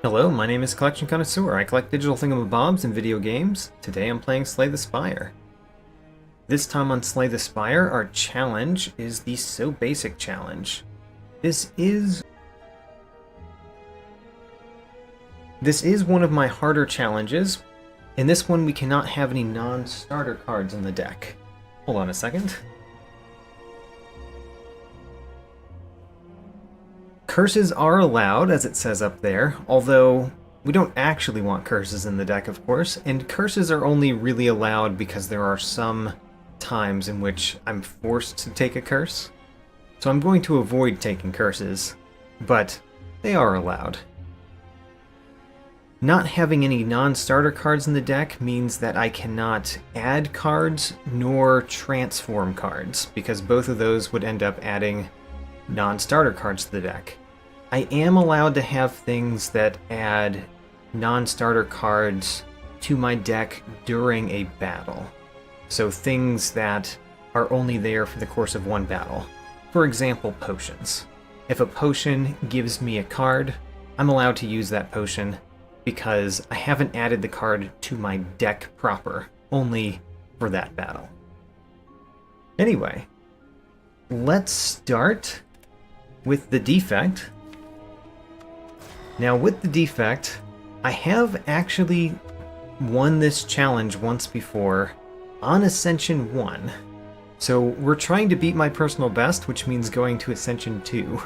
Hello, my name is Collection Connoisseur. I collect digital thingamabobs and video games. Today I'm playing Slay the Spire. This time on Slay the Spire, our challenge is the So Basic challenge. This is one of my harder challenges. In this one, we cannot have any non-starter cards in the deck. Hold on a second. Curses are allowed, as it says up there, although we don't actually want curses in the deck, of course, and curses are only really allowed because there are some times in which I'm forced to take a curse. So I'm going to avoid taking curses, but they are allowed. Not having any non-starter cards in the deck means that I cannot add cards nor transform cards, because both of those would end up adding non-starter cards to the deck. I am allowed to have things that add non-starter cards to my deck during a battle. So things that are only there for the course of one battle. For example, potions. If a potion gives me a card, I'm allowed to use that potion because I haven't added the card to my deck proper, only for that battle. Anyway, let's start with the Defect. Now with the Defect, I have actually won this challenge once before on Ascension 1. So we're trying to beat my personal best, which means going to Ascension 2.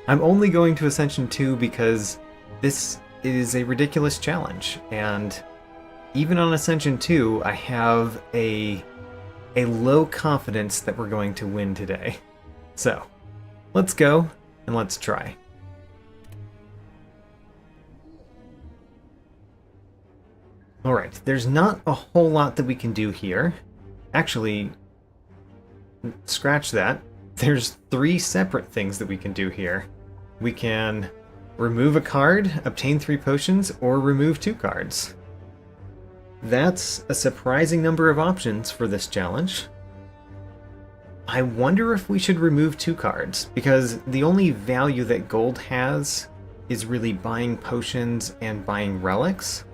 I'm only going to Ascension 2 because this is a ridiculous challenge, and even on Ascension 2, I have a low confidence that we're going to win today. So, let's go. And let's try. Alright, there's not a whole lot that we can do here. Actually, scratch that. There's 3 separate things that we can do here. We can remove a card, obtain 3 potions, or remove 2 cards. That's a surprising number of options for this challenge. I wonder if we should remove 2 cards, because the only value that gold has is really buying potions and buying relics.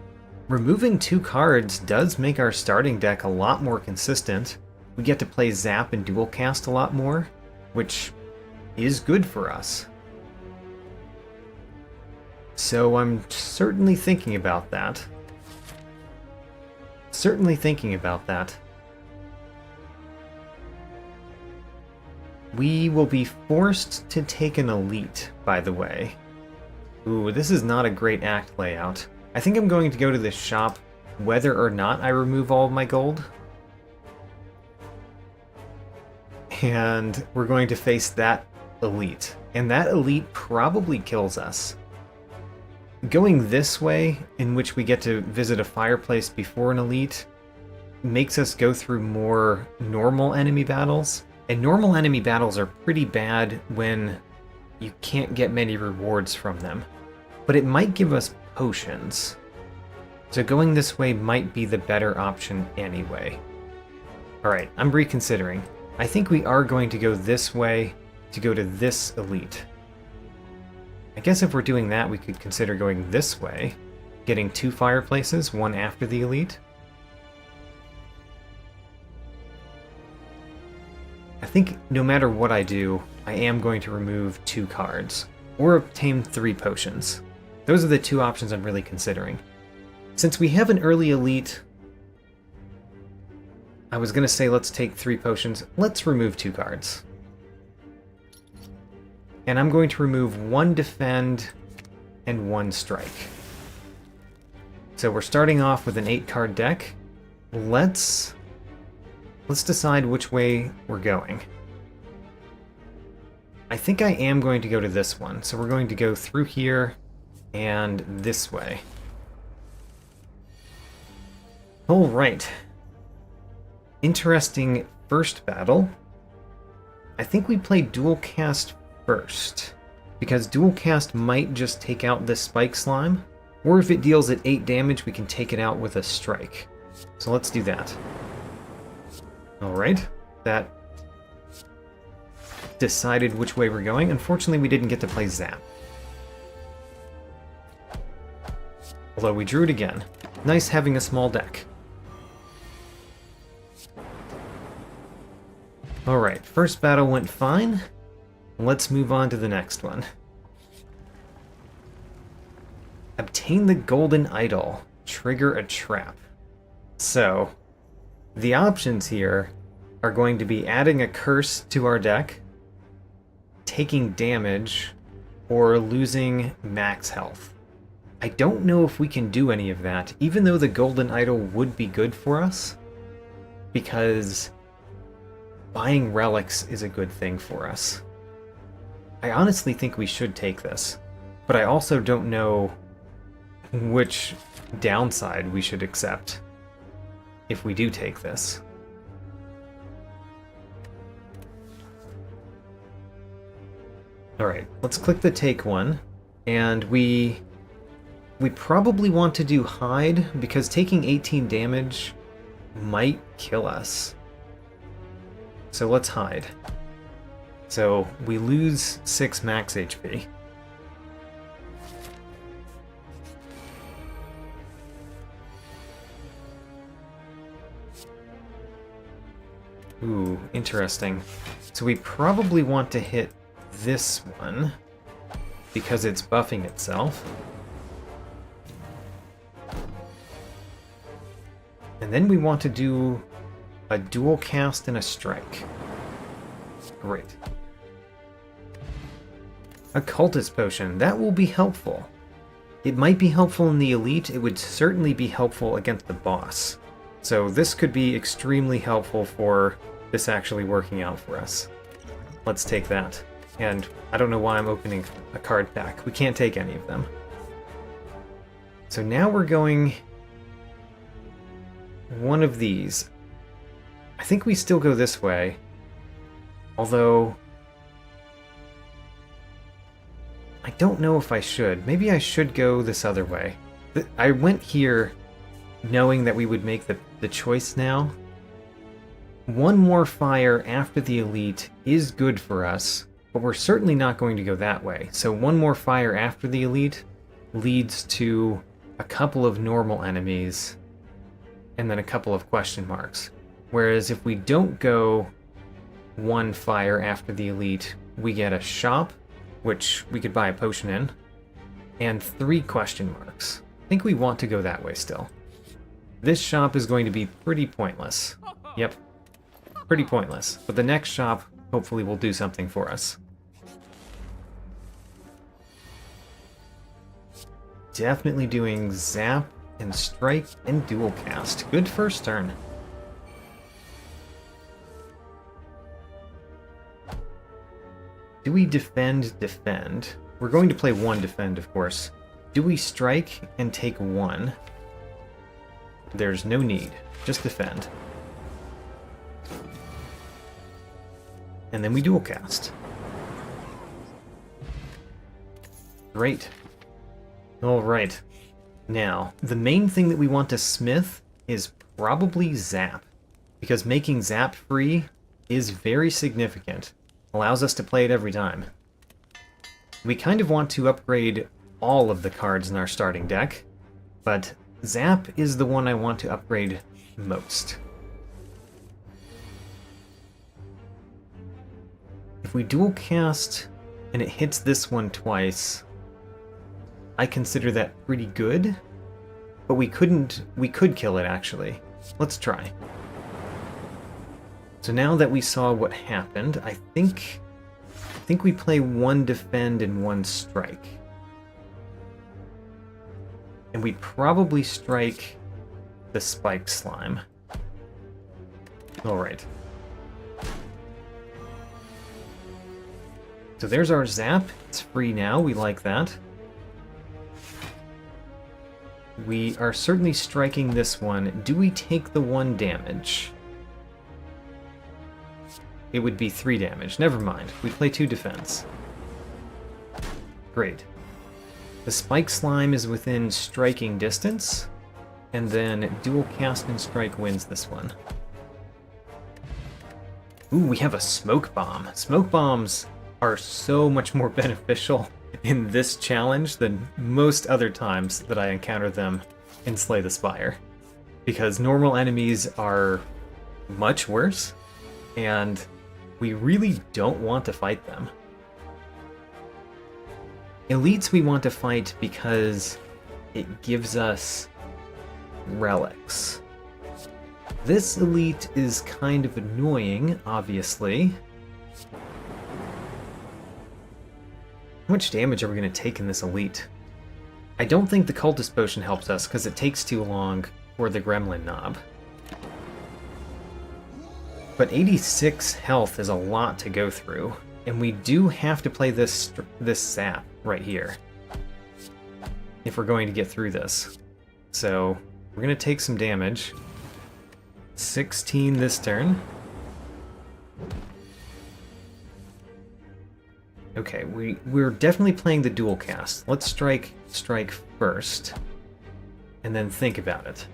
Removing 2 cards does make our starting deck a lot more consistent. We get to play Zap and Dual Cast a lot more, which is good for us. So I'm certainly thinking about that. We will be forced to take an elite, by the way. Ooh, this is not a great act layout. I think I'm going to go to this shop whether or not I remove all of my gold. And we're going to face that elite. And that elite probably kills us. Going this way, in which we get to visit a fireplace before an elite, makes us go through more normal enemy battles. And normal enemy battles are pretty bad when you can't get many rewards from them. But it might give us potions. So going this way might be the better option anyway. Alright, I'm reconsidering. I think we are going to go this way to go to this elite. I guess if we're doing that, we could consider going this way, getting 2 fireplaces, one after the elite. I think no matter what I do, I am going to remove 2 cards, or obtain 3 potions. Those are the 2 options I'm really considering. Since we have an early elite, I was going to say let's take 3 potions. Let's remove 2 cards. And I'm going to remove 1 defend and 1 strike. So we're starting off with an 8-card deck. Let's decide which way we're going. I think I am going to go to this one, so we're going to go through here and this way. Alright. Interesting first battle. I think we play Dual Cast first, because Dual Cast might just take out this Spike Slime, or if it deals at 8 damage, we can take it out with a strike. So let's do that. Alright, that decided which way we're going. Unfortunately, we didn't get to play Zap. Although we drew it again. Nice having a small deck. Alright, first battle went fine. Let's move on to the next one. Obtain the golden idol. Trigger a trap. So, the options here are going to be adding a curse to our deck, taking damage, or losing max health. I don't know if we can do any of that, even though the golden idol would be good for us, because buying relics is a good thing for us. I honestly think we should take this, but I also don't know which downside we should accept if we do take this. Alright, let's click the take one, and we probably want to do hide, because taking 18 damage might kill us. So let's hide. So we lose 6 max HP. Ooh, interesting. So we probably want to hit this one, because it's buffing itself. And then we want to do a dual cast and a strike. Great. A cultist potion, that will be helpful. It might be helpful in the elite, it would certainly be helpful against the boss. So this could be extremely helpful for this actually working out for us. Let's take that. And I don't know why I'm opening a card pack. We can't take any of them. So now we're going one of these. I think we still go this way. Although I don't know if I should. Maybe I should go this other way. I went here knowing that we would make the choice now. One more fire after the elite is good for us, but we're certainly not going to go that way. So one more fire after the elite leads to a couple of normal enemies and then a couple of question marks. Whereas if we don't go one fire after the elite, we get a shop, which we could buy a potion in, and 3 question marks. I think we want to go that way still. This shop is going to be pretty pointless. Yep, pretty pointless. But the next shop hopefully will do something for us. Definitely doing zap and strike and dual cast. Good first turn. Do we defend? Defend. We're going to play 1 defend, of course. Do we strike and take 1? There's no need. Just defend. And then we dual cast. Great. Alright. Now, the main thing that we want to smith is probably zap. Because making zap free is very significant. Allows us to play it every time. We kind of want to upgrade all of the cards in our starting deck, but zap is the one I want to upgrade most. If we dual cast and it hits this one twice, I consider that pretty good, but we could kill it actually. Let's try. So now that we saw what happened, I think we play 1 defend and 1 strike. And we probably strike the spike slime. Alright. So there's our zap. It's free now, we like that. We are certainly striking this one. Do we take the 1 damage? It would be 3 damage. Never mind. We play 2 defense. Great. The spike slime is within striking distance, and then dual cast and strike wins this one. Ooh, we have a smoke bomb. Smoke bombs are so much more beneficial in this challenge than most other times that I encounter them in Slay the Spire. Because normal enemies are much worse, and we really don't want to fight them. Elites we want to fight because it gives us relics. This elite is kind of annoying, obviously. How much damage are we going to take in this elite? I don't think the cultist potion helps us because it takes too long for the gremlin knob. But 86 health is a lot to go through, and we do have to play this sap right here if we're going to get through this. So we're going to take some damage. 16 this turn. Okay, we're definitely playing the dual cast. Let's strike first, and then think about it.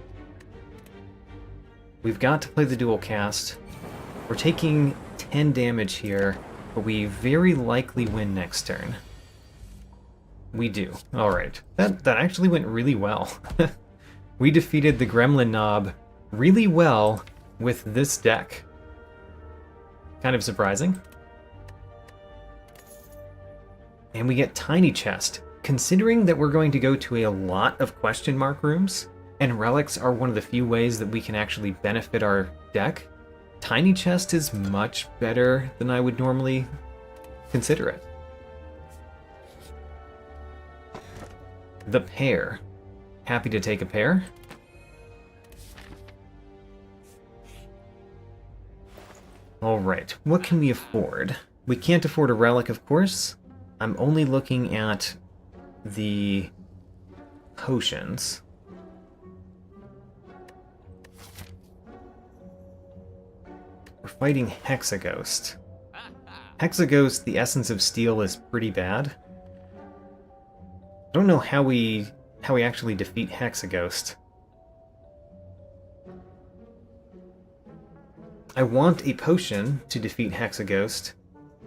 We've got to play the dual cast. We're taking 10 damage here, but we very likely win next turn. We do. Alright. That actually went really well. We defeated the Gremlin Knob really well with this deck. Kind of surprising. And we get Tiny Chest. Considering that we're going to go to a lot of question mark rooms, and relics are one of the few ways that we can actually benefit our deck, Tiny Chest is much better than I would normally consider it. The pair. Happy to take a pair. Alright, what can we afford? We can't afford a relic, of course. I'm only looking at the potions. We're fighting Hexaghost. Hexaghost, the Essence of Steel, is pretty bad. I don't know how we actually defeat Hexaghost. I want a potion to defeat Hexaghost,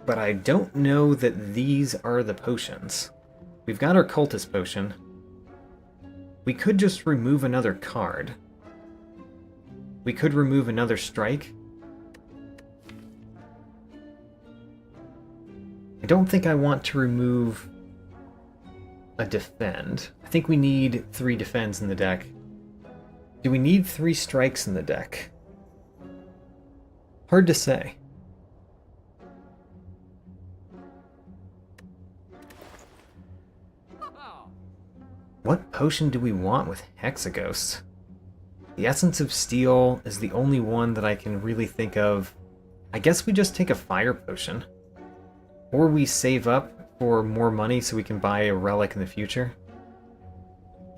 but I don't know that these are the potions. We've got our Cultist Potion. We could just remove another card. We could remove another strike. I don't think I want to remove a defend. I think we need 3 defends in the deck. Do we need 3 strikes in the deck? Hard to say. What potion do we want with Hexaghost? The Essence of Steel is the only one that I can really think of. I guess we just take a Fire Potion. Or we save up for more money so we can buy a relic in the future.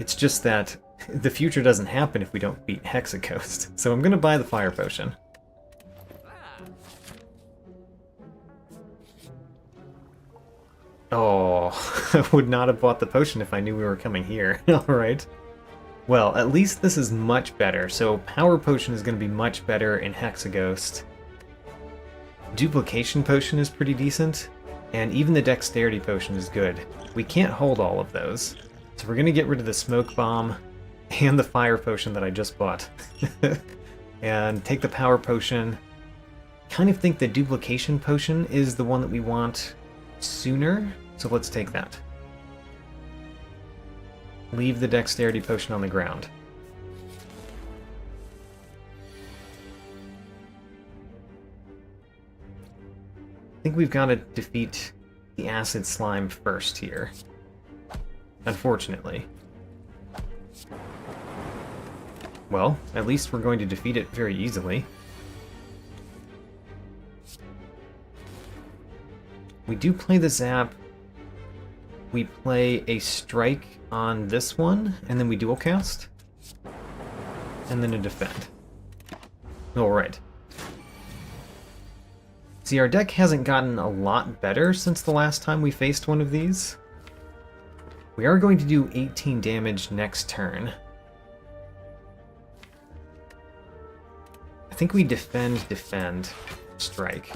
It's just that the future doesn't happen if we don't beat Hexaghost. So I'm going to buy the Fire Potion. Oh, I would not have bought the potion if I knew we were coming here. Alright. Well, at least this is much better. So Power Potion is going to be much better in Hexaghost. Duplication Potion is pretty decent. And even the Dexterity Potion is good. We can't hold all of those. So we're going to get rid of the Smoke Bomb and the Fire Potion that I just bought. And take the Power Potion. Kind of think the Duplication Potion is the one that we want sooner. So let's take that. Leave the Dexterity Potion on the ground. I think we've got to defeat the Acid Slime first here. Unfortunately. Well, at least we're going to defeat it very easily. We do play the Zap. We play a Strike on this one, and then we dual cast. And then a Defend. Alright. See, our deck hasn't gotten a lot better since the last time we faced one of these. We are going to do 18 damage next turn. I think we defend, strike.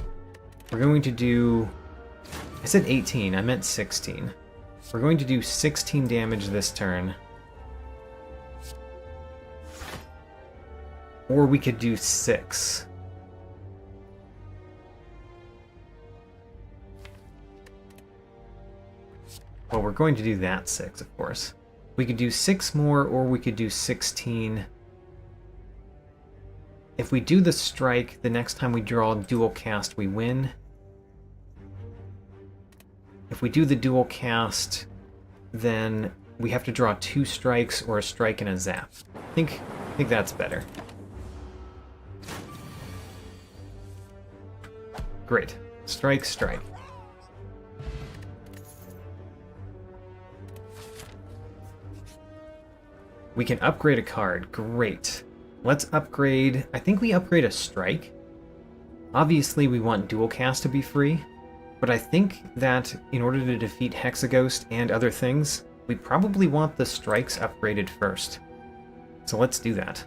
We're going to do... I said 18, I meant 16. We're going to do 16 damage this turn. Or we could do 6. Well, we're going to do that 6, of course. We could do 6 more, or we could do 16. If we do the strike, the next time we draw dual cast, we win. If we do the dual cast, then we have to draw 2 strikes or a strike and a zap. I think that's better. Great. Strike, strike. We can upgrade a card. Great. Let's upgrade... I think we upgrade a strike. Obviously, we want dual cast to be free, but I think that in order to defeat Hexaghost and other things, we probably want the strikes upgraded first. So let's do that.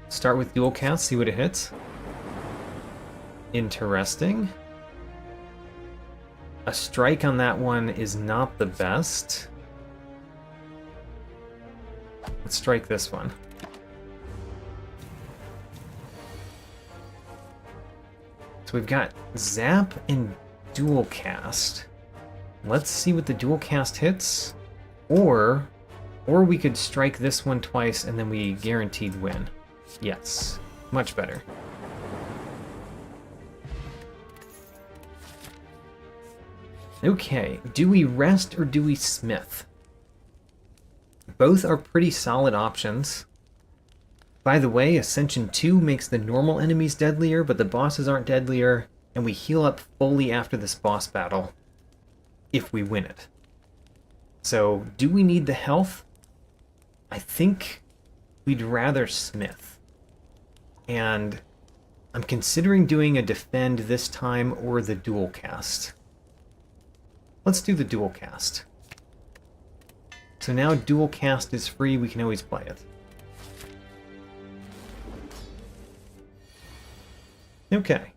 Start with dual cast, see what it hits. Interesting. A strike on that one is not the best. Let's strike this one. So we've got zap and dual cast. Let's see what the dual cast hits. Or we could strike this one twice and then we guaranteed win. Yes, much better. Okay, do we rest or do we smith? Both are pretty solid options. By the way, Ascension 2 makes the normal enemies deadlier, but the bosses aren't deadlier, and we heal up fully after this boss battle, if we win it. So, do we need the health? I think we'd rather smith. And I'm considering doing a defend this time or the dual cast. Let's do the dual cast. So now dual cast is free, we can always play it. Okay.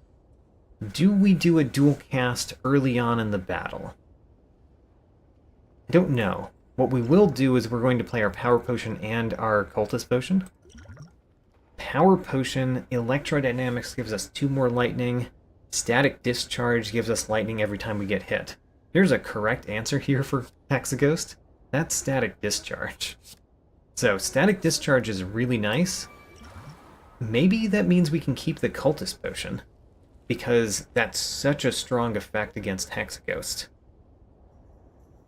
Do we do a dual cast early on in the battle? I don't know. What we will do is we're going to play our Power Potion and our Cultist Potion. Power Potion, Electrodynamics gives us 2 more lightning. Static Discharge gives us lightning every time we get hit. There's a correct answer here for Hexaghost. That's Static Discharge. So, Static Discharge is really nice. Maybe that means we can keep the Cultist Potion, because that's such a strong effect against Hexaghost.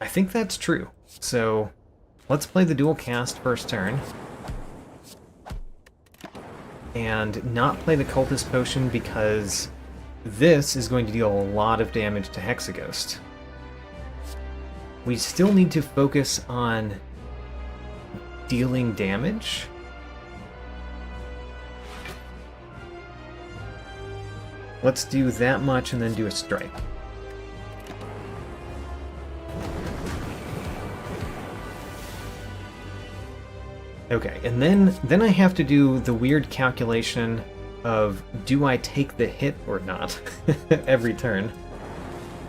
I think that's true. So, let's play the dual cast first turn. And not play the Cultist Potion because this is going to deal a lot of damage to Hexaghost. We still need to focus on dealing damage. Let's do that much and then do a strike. Okay, and then I have to do the weird calculation of do I take the hit or not every turn.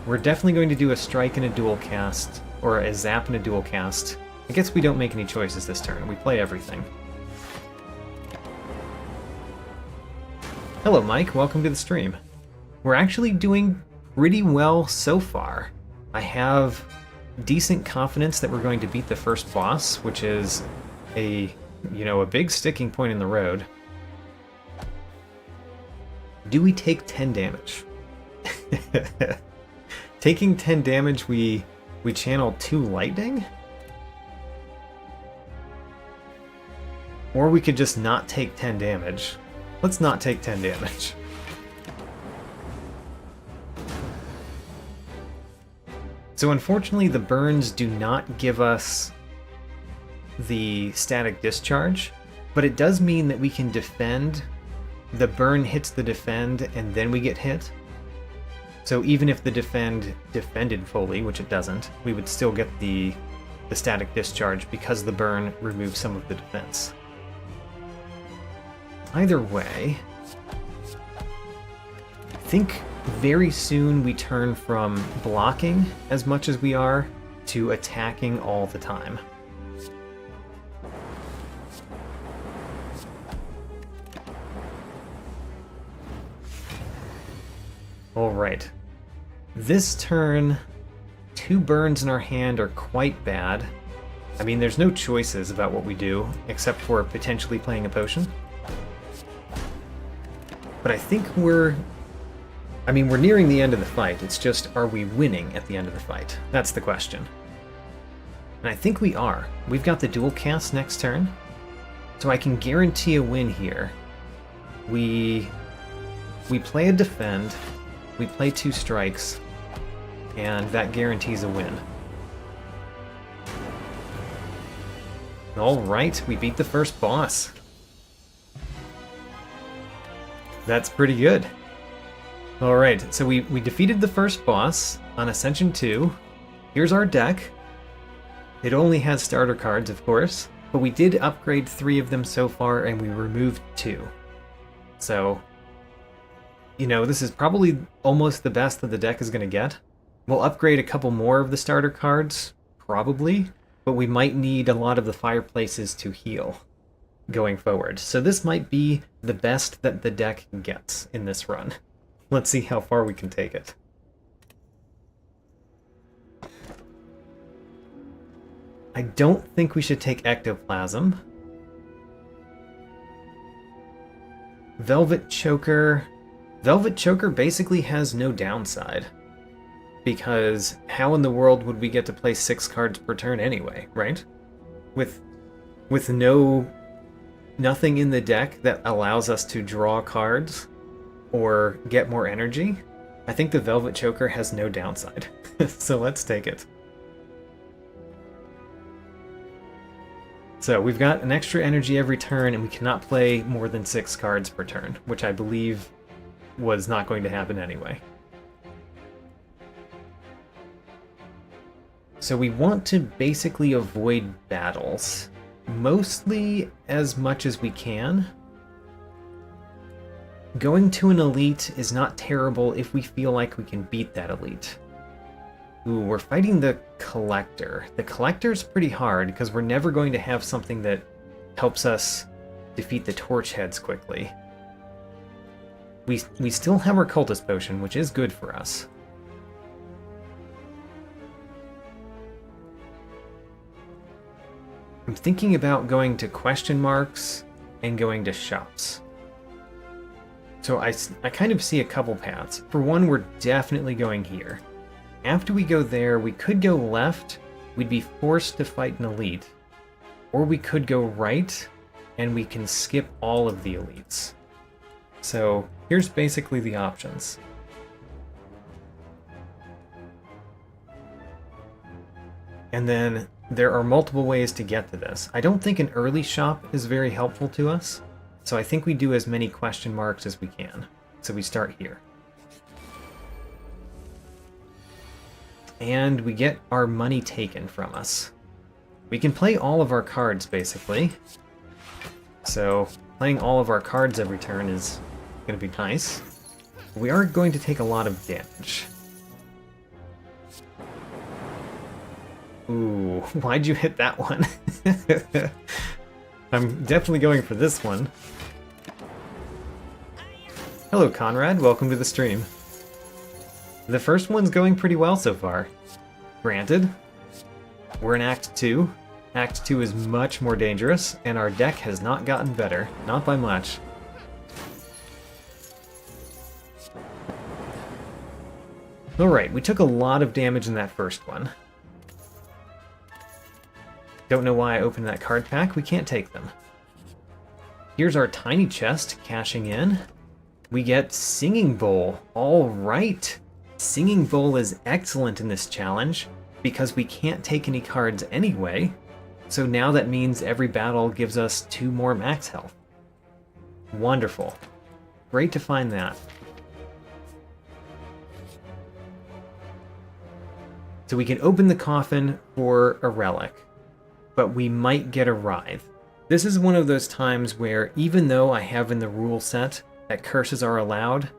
We're definitely going to do a strike and a dual cast, or a zap and a dual cast. I guess we don't make any choices this turn, we play everything. Hello Mike, welcome to the stream. We're actually doing pretty well so far. I have decent confidence that we're going to beat the first boss, which is a big sticking point in the road. Do we take 10 damage? Taking 10 damage, we channel 2 lightning? Or we could just not take 10 damage. Let's not take 10 damage. So unfortunately, the burns do not give us the static discharge, but it does mean that we can defend. The burn hits the defend, and then we get hit. So even if the defend defended fully, which it doesn't, we would still get the static discharge because the burn removes some of the defense. Either way, I think very soon we turn from blocking as much as we are to attacking all the time. Alright. This turn, 2 burns in our hand are quite bad. I mean, there's no choices about what we do, except for potentially playing a potion. But I think we're nearing the end of the fight. It's just, are we winning at the end of the fight? That's the question. And I think we are. We've got the dual cast next turn, so I can guarantee a win here. We play a defend, we play 2 strikes, and that guarantees a win. Alright, we beat the first boss. That's pretty good. Alright, so we defeated the first boss on Ascension 2. Here's our deck. It only has starter cards, of course, but we did upgrade 3 of them so far, and we removed 2. So, you know, this is probably almost the best that the deck is going to get. We'll upgrade a couple more of the starter cards, probably, but we might need a lot of the fireplaces to heal going forward. So this might be the best that the deck gets in this run. Let's see how far we can take it. I don't think we should take Ectoplasm. Velvet Choker... Velvet Choker basically has no downside. Because how in the world would we get to play 6 cards per turn anyway, right? With nothing in the deck that allows us to draw cards or get more energy, I think the Velvet Choker has no downside. So let's take it. So we've got an extra energy every turn, and we cannot play more than 6 cards per turn, which I believe was not going to happen anyway. So we want to basically avoid battles, mostly as much as we can. Going to an elite is not terrible if we feel like we can beat that elite. Ooh, we're fighting the Collector. The Collector's pretty hard because we're never going to have something that helps us defeat the Torch Heads quickly. We still have our Cultist Potion, which is good for us. I'm thinking about going to question marks and going to shops. So I kind of see a couple paths. For one, we're definitely going here. After we go there, we could go left, we'd be forced to fight an elite. Or we could go right, and we can skip all of the elites. So here's basically the options. And then there are multiple ways to get to this. I don't think an early shop is very helpful to us, so I think we do as many question marks as we can. So we start here. And we get our money taken from us. We can play all of our cards, basically. So playing all of our cards every turn is going to be nice. We are going to take a lot of damage. Ooh, why'd you hit that one? I'm definitely going for this one. Hello, Conrad. Welcome to the stream. The first one's going pretty well so far. Granted, we're in Act 2. Act 2 is much more dangerous, and our deck has not gotten better. Not by much. Alright, we took a lot of damage in that first one. Don't know why I opened that card pack. We can't take them. Here's our tiny chest cashing in. We get Singing Bowl. All right. Singing Bowl is excellent in this challenge because we can't take any cards anyway. So now that means every battle gives us 2 more max health. Wonderful. Great to find that. So we can open the coffin for a relic, but we might get a Writhe. This is one of those times where, even though I have in the rule set that curses are allowed,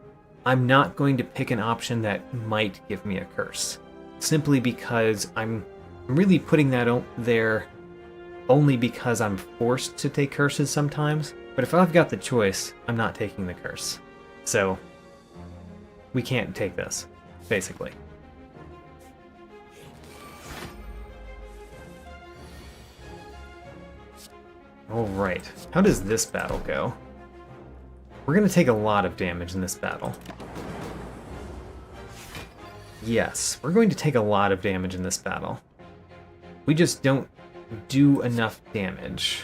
I'm not going to pick an option that might give me a curse. Simply because I'm really putting that there only because I'm forced to take curses sometimes. But if I've got the choice, I'm not taking the curse. So, we can't take this, basically. Alright, how does this battle go? We're going to take a lot of damage in this battle. Yes, we're going to take a lot of damage in this battle. We just don't do enough damage.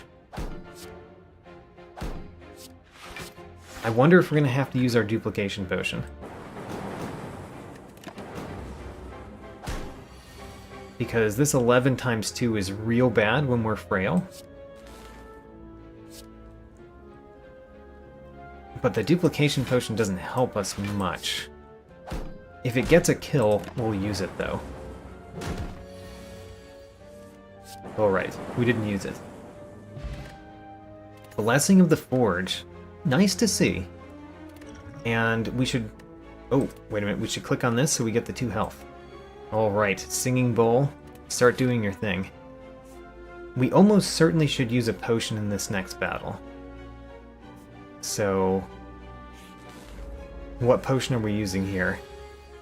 I wonder if we're going to have to use our duplication potion. Because this 11 times 2 is real bad when we're frail. But the duplication potion doesn't help us much. If it gets a kill, we'll use it though. Alright, we didn't use it. Blessing of the Forge. Nice to see. And we should... Oh, wait a minute, we should click on this so we get the 2 health. Alright, Singing Bowl. Start doing your thing. We almost certainly should use a potion in this next battle. So... what potion are we using here?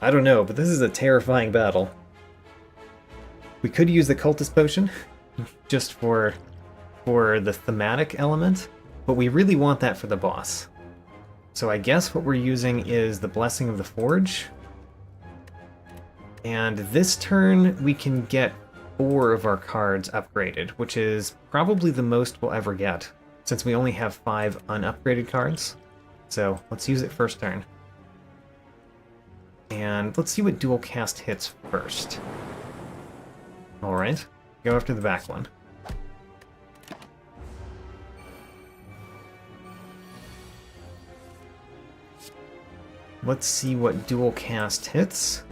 I don't know, but this is a terrifying battle. We could use the Cultist Potion, just for the thematic element, but we really want that for the boss. So I guess what we're using is the Blessing of the Forge. And this turn we can get 4 of our cards upgraded, which is probably the most we'll ever get, since we only have 5 unupgraded cards. So let's use it first turn. And let's see what dual cast hits first. Alright, go after the back one. Let's see what dual cast hits.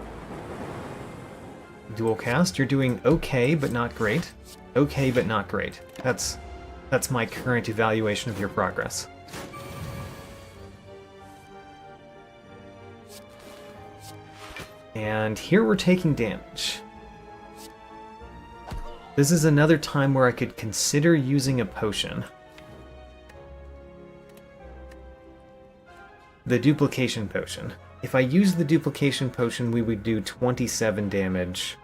Dual cast, you're doing okay, but not great. Okay, but not great. That's my current evaluation of your progress. And here we're taking damage. This is another time where I could consider using a potion. The duplication potion. If I use the duplication potion, we would do 27 damage.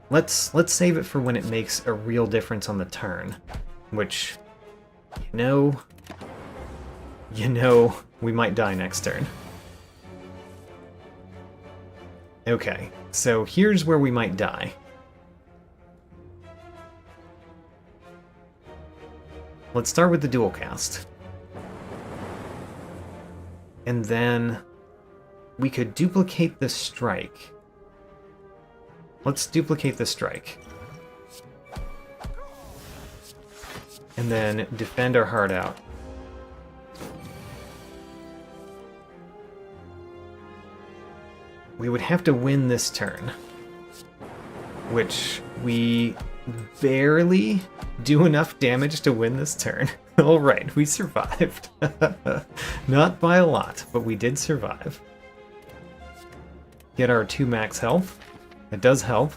Let's save it for when it makes a real difference on the turn. Which, you know, we might die next turn. Okay, so here's where we might die. Let's start with the dual cast. And then we could duplicate the strike. Let's duplicate the strike. And then defend our heart out. We would have to win this turn, which we barely do enough damage to win this turn. Alright, we survived. Not by a lot, but we did survive. Get our 2 max health. It does help.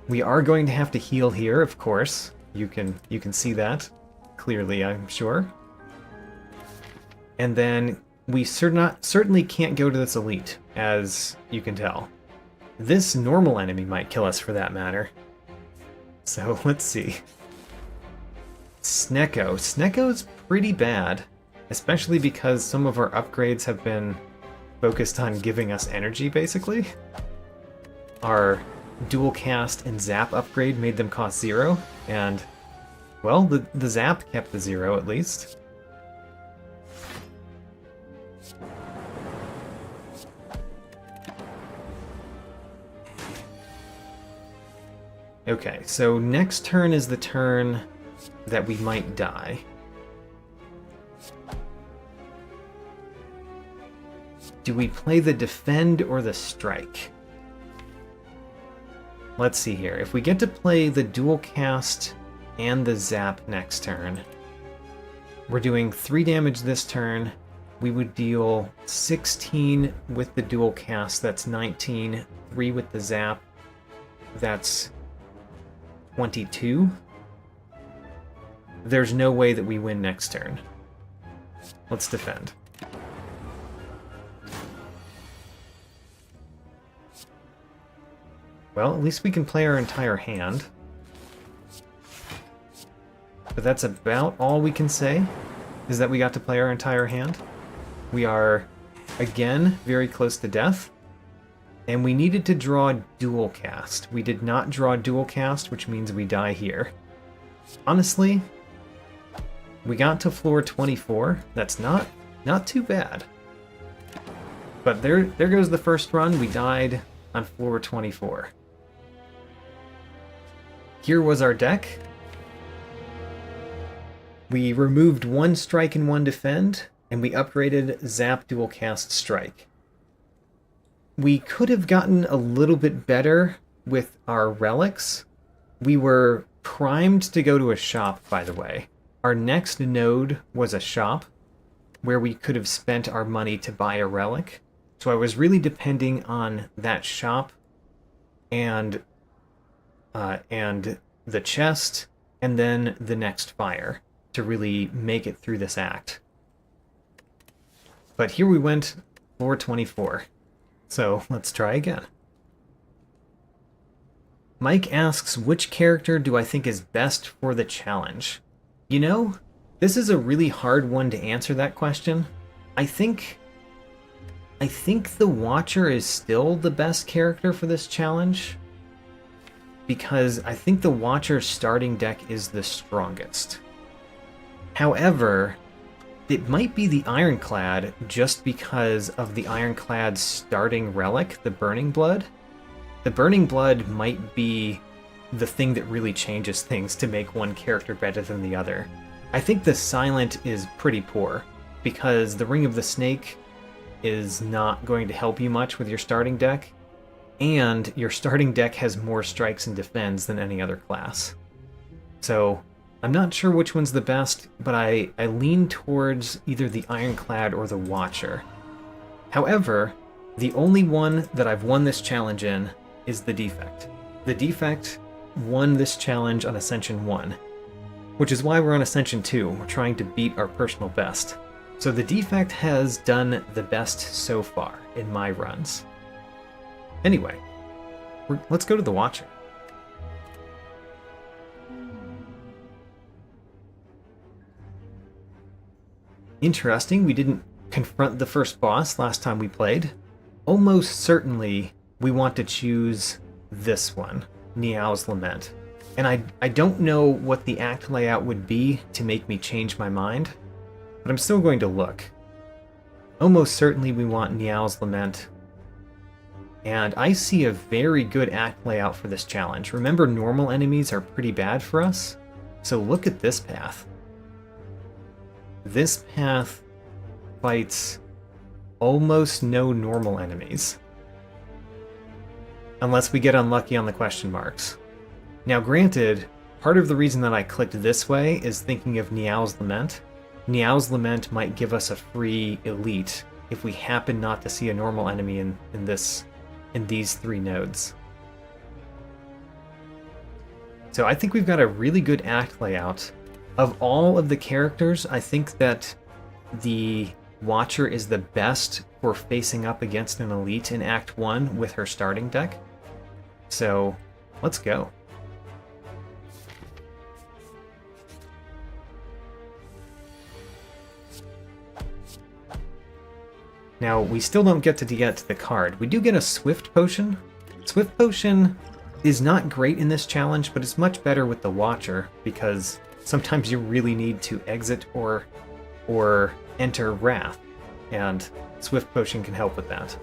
We are going to have to heal here, of course. You can see that clearly, I'm sure. And then we certainly can't go to this elite, as you can tell. This normal enemy might kill us for that matter. So let's see. Snecko. Snecko's pretty bad, especially because some of our upgrades have been focused on giving us energy, basically. Our dual cast and zap upgrade made them cost 0, and, well, the zap kept the 0 at least. Okay, so next turn is the turn that we might die. Do we play the defend or the strike? Let's see here. If we get to play the dual cast and the zap next turn, We're doing 3 damage this turn. We would deal 16 with the dual cast, that's 19. 3 with the zap, that's 22. There's no way that we win next turn. Let's defend. Well, at least we can play our entire hand. But that's about all we can say, is that we got to play our entire hand. We are, again, very close to death. And we needed to draw dual cast. We did not draw dual cast, which means we die here. Honestly, we got to floor 24. That's not too bad. But there goes the first run. We died on floor 24. Here was our deck. We removed 1 strike and 1 defend, and we upgraded Zap Dual Cast Strike. We could have gotten a little bit better with our relics. We were primed to go to a shop, by the way. Our next node was a shop where we could have spent our money to buy a relic. So I was really depending on that shop and the chest and then the next fire to really make it through this act. But here we went, floor 24. So let's try again. Mike asks, which character do I think is best for the challenge? You know, this is a really hard one to answer that question. I think the Watcher is still the best character for this challenge, because I think the Watcher's starting deck is the strongest. However, it might be the Ironclad just because of the Ironclad's starting relic, the Burning Blood. The Burning Blood might be the thing that really changes things to make one character better than the other. I think the Silent is pretty poor, because the Ring of the Snake is not going to help you much with your starting deck, and your starting deck has more strikes and defends than any other class. So I'm not sure which one's the best, but I lean towards either the Ironclad or the Watcher. However, the only one that I've won this challenge in is the Defect. The Defect won this challenge on Ascension 1, which is why we're on Ascension 2. We're trying to beat our personal best. So the Defect has done the best so far in my runs. Anyway, let's go to the Watcher. Interesting, we didn't confront the first boss last time we played. Almost certainly we want to choose this one, Niao's Lament. And I don't know what the act layout would be to make me change my mind, but I'm still going to look. Almost certainly we want Niao's Lament. And I see a very good act layout for this challenge. Remember, normal enemies are pretty bad for us, so look at this path. This path fights almost no normal enemies. Unless we get unlucky on the question marks. Now granted, part of the reason that I clicked this way is thinking of Niao's Lament. Niao's Lament might give us a free elite if we happen not to see a normal enemy in these 3 nodes. So I think we've got a really good act layout. Of all of the characters, I think that the Watcher is the best for facing up against an elite in Act 1 with her starting deck. So let's go. Now, we still don't get to the card. We do get a Swift Potion. Swift Potion is not great in this challenge, but it's much better with the Watcher, because sometimes you really need to exit or enter Wrath, and Swift Potion can help with that.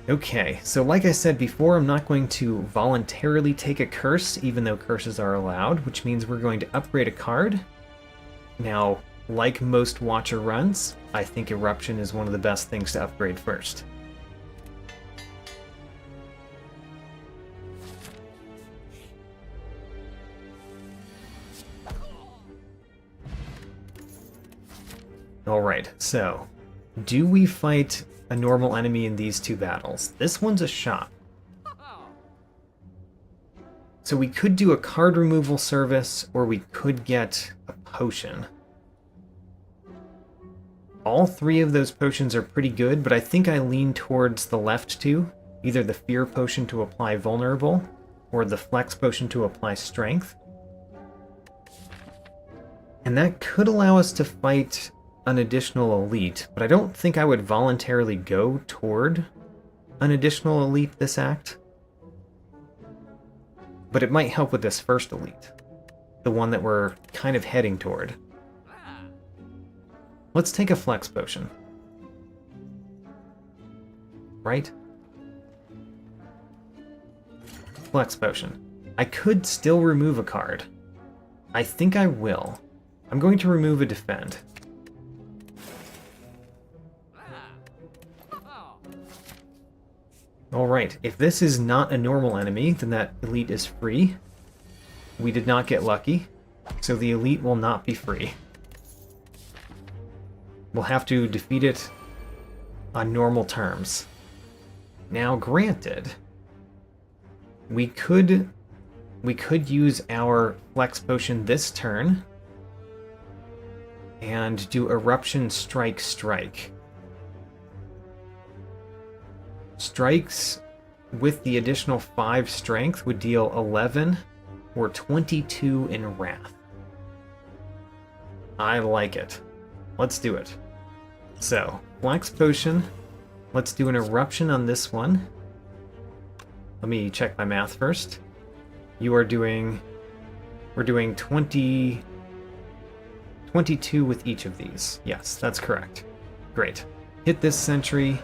Okay, so like I said before, I'm not going to voluntarily take a curse, even though curses are allowed, which means we're going to upgrade a card. Now, like most Watcher runs, I think Eruption is one of the best things to upgrade first. Alright, so do we fight a normal enemy in these two battles? This one's a shop. So we could do a card removal service, or we could get a potion. All three of those potions are pretty good, but I think I lean towards the left two. Either the Fear Potion to apply Vulnerable, or the Flex Potion to apply Strength. And that could allow us to fight an additional elite, but I don't think I would voluntarily go toward an additional elite this act. But it might help with this first elite, the one that we're kind of heading toward. Let's take a Flex Potion. Right? Flex Potion. I could still remove a card. I think I will. I'm going to remove a Defend. Alright, if this is not a normal enemy, then that elite is free. We did not get lucky, so the elite will not be free. We'll have to defeat it on normal terms. Now, granted, we could use our Flex Potion this turn and do Eruption Strike Strike. Strikes with the additional 5 strength would deal 11 or 22 in Wrath. I like it. Let's do it. So, Flex Potion. Let's do an Eruption on this one. Let me check my math first. We're doing 22 with each of these. Yes, that's correct. Great. Hit this sentry,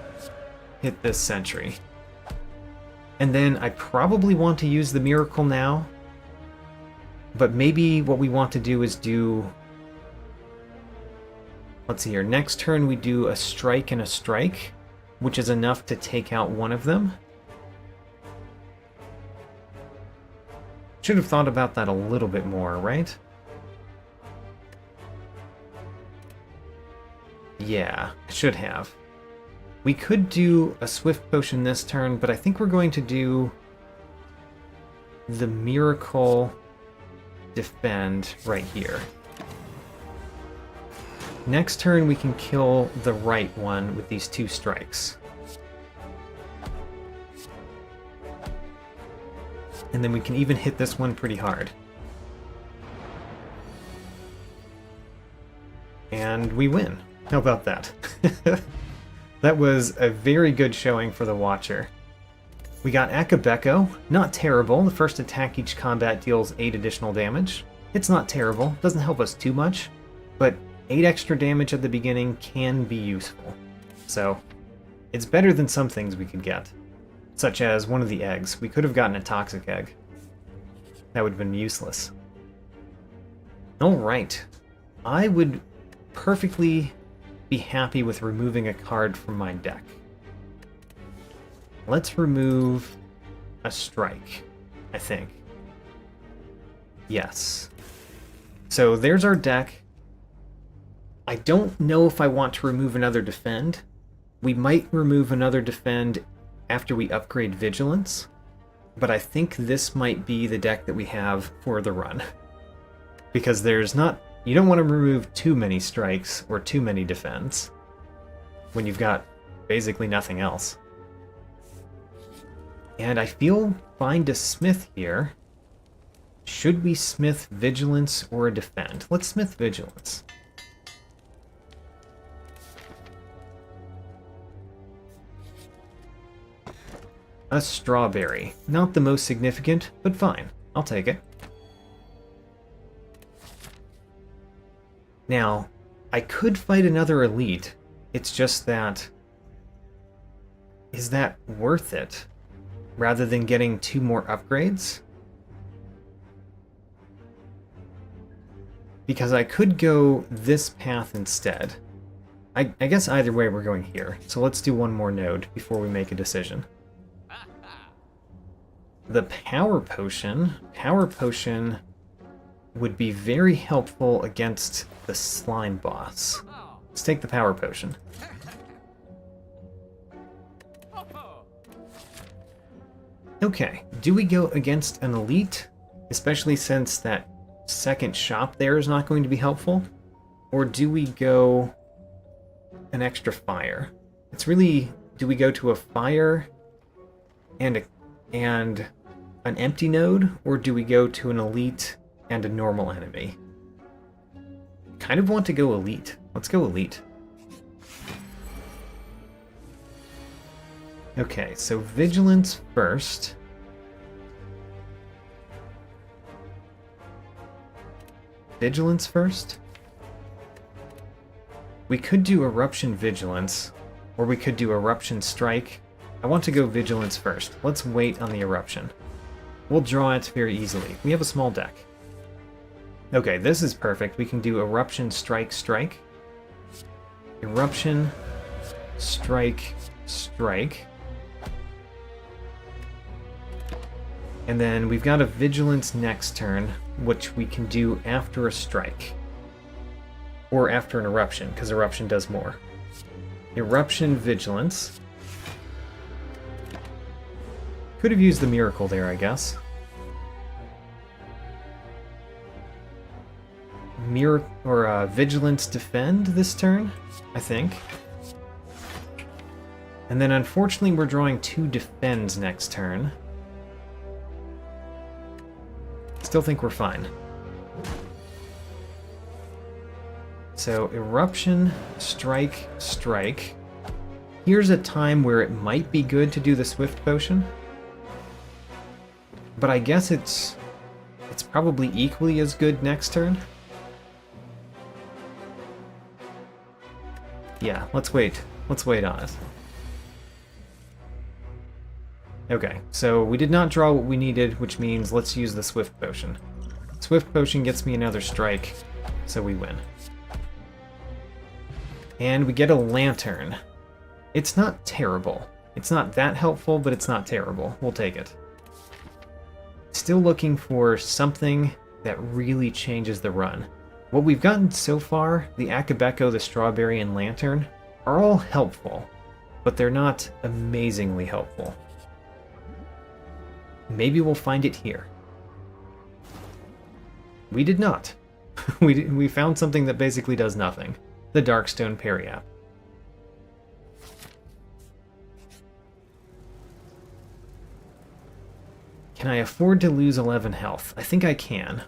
hit this sentry. And then I probably want to use the Miracle now, but maybe what we want to do is do... Let's see here. Next turn we do a Strike and a Strike, which is enough to take out one of them. Should have thought about that a little bit more, right? Yeah, I should have. We could do a Swift Potion this turn, but I think we're going to do the Miracle Defend right here. Next turn we can kill the right one with these 2 strikes. And then we can even hit this one pretty hard. And we win. How about that? That was a very good showing for the Watcher. We got Akabeko. Not terrible. The first attack each combat deals 8 additional damage. It's not terrible. Doesn't help us too much, but 8 extra damage at the beginning can be useful. So, it's better than some things we could get. Such as one of the eggs. We could have gotten a toxic egg. That would have been useless. Alright. I would perfectly be happy with removing a card from my deck. Let's remove a Strike, I think. Yes. So there's our deck. I don't know if I want to remove another Defend. We might remove another Defend after we upgrade Vigilance, but I think this might be the deck that we have for the run. Because you don't want to remove too many strikes or too many defends when you've got basically nothing else. And I feel fine to smith here. Should we smith Vigilance or a Defend? Let's smith Vigilance. A Strawberry. Not the most significant, but fine. I'll take it. Now, I could fight another elite. It's just that... Is that worth it? Rather than getting 2 more upgrades? Because I could go this path instead. I guess either way we're going here. So let's do one more node before we make a decision. The Power Potion. Power Potion would be very helpful against the Slime Boss. Let's take the power potion. Okay, do we go against an elite? Especially since that second shop there is not going to be helpful? Or do we go an extra fire? It's really, do we go to a fire and an empty node, or do we go to an elite and a normal enemy? Kind of want to go elite. Let's go elite. Okay, so vigilance first. Vigilance first? We could do eruption vigilance, or we could do eruption strike. I want to go vigilance first. Let's wait on the eruption. We'll draw it very easily. We have a small deck. Okay, this is perfect. We can do eruption strike strike. Eruption strike strike. And then we've got a vigilance next turn, which we can do after a strike. Or after an eruption, because eruption does more. Eruption vigilance. Could have used the miracle there, I guess. Vigilance defend this turn, I think. And then unfortunately we're drawing 2 defends next turn. Still think we're fine. So eruption, strike, strike. Here's a time where it might be good to do the swift potion. But I guess it's probably equally as good next turn. Yeah, let's wait. Let's wait on it. Okay, so we did not draw what we needed, which means let's use the Swift Potion. Swift Potion gets me another strike, so we win. And we get a Lantern. It's not terrible. It's not that helpful, but it's not terrible. We'll take it. Still looking for something that really changes the run. What we've gotten so far, the Akabeko, the Strawberry, and Lantern, are all helpful, but they're not amazingly helpful. Maybe we'll find it here. We did not. We found something that basically does nothing. The Darkstone Periap. Can I afford to lose 11 health? I think I can.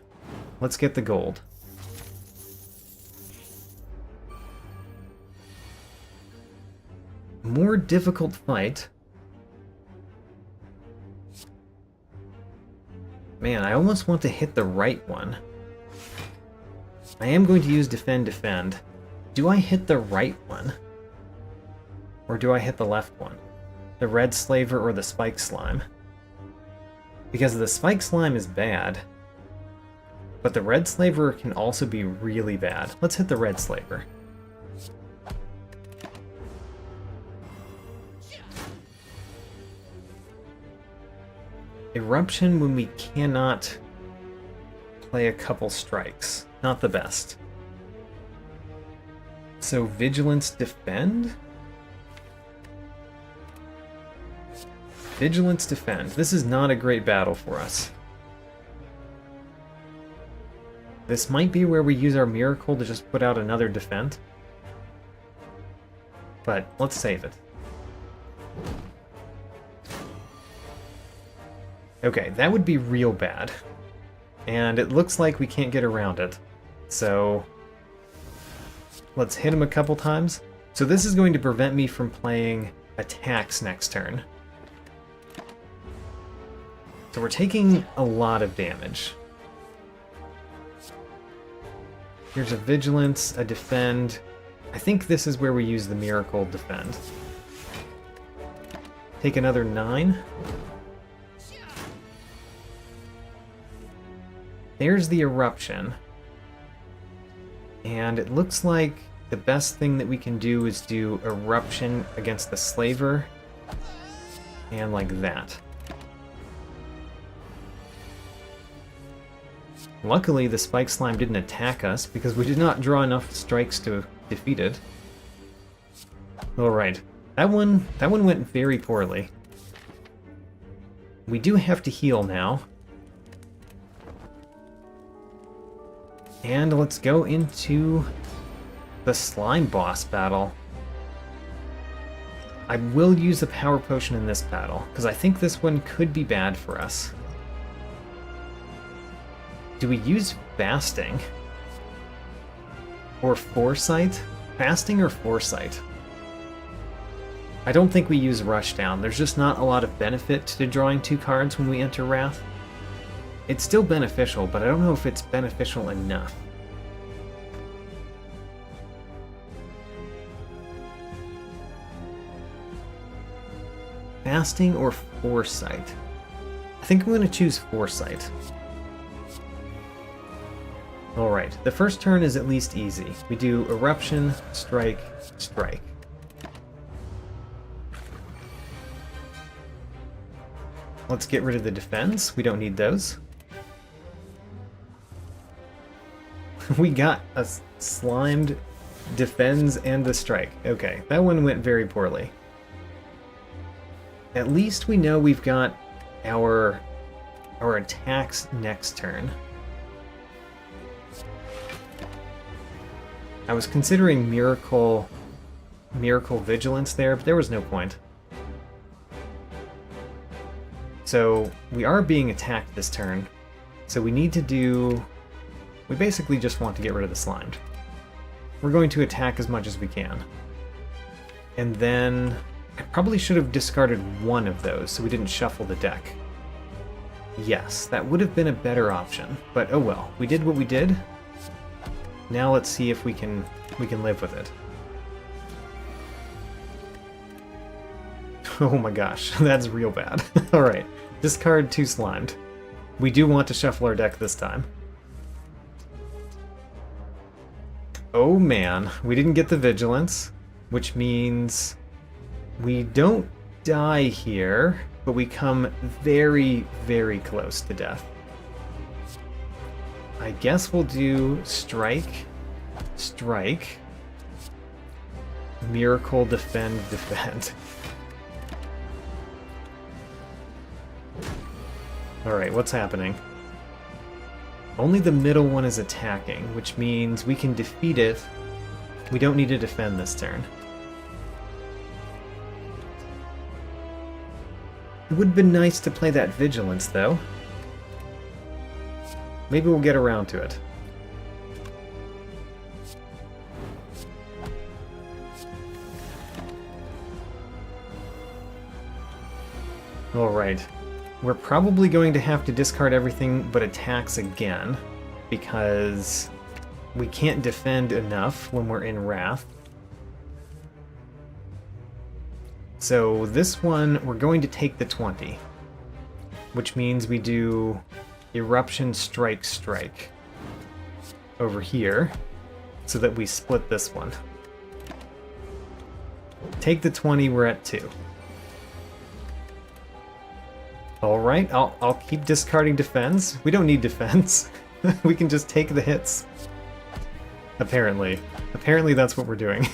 Let's get the gold. More difficult fight. Man, I almost want to hit the right one. I am going to use Defend, Defend. Do I hit the right one? Or do I hit the left one? The Red Slaver or the Spike Slime? Because the Spike Slime is bad, but the Red Slaver can also be really bad. Let's hit the Red Slaver. Eruption when we cannot play a couple strikes. Not the best. So Vigilance Defend? Vigilance Defend. This is not a great battle for us. This might be where we use our Miracle to just put out another Defend. But let's save it. Okay, that would be real bad. And it looks like we can't get around it. So let's hit him a couple times. So this is going to prevent me from playing attacks next turn. So we're taking a lot of damage. Here's a Vigilance, a Defend. I think this is where we use the Miracle Defend. Take another 9. There's the Eruption. And it looks like the best thing that we can do is do Eruption against the Slaver. And like that. Luckily, the Spike Slime didn't attack us because we did not draw enough strikes to defeat it. Alright. That one went very poorly. We do have to heal now. And let's go into the slime boss battle. I will use a power potion in this battle, because I think this one could be bad for us. Do we use fasting? Or foresight? Fasting or foresight? I don't think we use rushdown. There's just not a lot of benefit to drawing 2 cards when we enter Wrath. It's still beneficial, but I don't know if it's beneficial enough. Fasting or foresight? I think I'm going to choose foresight. Alright, the first turn is at least easy. We do eruption, strike, strike. Let's get rid of the defense. We don't need those. We got a slimed defends and the strike. Okay, that one went very poorly. At least we know we've got our attacks next turn. I was considering Miracle Vigilance there, but there was no point. So we are being attacked this turn, so we need to do... We basically just want to get rid of the slimed. We're going to attack as much as we can. And then I probably should have discarded one of those so we didn't shuffle the deck. Yes, that would have been a better option, but oh well. We did what we did. Now let's see if we can live with it. Oh my gosh, that's real bad. Alright, discard 2 slimed. We do want to shuffle our deck this time. Oh man, we didn't get the vigilance, which means we don't die here, but we come very, very close to death. I guess we'll do strike, strike, miracle, defend, defend. Alright, what's happening? Only the middle one is attacking, which means we can defeat it. We don't need to defend this turn. It would have been nice to play that vigilance, though. Maybe we'll get around to it. Alright. We're probably going to have to discard everything but attacks again, because we can't defend enough when we're in Wrath. So this one, we're going to take the 20, which means we do Eruption, Strike, Strike over here, so that we split this one. Take the 20, we're at 2. Alright, I'll keep discarding defense. We don't need defense. We can just take the hits. Apparently. Apparently that's what we're doing.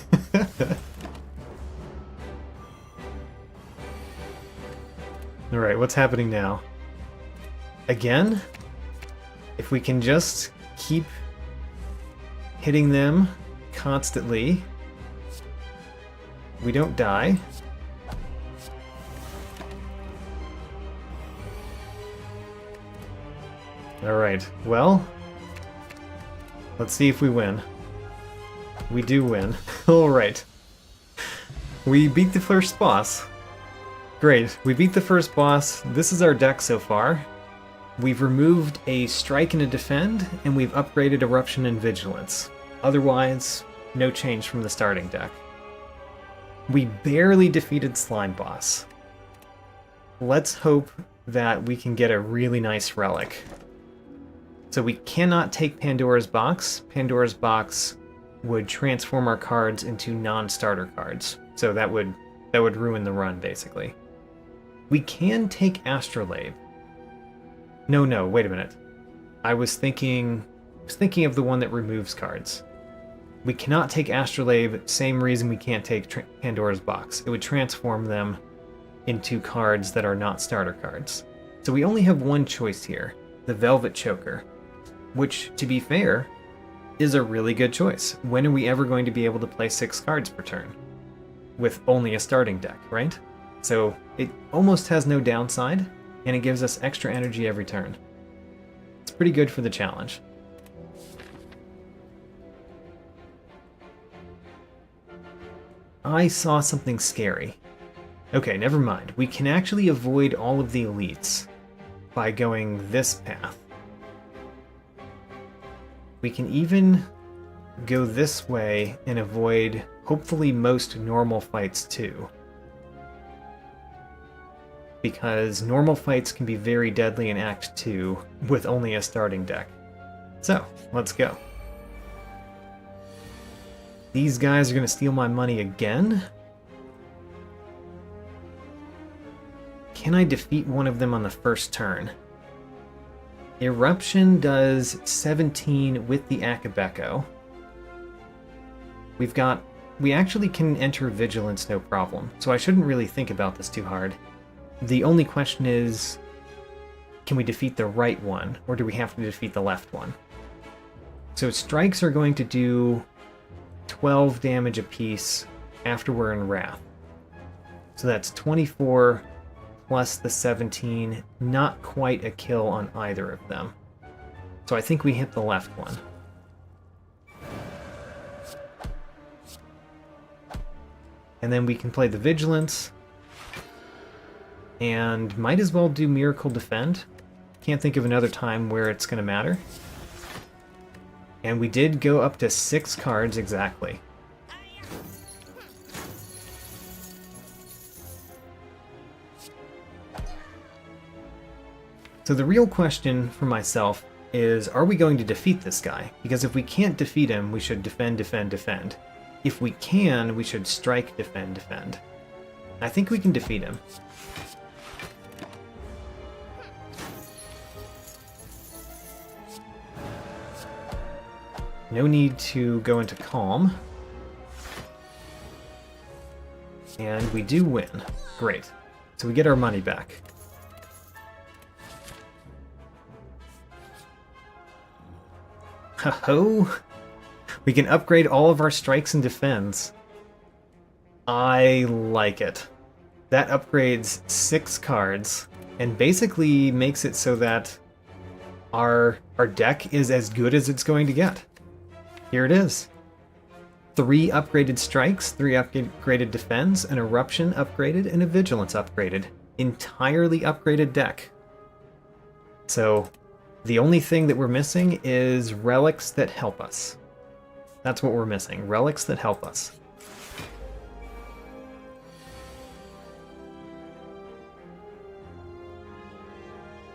Alright, what's happening now? Again? If we can just keep hitting them constantly, we don't die. Alright, well, let's see if we win. We do win. Alright. We beat the first boss. Great, we beat the first boss. This is our deck so far. We've removed a strike and a defend, and we've upgraded Eruption and Vigilance. Otherwise, no change from the starting deck. We barely defeated Slime Boss. Let's hope that we can get a really nice relic. So we cannot take Pandora's Box. Pandora's Box would transform our cards into non-starter cards. So that would ruin the run, basically. We can take Astrolabe. No, wait a minute. I was thinking of the one that removes cards. We cannot take Astrolabe, same reason we can't take Pandora's Box. It would transform them into cards that are not starter cards. So we only have one choice here, the Velvet Choker, which, to be fair, is a really good choice. When are we ever going to be able to play 6 cards per turn? With only a starting deck, right? So it almost has no downside, and it gives us extra energy every turn. It's pretty good for the challenge. I saw something scary. Okay, never mind. We can actually avoid all of the elites by going this path. We can even go this way and avoid, hopefully, most normal fights too. Because normal fights can be very deadly in Act 2 with only a starting deck. So, let's go. These guys are going to steal my money again. Can I defeat one of them on the first turn? Eruption does 17 with the Akabeko. We actually can enter Vigilance no problem, so I shouldn't really think about this too hard. The only question is, can we defeat the right one, or do we have to defeat the left one? So strikes are going to do 12 damage apiece after we're in Wrath. So that's 24 plus the 17, not quite a kill on either of them. So I think we hit the left one. And then we can play the Vigilance, and might as well do Miracle Defend. Can't think of another time where it's going to matter. And we did go up to 6 cards exactly. So the real question for myself is, are we going to defeat this guy? Because if we can't defeat him, we should defend, defend, defend. If we can, we should strike, defend, defend. I think we can defeat him. No need to go into Calm. And we do win. Great. So we get our money back. Ho-ho! We can upgrade all of our strikes and defends. I like it. That upgrades 6 cards, and basically makes it so that our deck is as good as it's going to get. Here it is. 3 upgraded strikes, 3 upgraded defends, an eruption upgraded, and a vigilance upgraded. Entirely upgraded deck. So the only thing that we're missing is relics that help us. That's what we're missing. Relics that help us.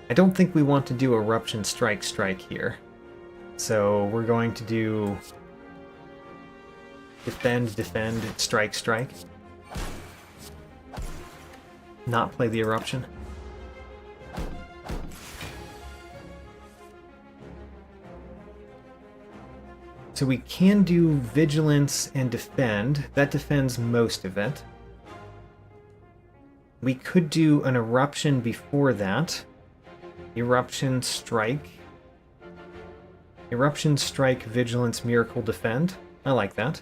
I don't think we want to do Eruption Strike Strike here. So we're going to do Defend, Defend, Strike, Strike. Not play the Eruption. So we can do Vigilance and Defend. That defends most of it. We could do an Eruption before that. Eruption, Strike. Eruption, Strike, Vigilance, Miracle, Defend. I like that.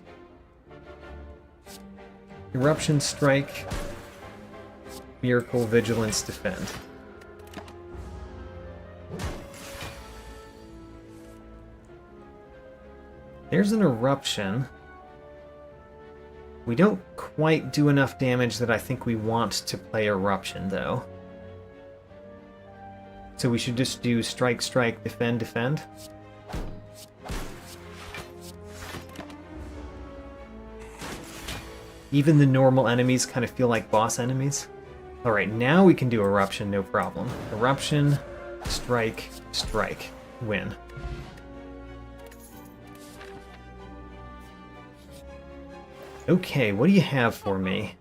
Eruption, Strike, Miracle, Vigilance, Defend. There's an Eruption. We don't quite do enough damage that I think we want to play Eruption, though. So we should just do Strike, Strike, Defend, Defend. Even the normal enemies kind of feel like boss enemies. Alright, now we can do Eruption, no problem. Eruption, Strike, Strike, win. Okay, what do you have for me?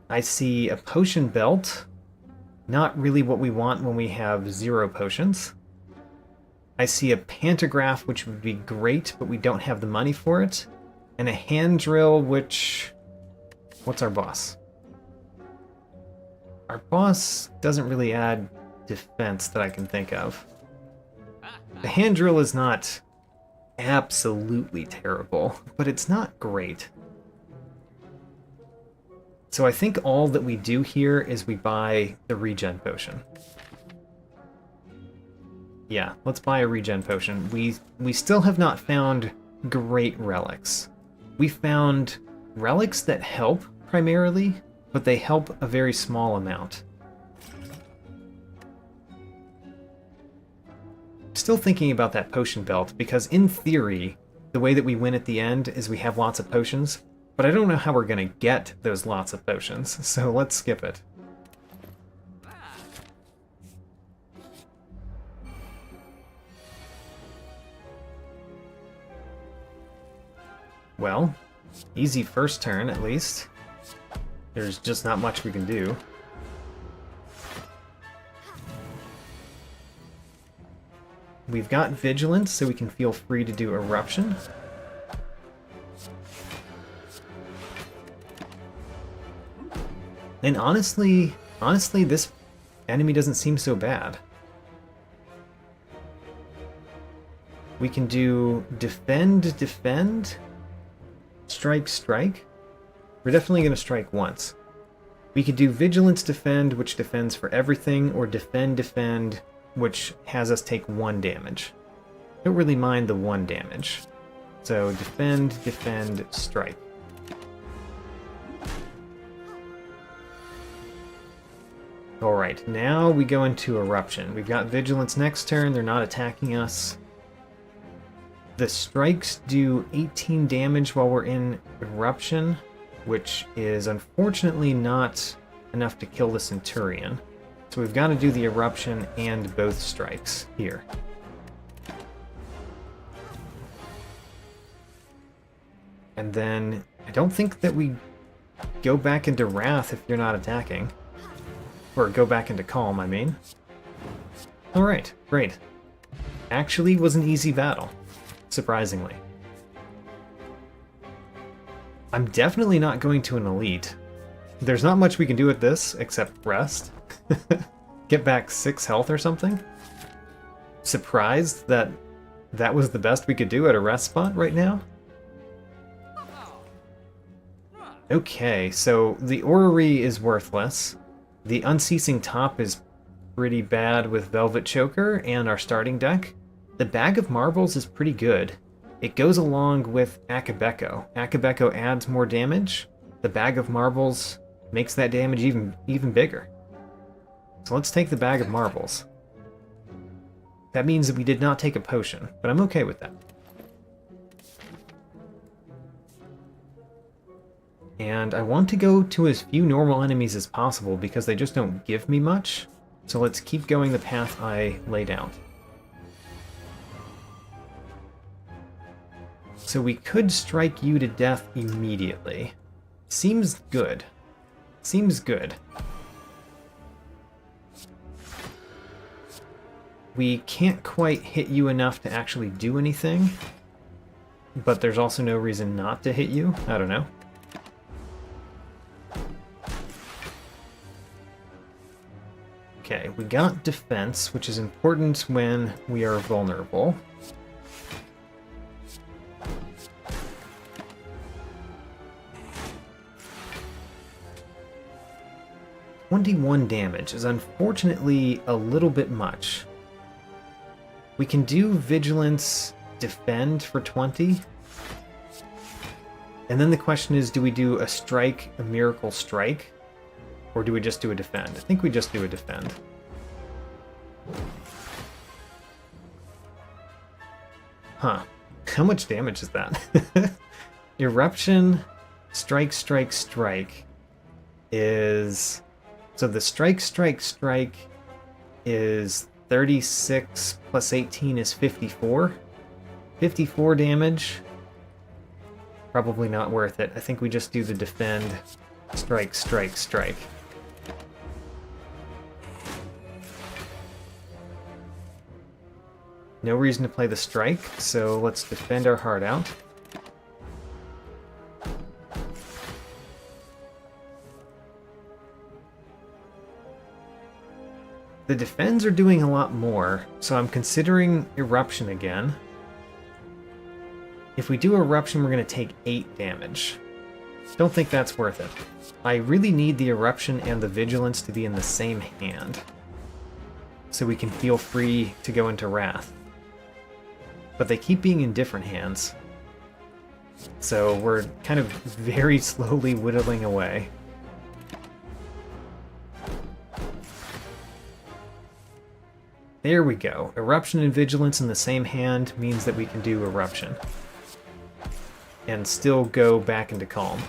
I see a potion belt. Not really what we want when we have 0 potions. I see a pantograph, which would be great, but we don't have the money for it. and a hand drill, which... What's our boss? Our boss doesn't really add defense that I can think of. The hand drill is not absolutely terrible, but it's not great. So I think all that we do here is we buy the regen potion. Yeah, let's buy a regen potion. We still have not found great relics. We found relics that help primarily, but they help a very small amount. I'm still thinking about that potion belt, because in theory, the way that we win at the end is we have lots of potions, but I don't know how we're going to get those lots of potions, so let's skip it. Well, easy first turn at least. There's just not much we can do. We've got Vigilance, so we can feel free to do Eruption. And honestly, this enemy doesn't seem so bad. We can do Defend, Defend, Strike, Strike. We're definitely going to strike once. We could do Vigilance Defend, which defends for everything, or Defend Defend, which has us take 1 damage. Don't really mind the 1 damage. So Defend, Defend, Strike. Alright, now we go into Eruption. We've got Vigilance next turn, they're not attacking us. The strikes do 18 damage while we're in Eruption, which is unfortunately not enough to kill the Centurion. So we've got to do the Eruption and both strikes here. And then I don't think that we go back into Wrath if you're not attacking. Or go back into Calm, I mean. Alright, great. Actually was an easy battle, surprisingly. I'm definitely not going to an Elite. There's not much we can do with this, except rest. Get back 6 health or something? Surprised that that was the best we could do at a rest spot right now? Okay, so the Orrery is worthless. The Unceasing Top is pretty bad with Velvet Choker and our starting deck. The Bag of Marbles is pretty good. It goes along with Akabeko. Akabeko adds more damage. The Bag of Marbles makes that damage even bigger. So let's take the Bag of Marbles. That means that we did not take a potion, but I'm okay with that. And I want to go to as few normal enemies as possible because they just don't give me much. So let's keep going the path I laid out. So we could strike you to death immediately. Seems good. Seems good. We can't quite hit you enough to actually do anything. But there's also no reason not to hit you. I don't know. Okay, we got defense, which is important when we are vulnerable. $21 damage is unfortunately a little bit much. We can do Vigilance Defend for 20. And then the question is, do we do a Strike, a Miracle Strike? Or do we just do a Defend? I think we just do a Defend. Huh. How much damage is that? Eruption, Strike, Strike, Strike is... So the Strike, Strike, Strike is 36 plus 18 is 54. 54 damage. Probably not worth it. I think we just do the Defend, Strike, Strike, Strike. No reason to play the Strike, so let's defend our heart out. The defends are doing a lot more, so I'm considering Eruption again. If we do Eruption, we're going to take 8 damage. Don't think that's worth it. I really need the Eruption and the Vigilance to be in the same hand, so we can feel free to go into Wrath. But they keep being in different hands, so we're kind of very slowly whittling away. There we go. Eruption and Vigilance in the same hand means that we can do Eruption and still go back into Calm.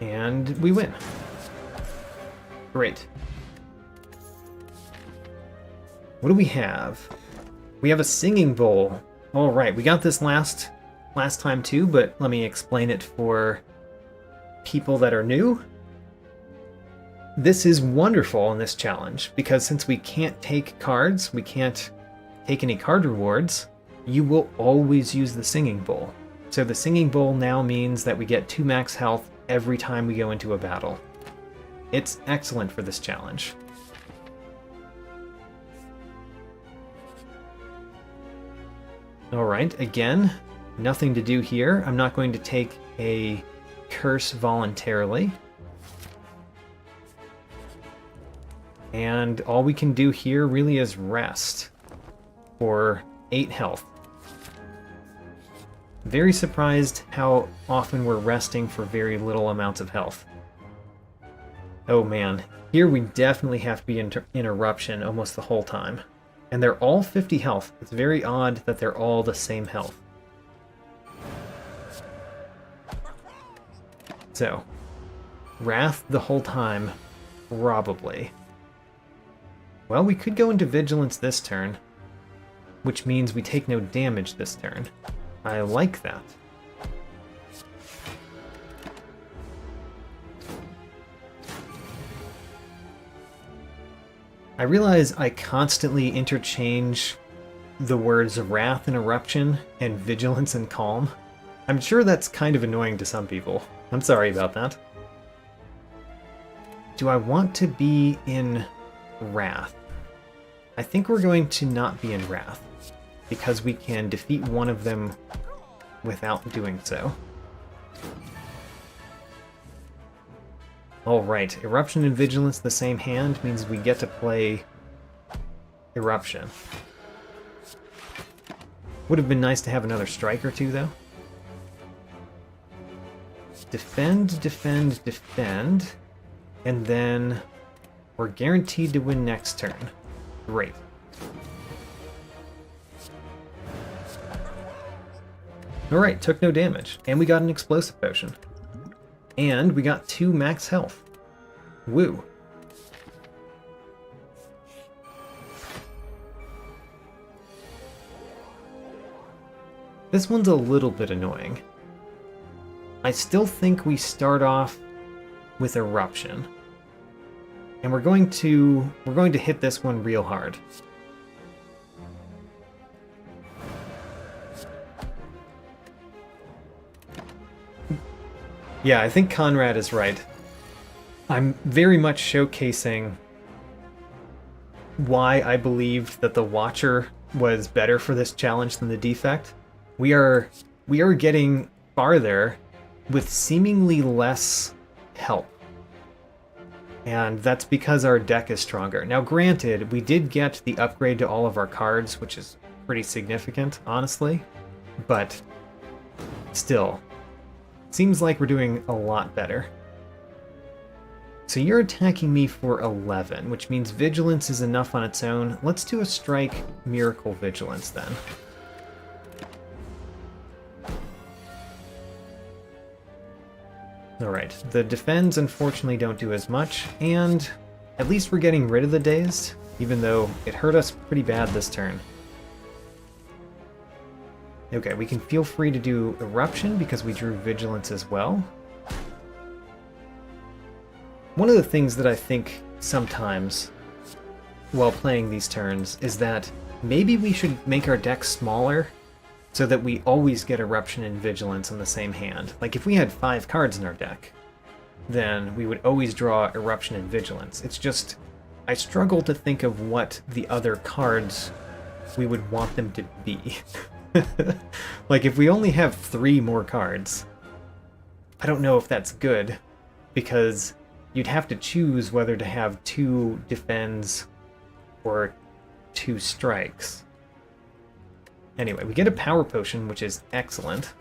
And we win. Great. What do we have? We have a Singing Bowl. All right, we got this last time too, but let me explain it for people that are new. This is wonderful in this challenge, because since we can't take cards, we can't take any card rewards, you will always use the Singing Bowl. So the Singing Bowl now means that we get 2 max health every time we go into a battle. It's excellent for this challenge. Alright, again, nothing to do here. I'm not going to take a curse voluntarily. And all we can do here really is rest for 8 health. Very surprised how often we're resting for very little amounts of health. Oh man, here we definitely have to be in Eruption almost the whole time. And they're all 50 health. It's very odd that they're all the same health. So, Wrath the whole time, probably. Well, we could go into Vigilance this turn, which means we take no damage this turn. I like that. I realize I constantly interchange the words Wrath and Eruption and Vigilance and Calm. I'm sure that's kind of annoying to some people. I'm sorry about that. Do I want to be in Wrath? I think we're going to not be in Wrath, because we can defeat one of them without doing so. Alright, Eruption and Vigilance the same hand means we get to play Eruption. Would have been nice to have another strike or two, though. Defend, defend, defend, and then we're guaranteed to win next turn. Great. Alright, took no damage. And we got an Explosive Potion. And we got 2 max health. Woo. This one's a little bit annoying. I still think we start off with Eruption. And we're going to hit this one real hard. Yeah, I think Conrad is right. I'm very much showcasing why I believed that the Watcher was better for this challenge than the Defect. We are getting farther with seemingly less help. And that's because our deck is stronger. Now granted, we did get the upgrade to all of our cards, which is pretty significant, honestly. But still, seems like we're doing a lot better. So you're attacking me for 11, which means Vigilance is enough on its own. Let's do a strike Miracle Vigilance then. Alright, the defends unfortunately don't do as much, and at least we're getting rid of the dazed, even though it hurt us pretty bad this turn. Okay, we can feel free to do Eruption because we drew Vigilance as well. One of the things that I think sometimes while playing these turns is that maybe we should make our deck smaller so that we always get Eruption and Vigilance in the same hand. Like if we had 5 cards in our deck, then we would always draw Eruption and Vigilance. It's just, I struggle to think of what the other cards we would want them to be. Like, if we only have 3 more cards, I don't know if that's good, because you'd have to choose whether to have 2 defends or 2 strikes. Anyway, we get a power potion, which is excellent.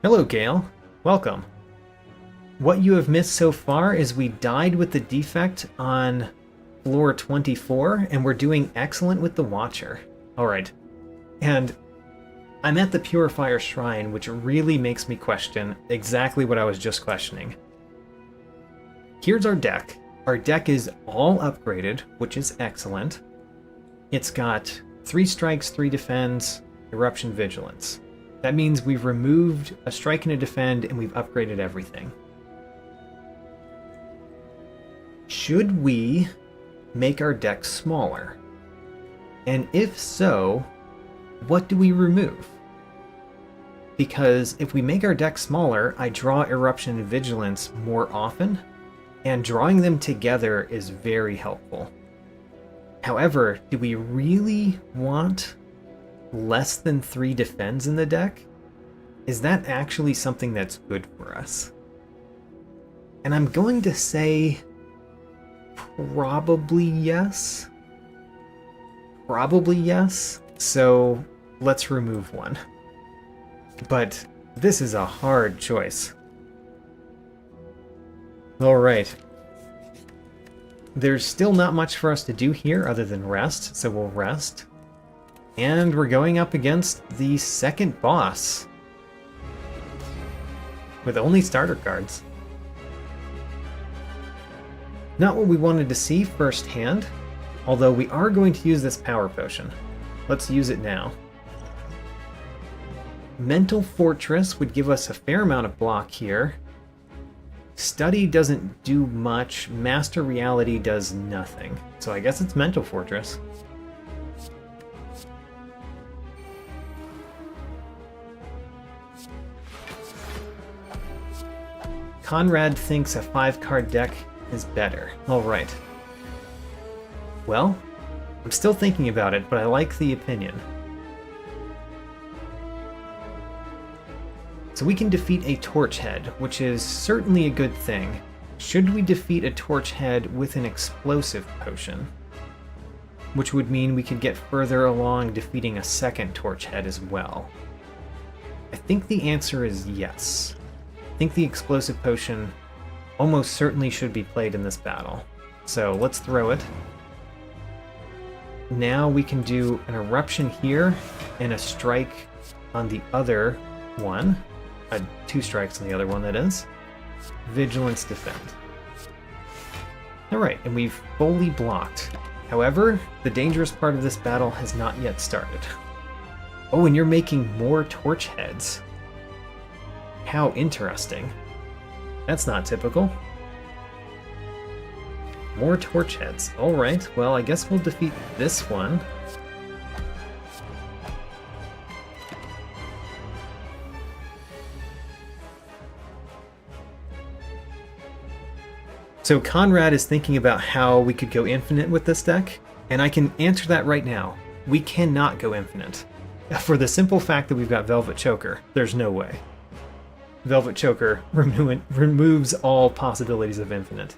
Hello, Gale. Welcome. What you have missed so far is we died with the Defect on floor 24, and we're doing excellent with the Watcher. Alright. And I'm at the Purifier Shrine, which really makes me question exactly what I was just questioning. Here's our deck. Our deck is all upgraded, which is excellent. It's got 3 strikes, 3 defends, Eruption, Vigilance. That means we've removed a strike and a defend, and we've upgraded everything. Should we make our deck smaller? And if so, what do we remove? Because if we make our deck smaller, I draw Eruption and Vigilance more often, and drawing them together is very helpful. However, do we really want less than 3 defends in the deck? Is that actually something that's good for us? And I'm going to say probably yes. Probably yes. So let's remove 1. But this is a hard choice. Alright. There's still not much for us to do here other than rest, so we'll rest. And we're going up against the second boss. With only starter cards. Not what we wanted to see firsthand, although we are going to use this power potion. Let's use it now. Mental Fortress would give us a fair amount of block here. Study doesn't do much. Master Reality does nothing. So I guess it's Mental Fortress. Conrad thinks a 5-card deck is better. Alright. Well, I'm still thinking about it, but I like the opinion. So we can defeat a Torch Head, which is certainly a good thing. Should we defeat a Torch Head with an Explosive Potion? Which would mean we could get further along defeating a second Torch Head as well. I think the answer is yes. I think the Explosive Potion almost certainly should be played in this battle. So let's throw it. Now we can do an Eruption here and a strike on the other one. 2 strikes on the other one, that is. Vigilance, defend. Alright, and we've fully blocked. However, the dangerous part of this battle has not yet started. Oh, and you're making more Torch Heads. How interesting. That's not typical. More Torch Heads. Alright, well, I guess we'll defeat this one. So Conrad is thinking about how we could go infinite with this deck, and I can answer that right now. We cannot go infinite. For the simple fact that we've got Velvet Choker, there's no way. Velvet Choker removes all possibilities of infinite.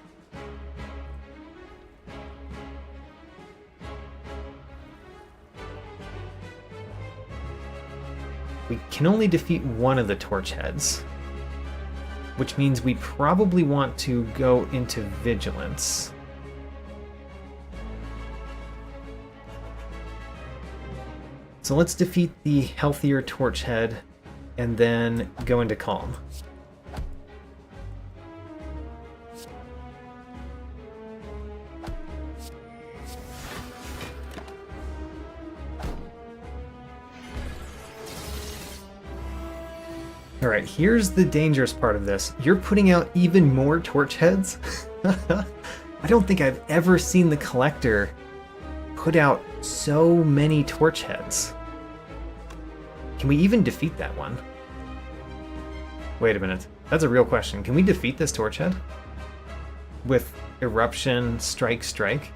We can only defeat one of the Torch Heads, which means we probably want to go into Vigilance. So let's defeat the healthier Torch Head and then go into Calm. Alright, here's the dangerous part of this. You're putting out even more Torch Heads? I don't think I've ever seen the Collector put out so many Torch Heads. Can we even defeat that one? Wait a minute. That's a real question. Can we defeat this Torchhead? With Eruption, Strike, Strike?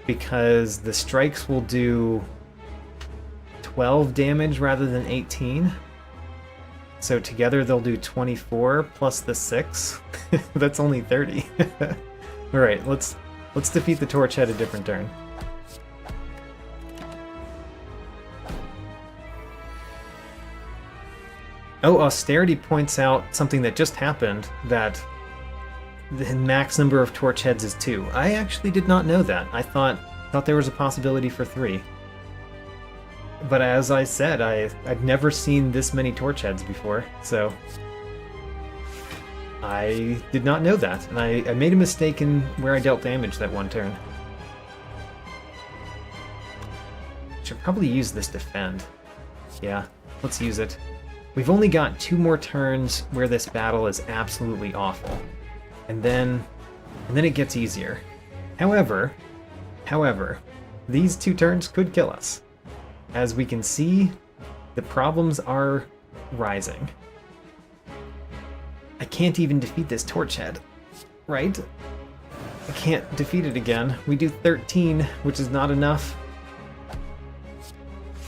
Because the strikes will do 12 damage rather than 18. So together they'll do 24 plus the 6. That's only 30. Alright, let's defeat the Torchhead a different turn. Oh, Austerity points out something that just happened, that the max number of Torchheads is 2. I actually did not know that. I thought there was a possibility for 3. But as I said, I've never seen this many Torchheads before, so I did not know that, and I made a mistake in where I dealt damage that one turn. Should probably use this Defend. Yeah, let's use it. We've only got 2 more turns where this battle is absolutely awful. And then it gets easier. However, these 2 turns could kill us. As we can see, the problems are rising. I can't even defeat this Torchhead, right? I can't defeat it again. We do 13, which is not enough.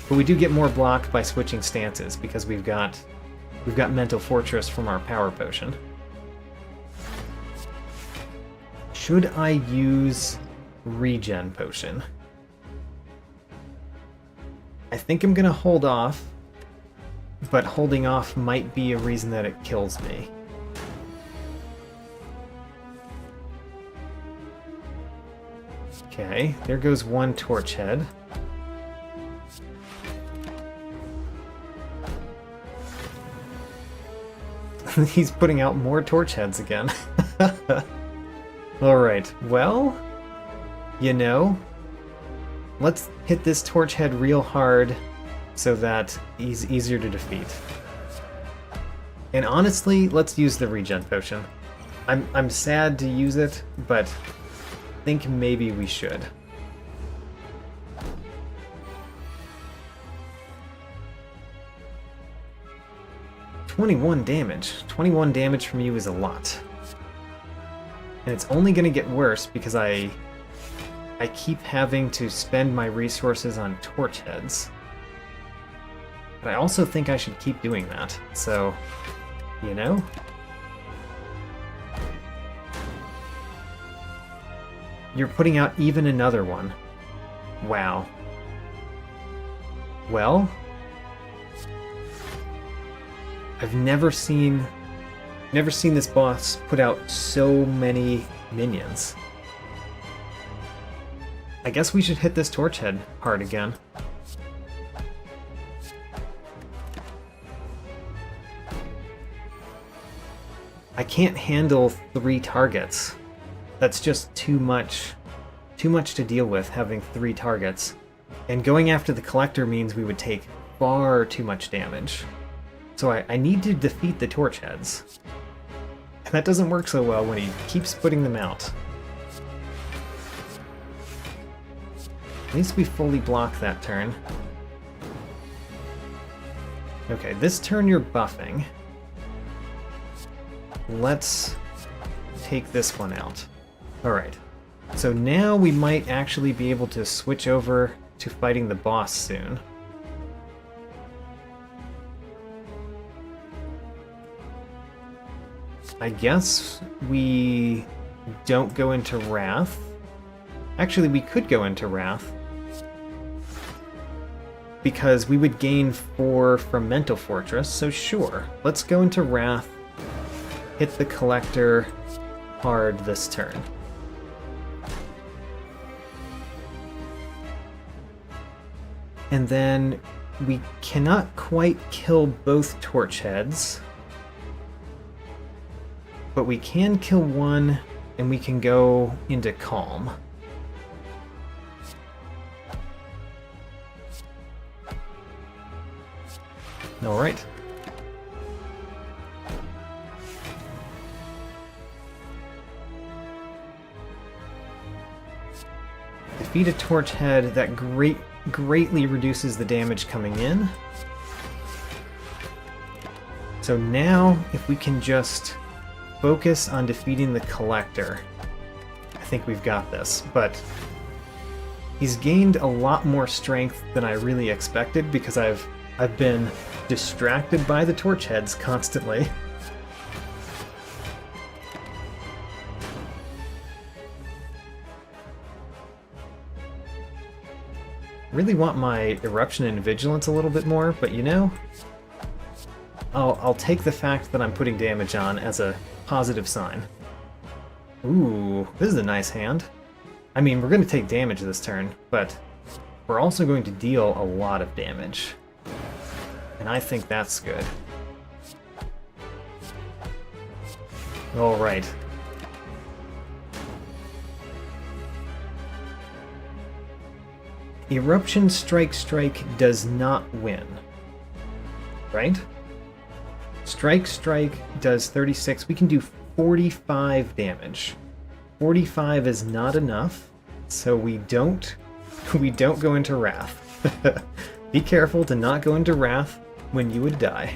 But we do get more block by switching stances because we've got Mental Fortress from our Power Potion. Should I use Regen Potion? I think I'm gonna hold off, but holding off might be a reason that it kills me. Okay, there goes one Torchhead. He's putting out more Torchheads again. Alright, well, you know, let's hit this Torchhead real hard so that he's easier to defeat. And honestly, let's use the Regen Potion. I'm sad to use it, but I think maybe we should. $21 damage from you is a lot. And it's only going to get worse because I keep having to spend my resources on Torchheads. But I also think I should keep doing that, so, you know? You're putting out even another one. Wow. Well, I've never seen this boss put out so many minions. I guess we should hit this Torchhead hard again. I can't handle 3 targets. That's just too much to deal with, having 3 targets. And going after the Collector means we would take far too much damage. So I need to defeat the Torchheads. And that doesn't work so well when he keeps putting them out. At least we fully block that turn. Okay, this turn you're buffing. Let's take this one out. Alright, so now we might actually be able to switch over to fighting the boss soon. I guess we don't go into Wrath. Actually, we could go into Wrath, because we would gain 4 from Mental Fortress, so sure. Let's go into Wrath, hit the Collector hard this turn. And then we cannot quite kill both Torchheads, but we can kill one, and we can go into Calm. Alright. Defeat a Torchhead, that greatly reduces the damage coming in. So now, if we can just focus on defeating the Collector, I think we've got this. But he's gained a lot more strength than I really expected because I've been distracted by the torch heads constantly. Really want my Eruption and Vigilance a little bit more, but you know, I'll take the fact that I'm putting damage on as a positive sign. Ooh, this is a nice hand. I mean, we're going to take damage this turn, but we're also going to deal a lot of damage. And I think that's good. Alright. Eruption Strike does not win. Right? Strike does 36. We can do 45 damage. 45 is not enough, so we don't go into Wrath. Be careful to not go into Wrath when you would die.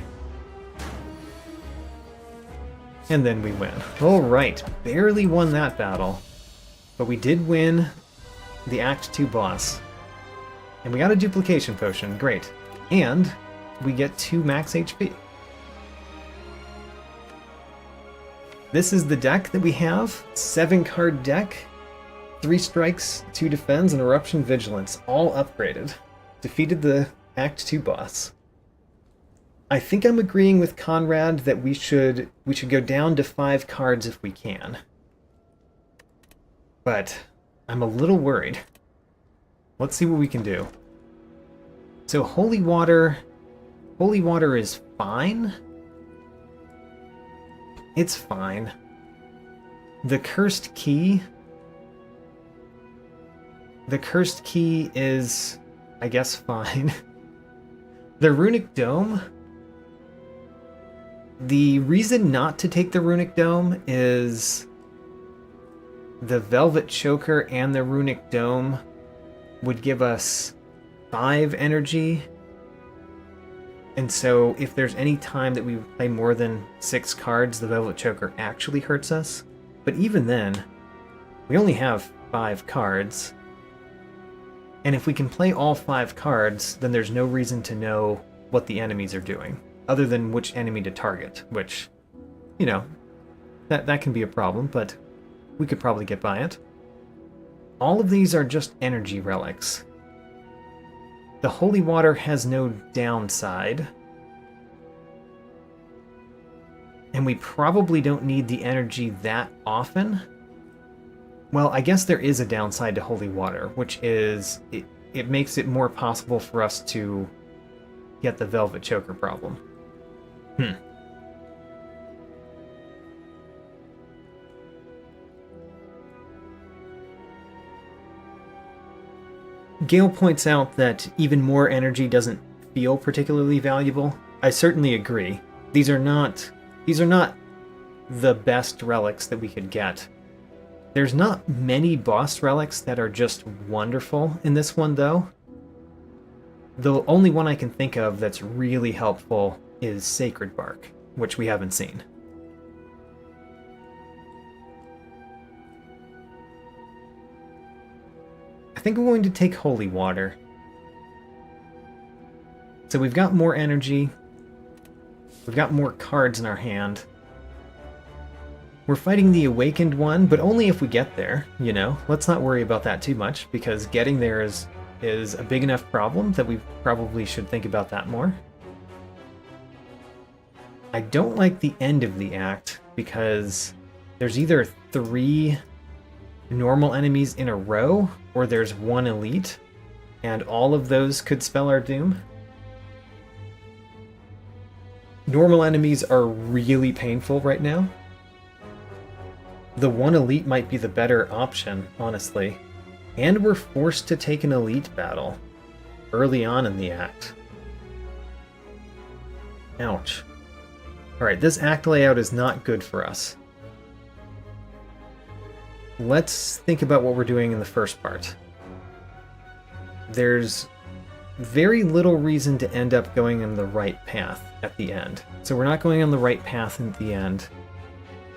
And then we win. Alright, barely won that battle, but we did win the Act 2 boss. And we got a duplication potion, great. And we get 2 max HP. This is the deck that we have. 7-card deck. 3 strikes, 2 defends, and Eruption Vigilance. All upgraded. Defeated the Act 2 boss. I think I'm agreeing with Conrad that we should go down to 5 cards if we can. But I'm a little worried. Let's see what we can do. So Holy Water is fine. It's fine. The Cursed Key is, I guess, fine. The Runic Dome, the reason not to take the Runic Dome is the Velvet Choker and the Runic Dome would give us 5 energy. And so if there's any time that we play more than 6 cards, the Velvet Choker actually hurts us. But even then, we only have 5 cards. And if we can play all 5 cards, then there's no reason to know what the enemies are doing, other than which enemy to target, which, you know, that can be a problem, but we could probably get by it. All of these are just energy relics. The Holy Water has no downside. And we probably don't need the energy that often. Well, I guess there is a downside to Holy Water, which is it makes it more possible for us to get the Velvet Choker problem. Gale points out that even more energy doesn't feel particularly valuable. I certainly agree. These are not the best relics that we could get. There's not many boss relics that are just wonderful in this one, though. The only one I can think of that's really helpful is Sacred Bark, which we haven't seen. I think I'm going to take Holy Water. So we've got more energy. We've got more cards in our hand. We're fighting the Awakened one, but only if we get there, you know? Let's not worry about that too much, because getting there is a big enough problem that we probably should think about that more. I don't like the end of the act, because there's either 3 normal enemies in a row, or there's 1 elite, and all of those could spell our doom. Normal enemies are really painful right now. The 1 elite might be the better option, honestly. And we're forced to take an elite battle early on in the act. Ouch. Alright, this act layout is not good for us. Let's think about what we're doing in the first part. There's very little reason to end up going on the right path at the end. So we're not going on the right path at the end,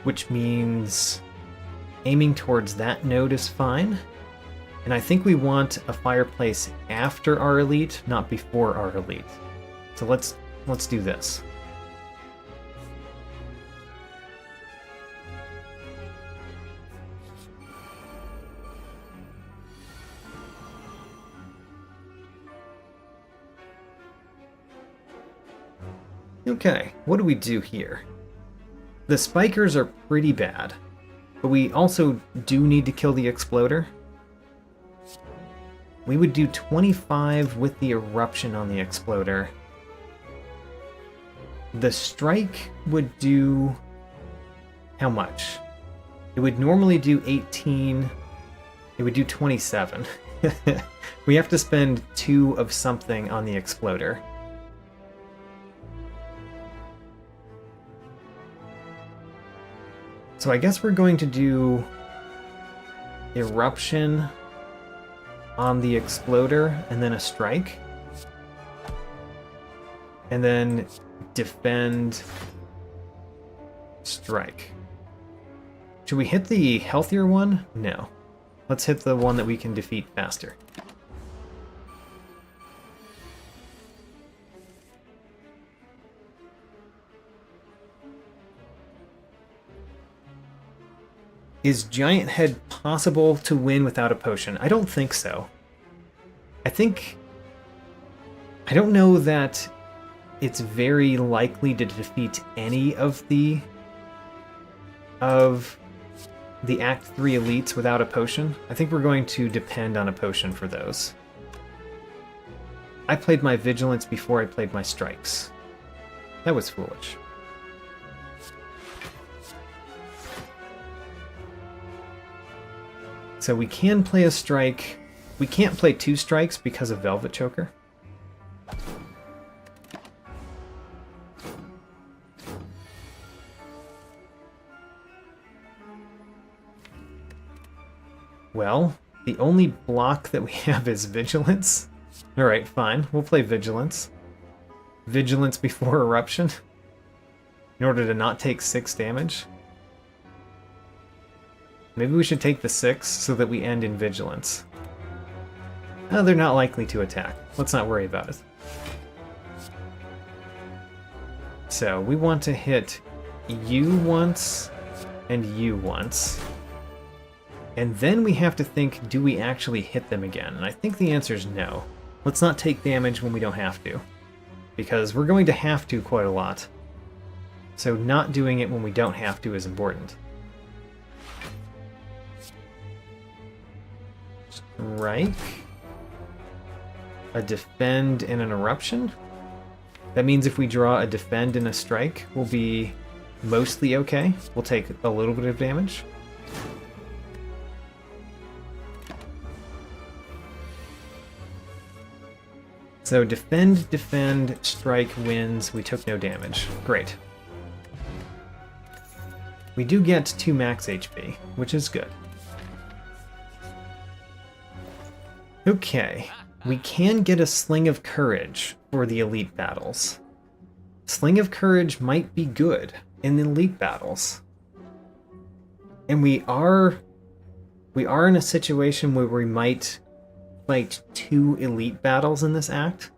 which means aiming towards that node is fine. And I think we want a fireplace after our elite, not before our elite. So let's do this. Okay, what do we do here? The spikers are pretty bad, but we also do need to kill the exploder. We would do 25 with the eruption on the exploder. The strike would do... how much? It would normally do 18. It would do 27. We have to spend 2 of something on the exploder. So I guess we're going to do eruption on the exploder and then a strike. And then defend, strike. Should we hit the healthier one? No. Let's hit the one that we can defeat faster. Is Giant Head possible to win without a potion? I don't think so. I don't know that it's very likely to defeat any of the Act 3 elites without a potion. I think we're going to depend on a potion for those. I played my Vigilance before I played my Strikes. That was foolish. So we can play a strike. We can't play 2 strikes because of Velvet Choker. Well, the only block that we have is Vigilance. Alright, fine. We'll play Vigilance. Vigilance before Eruption. In order to not take 6 damage. Maybe we should take the 6 so that we end in Vigilance. Oh, they're not likely to attack. Let's not worry about it. So, we want to hit you once and you once. And then we have to think, do we actually hit them again? And I think the answer is no. Let's not take damage when we don't have to. Because we're going to have to quite a lot. So not doing it when we don't have to is important. Strike. A defend and an eruption. That means if we draw a defend and a strike, we'll be mostly okay. We'll take a little bit of damage. So defend, defend, strike wins. We took no damage. Great. We do get 2 max HP, which is good. Okay, we can get a Sling of Courage for the elite battles. Sling of Courage might be good in the elite battles. And we are in a situation where we might fight 2 elite battles in this act.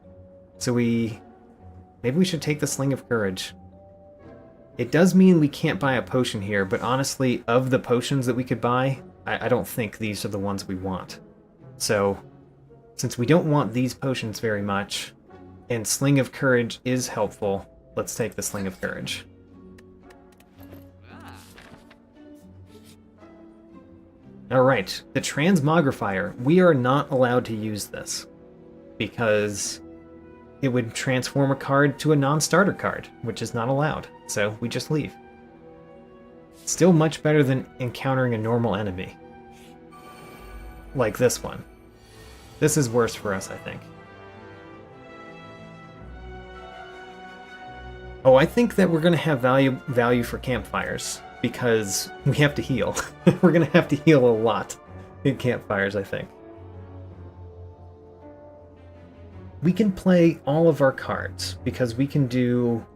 So maybe we should take the Sling of Courage. It does mean we can't buy a potion here, but honestly, of the potions that we could buy, I don't think these are the ones we want. So, since we don't want these potions very much, and Sling of Courage is helpful, let's take the Sling of Courage. Alright, the Transmogrifier. We are not allowed to use this, because it would transform a card to a non-starter card, which is not allowed, so we just leave. Still much better than encountering a normal enemy. Like this one. This is worse for us, I think. Oh, I think that we're going to have value for campfires, because we have to heal. We're going to have to heal a lot in campfires, I think. we can play all of our cards because we can do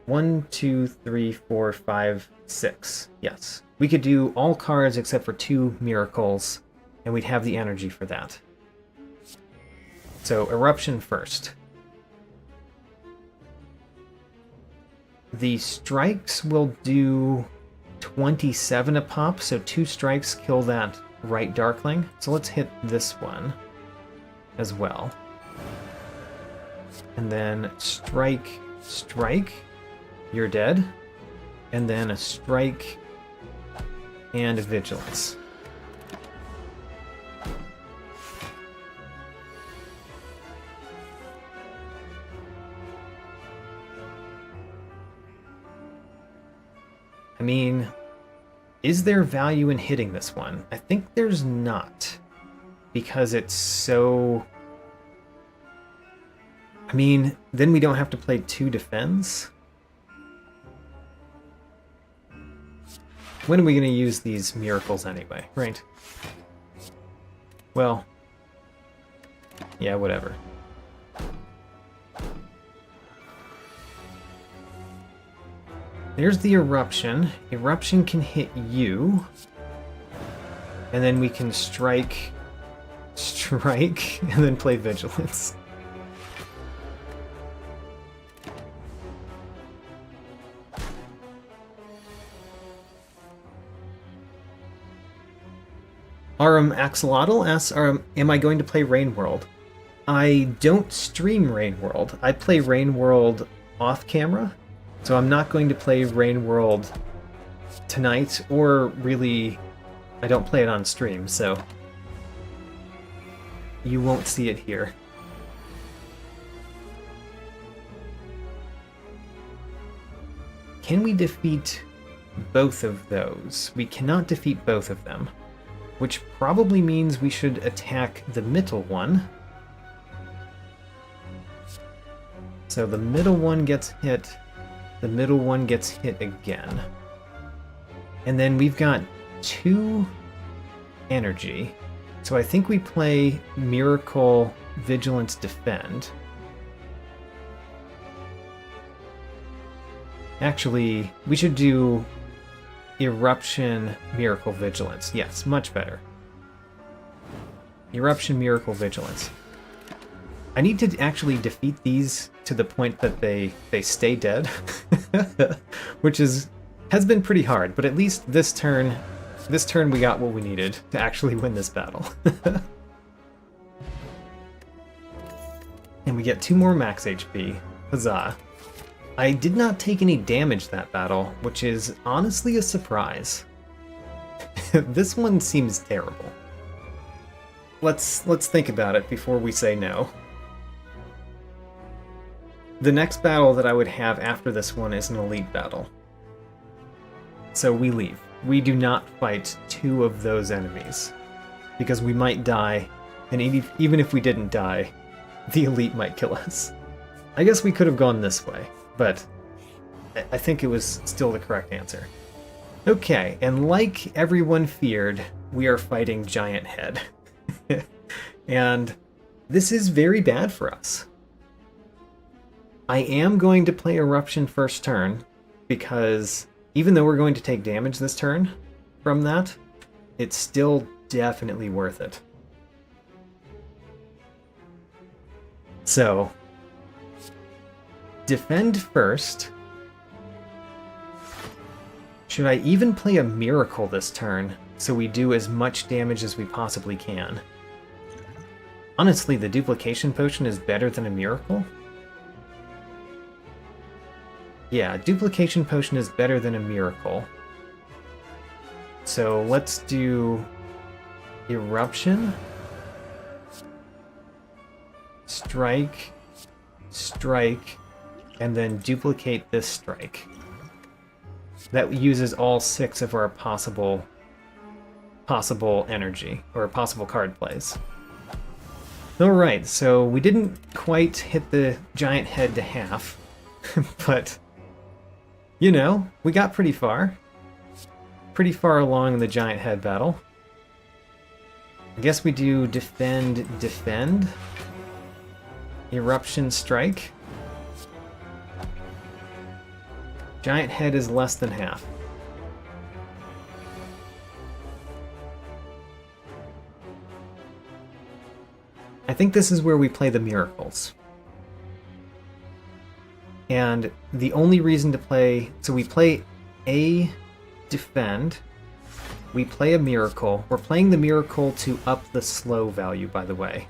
1, 2, 3, 4, 5, 6. Yes. We could do all cards except for 2 miracles, and we'd have the energy for that. So, Eruption first. The strikes will do 27 a pop, so 2 strikes kill that right Darkling. So let's hit this one as well. And then strike, strike, you're dead. And then a strike and a vigilance. I mean, is there value in hitting this one? I think there's not, because it's so... I mean, then we don't have to play 2 defends. When are we going to use these miracles anyway, right? Well, yeah, whatever. There's the Eruption. Eruption can hit you. And then we can strike, strike, and then play Vigilance. Axolotl asks, am I going to play Rain World? I don't stream Rain World. I play Rain World off camera, so I'm not going to play Rain World tonight, or really, I don't play it on stream, so you won't see it here. Can we defeat both of those? We cannot defeat both of them, which probably means we should attack the middle one. So the middle one gets hit, the middle one gets hit again. And then we've got 2 energy. So I think we play Miracle, Vigilance, Defend. Actually, we should do Eruption, Miracle, Vigilance. Yes, much better. Eruption, Miracle, Vigilance. I need to actually defeat these to the point that they stay dead, which has been pretty hard, but at least this turn we got what we needed to actually win this battle. And we get 2 more max HP. Huzzah. I did not take any damage that battle, which is honestly a surprise. This one seems terrible. Let's think about it before we say no. The next battle that I would have after this one is an elite battle. So we leave. We do not fight 2 of those enemies, because we might die, and even if we didn't die, the elite might kill us. I guess we could have gone this way, but I think it was still the correct answer. Okay, and like everyone feared, we are fighting Giant Head. And this is very bad for us. I am going to play Eruption first turn, because even though we're going to take damage this turn from that, it's still definitely worth it. So, defend first. Should I even play a Miracle this turn, so we do as much damage as we possibly can? Honestly, the Duplication Potion is better than a Miracle. Yeah, Duplication Potion is better than a Miracle. So let's do Eruption, Strike, Strike, and then duplicate this Strike. That uses all 6 of our possible energy, or possible card plays. Alright, so we didn't quite hit the Giant Head to half, but, you know, we got pretty far. Pretty far along in the Giant Head battle. I guess we do defend, defend. Eruption Strike. Giant Head is less than half. I think this is where we play the miracles. And the only reason to play... So we play a defend. We play a miracle. We're playing the miracle to up the slow value, by the way.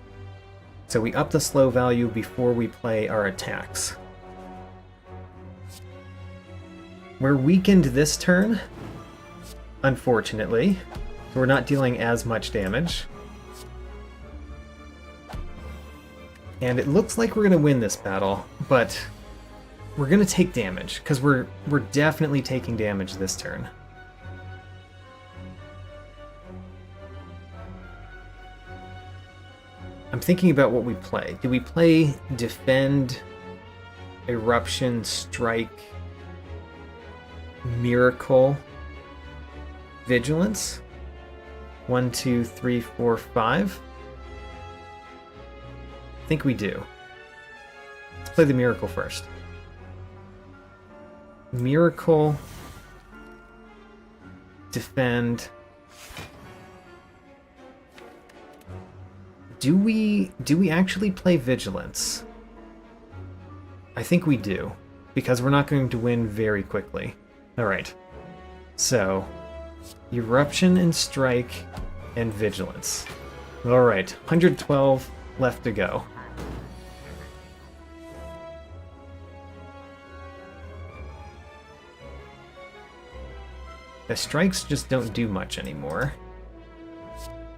So we up the slow value before we play our attacks. We're weakened this turn, unfortunately. So we're not dealing as much damage. And it looks like we're going to win this battle, but we're going to take damage, because we're definitely taking damage this turn. I'm thinking about what we play. Do we play Defend, Eruption, Strike, Miracle, Vigilance? 1, 2, 3, 4, 5? I think we do. Let's play the Miracle first. Miracle, Defend. Do we actually play Vigilance? I think we do, because we're not going to win very quickly. Alright. So, Eruption and Strike and Vigilance. Alright, 112 left to go. The strikes just don't do much anymore.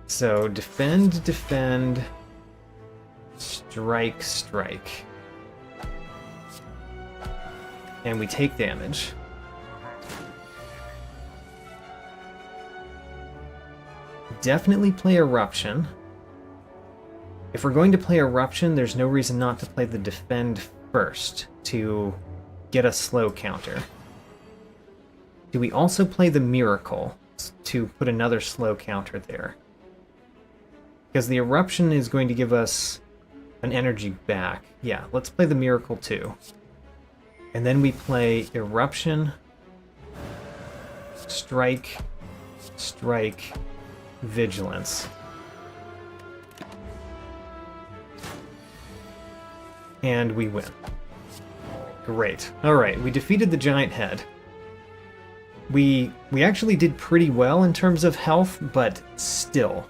So, defend, defend, strike, strike. And we take damage. Definitely play Eruption. If we're going to play Eruption, there's no reason not to play the defend first to get a slow counter. Do we also play the Miracle to put another slow counter there? Because the Eruption is going to give us an energy back. Yeah, let's play the Miracle too. And then we play Eruption, Strike, Strike, Vigilance. And we win. Great. Alright, we defeated the Giant Head. We actually did pretty well in terms of health, but still,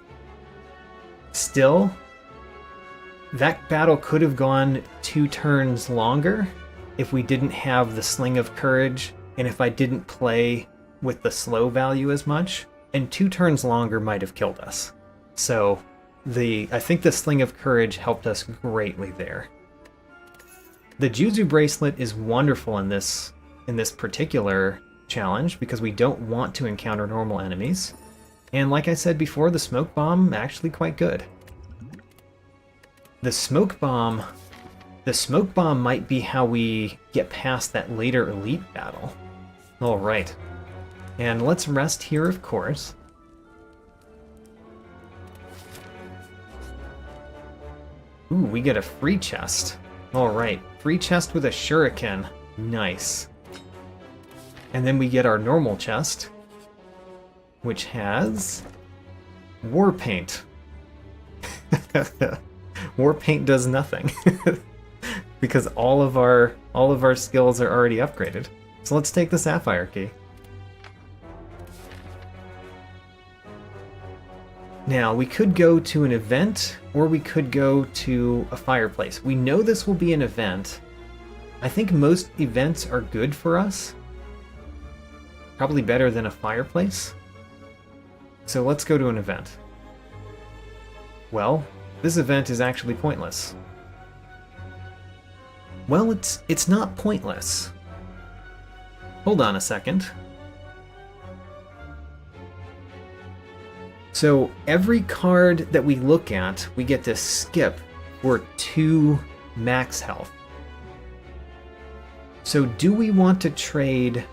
that battle could have gone 2 turns longer if we didn't have the Sling of Courage and if I didn't play with the slow value as much, and 2 turns longer might have killed us. So I think the Sling of Courage helped us greatly there. The Juzu Bracelet is wonderful in this particular challenge because we don't want to encounter normal enemies. And like I said before, the Smoke Bomb actually quite good. The Smoke Bomb might be how we get past that later elite battle. Alright. And let's rest here, of course. Ooh, we get a free chest. Alright, free chest with a shuriken. Nice. And then we get our normal chest, which has War Paint. War Paint does nothing because all of our skills are already upgraded. So let's take the Sapphire Key. Now, we could go to an event, or we could go to a fireplace. We know this will be an event. I think most events are good for us. Probably better than a fireplace. So let's go to an event. Well, this event is actually pointless. Well, it's not pointless. Hold on a second. So every card that we look at, we get to skip for 2 max health. So do we want to trade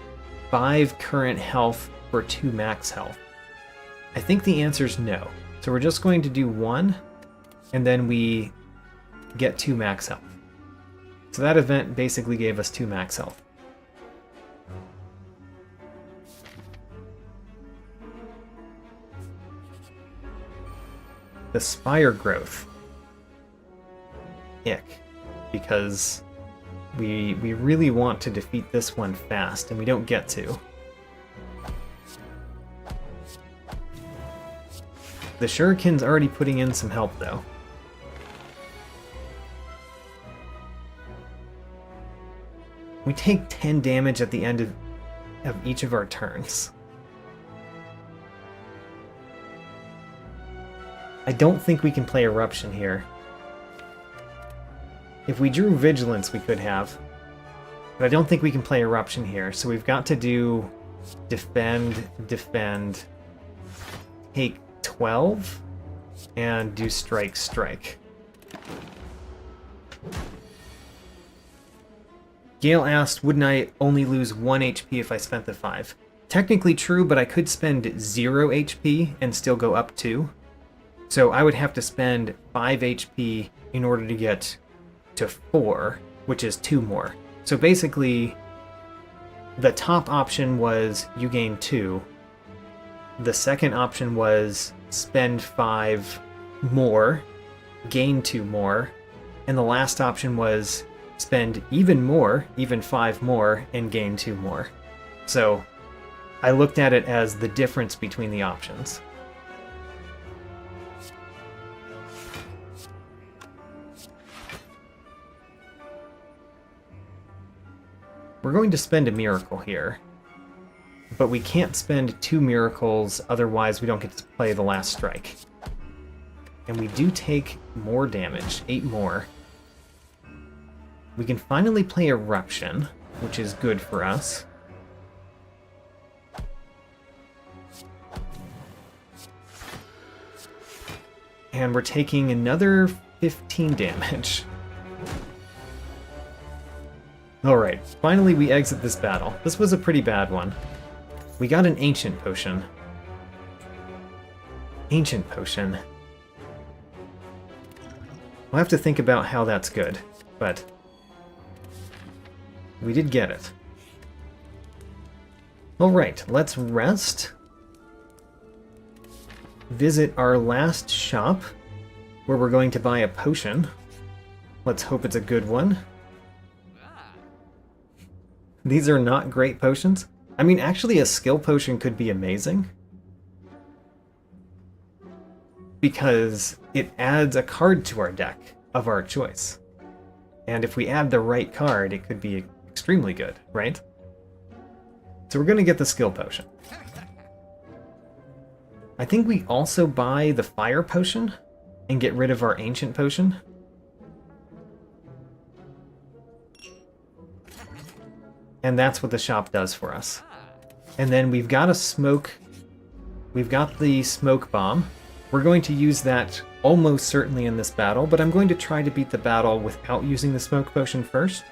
5 current health for 2 max health? I think the answer is no. So we're just going to do 1, and then we get 2 max health. So that event basically gave us 2 max health. The Spire growth. Ick. Because we really want to defeat this one fast, and we don't get to. The Shuriken's already putting in some help, though. We take 10 damage at the end of each of our turns. I don't think we can play Eruption here. If we drew Vigilance, we could have. But I don't think we can play Eruption here, so we've got to do Defend, Defend, take 12, and do Strike, Strike. Gale asked, wouldn't I only lose 1 HP if I spent the 5? Technically true, but I could spend 0 HP and still go up 2. So I would have to spend 5 HP in order to get to 4, which is 2 more. So basically, the top option was you gain 2. The second option was spend 5 more, gain 2 more. And the last option was spend even more, even 5 more, and gain 2 more. So I looked at it as the difference between the options. We're going to spend a miracle here, but we can't spend 2 miracles, otherwise we don't get to play the last strike. And we do take more damage, 8 more. We can finally play Eruption, which is good for us. And we're taking another 15 damage. Alright, finally we exit this battle. This was a pretty bad one. We got an Ancient Potion. Ancient Potion. We'll have to think about how that's good, but we did get it. Alright, let's rest. Visit our last shop, where we're going to buy a potion. Let's hope it's a good one. These are not great potions. I mean, actually a skill potion could be amazing, because it adds a card to our deck of our choice. And if we add the right card, it could be extremely good, right? So we're going to get the skill potion. I think we also buy the fire potion and get rid of our ancient potion. And that's what the shop does for us. And then we've got a smoke. We've got the smoke bomb. We're going to use that almost certainly in this battle, but I'm going to try to beat the battle without using the smoke potion first.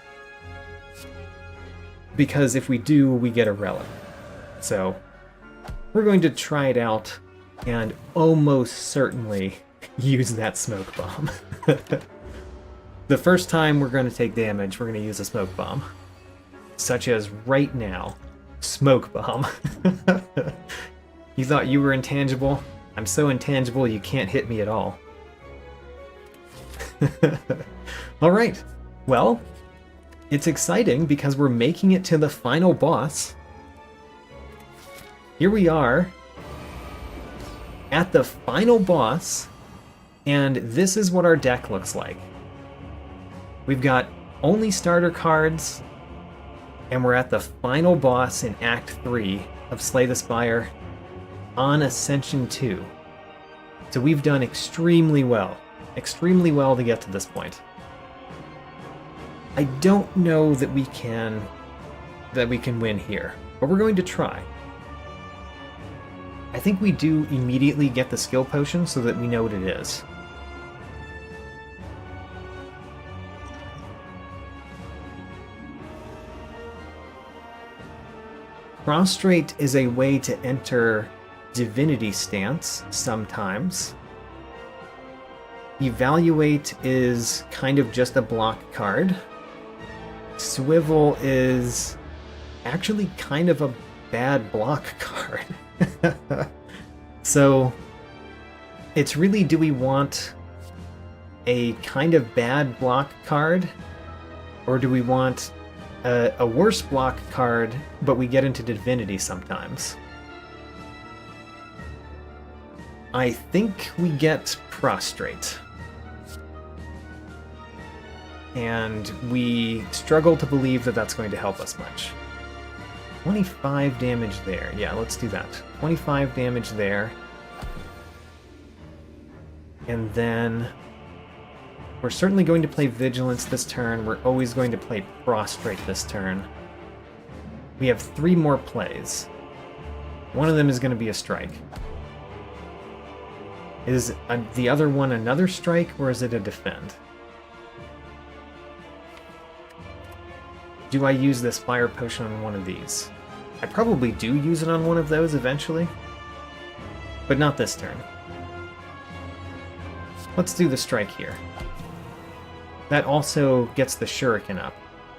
Because if we do, we get a relic. So we're going to try it out and almost certainly use that smoke bomb. The first time we're going to take damage, we're going to use a smoke bomb. Such as right now. Smoke bomb. You thought you were intangible? I'm so intangible you can't hit me at all. Alright, well, it's exciting because we're making it to the final boss. Here we are at the final boss, and this is what our deck looks like. We've got only starter cards, and we're at the final boss in Act 3 of Slay the Spire on Ascension 2. So we've done extremely well to get to this point. I don't know that we can win here, but we're going to try. I think we do immediately get the skill potion so that we know what it is. Prostrate is a way to enter Divinity stance sometimes. Evaluate is kind of just a block card. Swivel is actually kind of a bad block card. So it's really, do we want a kind of bad block card, or do we want a worse block card, but we get into Divinity sometimes? I think we get Prostrate. And we struggle to believe that that's going to help us much. 25 damage there. Yeah, let's do that. 25 damage there. And then we're certainly going to play Vigilance this turn. We're always going to play Prostrate this turn. We have 3 more plays. One of them is going to be a strike. Is the other one another strike, or is it a defend? Do I use this Spire potion on one of these? I probably do use it on one of those eventually, but not this turn. Let's do the strike here. That also gets the shuriken up,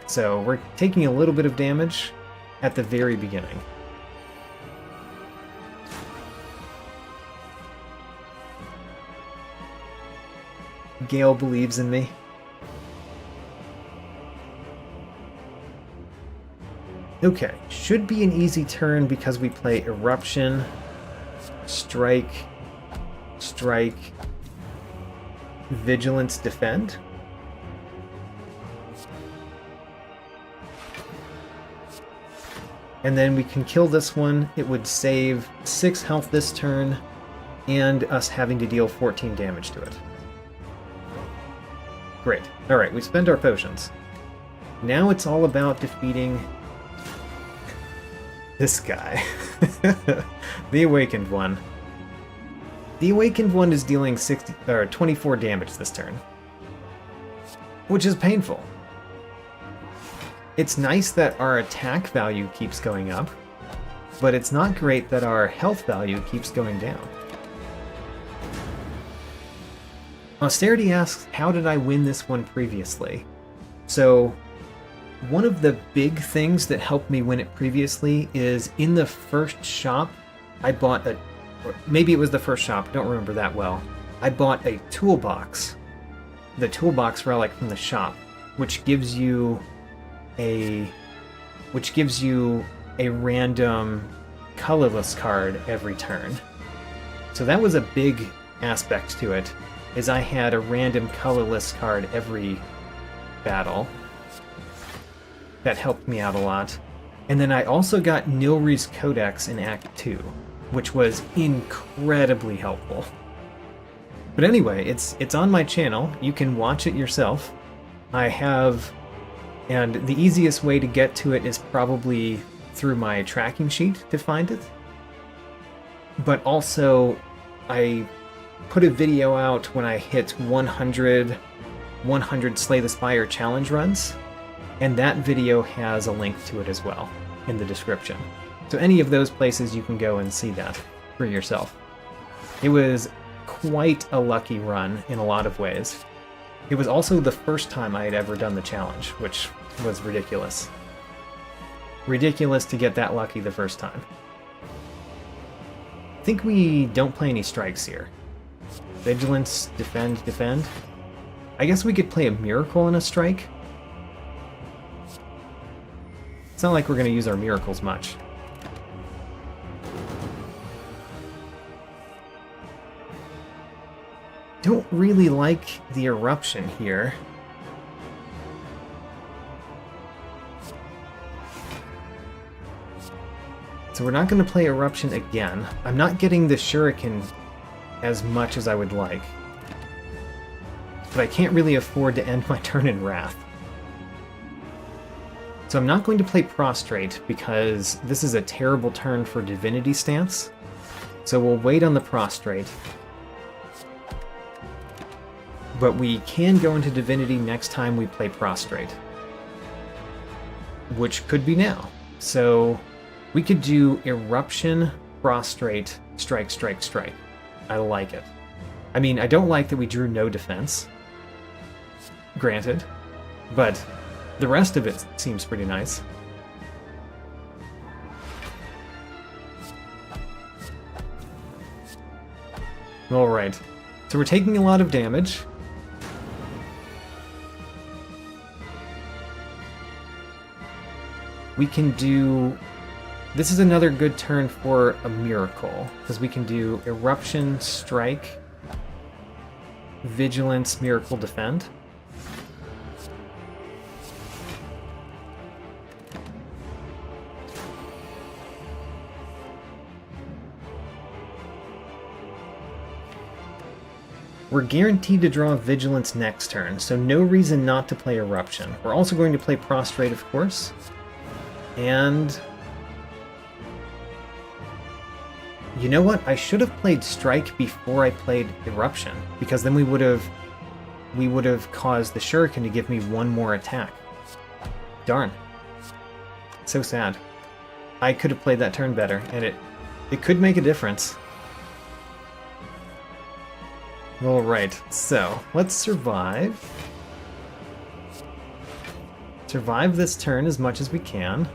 so we're taking a little bit of damage at the very beginning. Gale believes in me. Okay, should be an easy turn because we play Eruption, Strike, Strike, Vigilance, Defend. And then we can kill this one. It would save 6 health this turn, and us having to deal 14 damage to it. Great. Alright, we spent our potions. Now it's all about defeating this guy. The Awakened One. The Awakened One is dealing 24 damage this turn, which is painful. It's nice that our attack value keeps going up, but it's not great that our health value keeps going down. Austerity asks, how did I win this one previously? So, one of the big things that helped me win it previously is in the first shop, I bought or maybe it was the first shop, don't remember that well. I bought a toolbox, the toolbox relic from the shop, which gives you a random colorless card every turn. So that was a big aspect to it, is I had a random colorless card every battle. That helped me out a lot. And then I also got Nilri's Codex in Act 2, which was incredibly helpful. But anyway, it's on my channel. You can watch it yourself. And the easiest way to get to it is probably through my tracking sheet to find it. But also, I put a video out when I hit 100 Slay the Spire challenge runs, and that video has a link to it as well in the description. So any of those places you can go and see that for yourself. It was quite a lucky run in a lot of ways. It was also the first time I had ever done the challenge, which was ridiculous. Ridiculous to get that lucky the first time. I think we don't play any strikes here. Vigilance, defend, defend. I guess we could play a miracle and a strike. It's not like we're going to use our miracles much. Don't really like the eruption here. So we're not going to play eruption again. I'm not getting the shuriken as much as I would like. But I can't really afford to end my turn in Wrath. So I'm not going to play Prostrate because this is a terrible turn for Divinity stance. So we'll wait on the Prostrate. But we can go into Divinity next time we play Prostrate. Which could be now. So we could do Eruption, Prostrate, Strike, Strike, Strike. I like it. I mean, I don't like that we drew no defense. Granted. But The rest of it seems pretty nice. Alright, so we're taking a lot of damage. We can do... This is another good turn for a miracle, because we can do Eruption, Strike, Vigilance, Miracle, Defend. We're guaranteed to draw Vigilance next turn, so no reason not to play Eruption. We're also going to play Prostrate, of course. And... you know what? I should have played Strike before I played Eruption, because then we would have caused the Shuriken to give me one more attack. Darn. So sad. I could have played that turn better, and it could make a difference. Alright, so let's survive. Survive this turn as much as we can.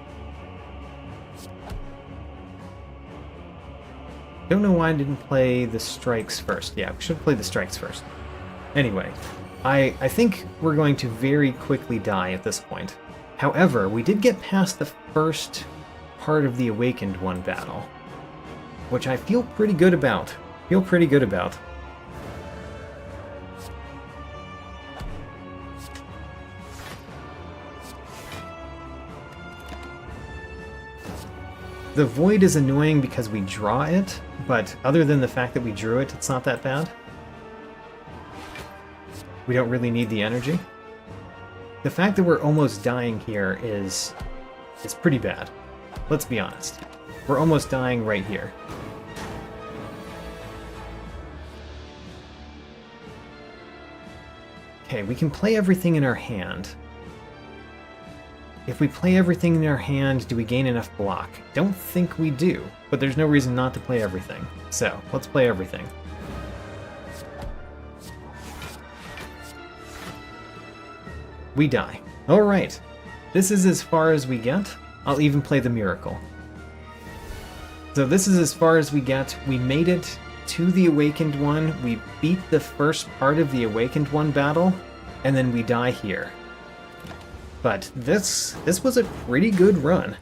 Don't know why I didn't play the strikes first. Yeah, we should have played the strikes first. Anyway, I think we're going to very quickly die at this point. However, we did get past the first part of the Awakened One battle, which I feel pretty good about. The Void is annoying because we draw it, but other than the fact that we drew it, it's not that bad. We don't really need the energy. The fact that we're almost dying here is pretty bad. Let's be honest. We're almost dying right here. Okay, we can play everything in our hand. If we play everything in our hand, do we gain enough block? Don't think we do, but there's no reason not to play everything. So, let's play everything. We die. Alright. This is as far as we get. I'll even play the Miracle. So this is as far as we get. We made it to the Awakened One. We beat the first part of the Awakened One battle, and then we die here. But this was a pretty good run.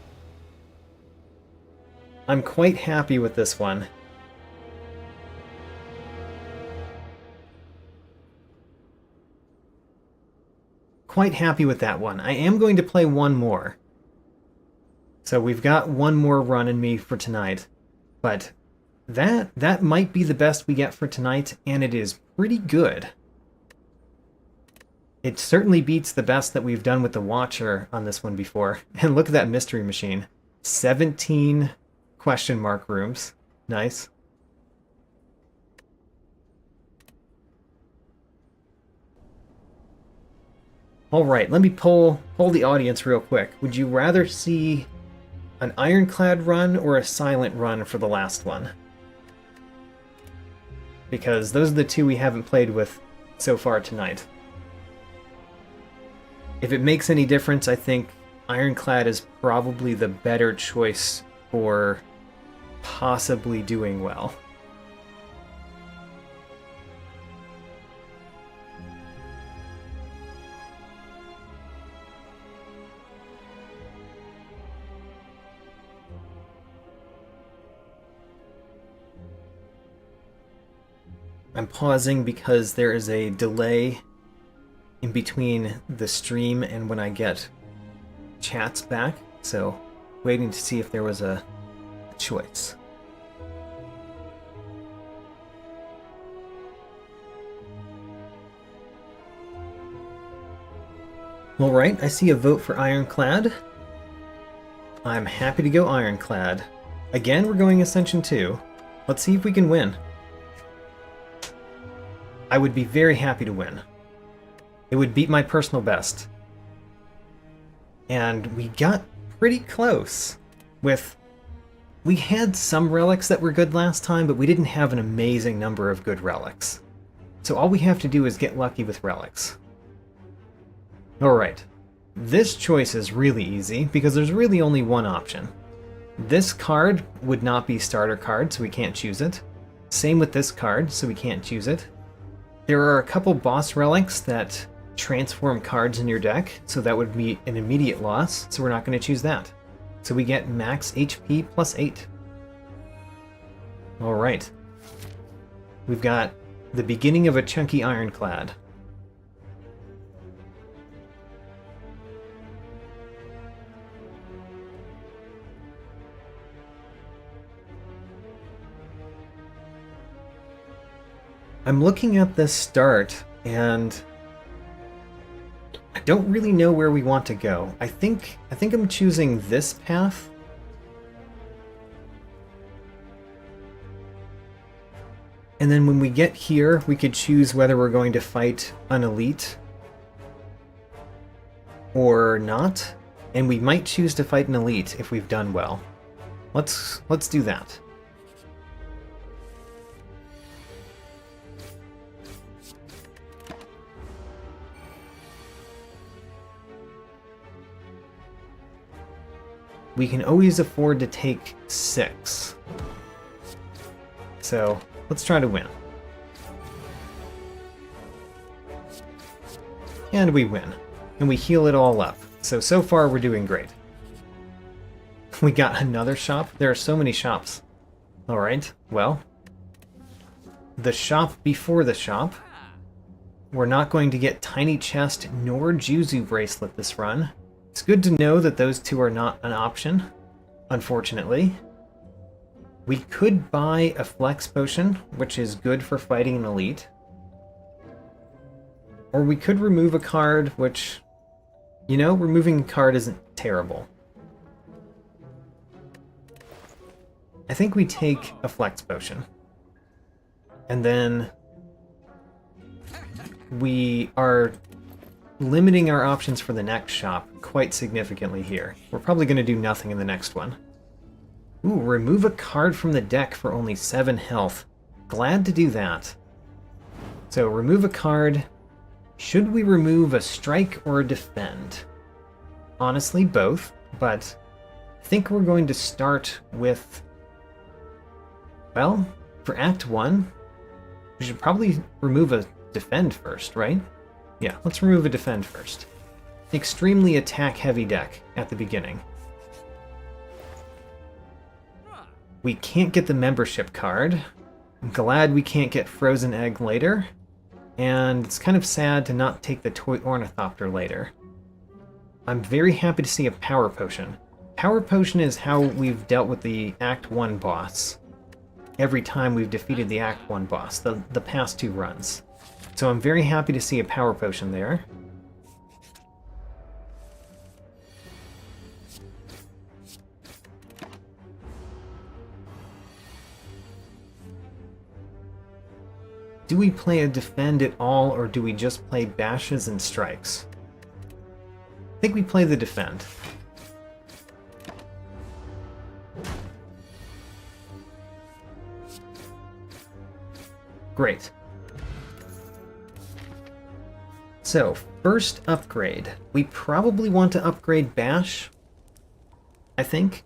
I'm quite happy with this one. Quite happy with that one. I am going to play one more. So we've got one more run in me for tonight. But that might be the best we get for tonight, and it is pretty good. It certainly beats the best that we've done with the Watcher on this one before. And look at that Mystery Machine. 17 question mark rooms. Nice. Alright, let me poll the audience real quick. Would you rather see an Ironclad run or a Silent run for the last one? Because those are the two we haven't played with so far tonight. If it makes any difference, I think Ironclad is probably the better choice for possibly doing well. I'm pausing because there is a delay in between the stream and when I get chats back, so waiting to see if there was a choice. Alright, I see a vote for Ironclad. I'm happy to go Ironclad. Again, we're going Ascension 2. Let's see if we can win. I would be very happy to win. It would beat my personal best. And we got pretty close with... We had some relics that were good last time, but we didn't have an amazing number of good relics. So all we have to do is get lucky with relics. Alright. This choice is really easy because there's really only one option. This card would not be starter card, so we can't choose it. Same with this card, so we can't choose it. There are a couple boss relics that transform cards in your deck, so that would be an immediate loss, so we're not going to choose that. So we get max HP plus 8. Alright. We've got the beginning of a chunky Ironclad. I'm looking at this start, and I don't really know where we want to go. I think I'm choosing this path. And then when we get here, we could choose whether we're going to fight an elite or not. And we might choose to fight an elite if we've done well. Let's do that. We can always afford to take 6. So let's try to win. And we win. And we heal it all up. So far we're doing great. We got another shop? There are so many shops. Alright, well. The shop before the shop. We're not going to get Tiny Chest nor Juzu Bracelet this run. It's good to know that those two are not an option, unfortunately. We could buy a Flex Potion, which is good for fighting an elite. Or we could remove a card, which, you know, removing a card isn't terrible. I think we take a Flex Potion. And then we are limiting our options for the next shop quite significantly here. We're probably going to do nothing in the next one. Ooh, remove a card from the deck for only 7 health. Glad to do that. So, remove a card. Should we remove a strike or a defend? Honestly, both, but I think we're going to start with... Well, for Act 1, we should probably remove a defend first, right? Yeah, let's remove a defend first. Extremely attack-heavy deck at the beginning. We can't get the membership card. I'm glad we can't get Frozen Egg later. And it's kind of sad to not take the Toy Ornithopter later. I'm very happy to see a Power Potion. Power Potion is how we've dealt with the Act 1 boss. Every time we've defeated the Act 1 boss, the past 2 runs. So I'm very happy to see a Power Potion there. Do we play a defend at all, or do we just play bashes and strikes? I think we play the defend. Great. So, first upgrade. We probably want to upgrade Bash, I think.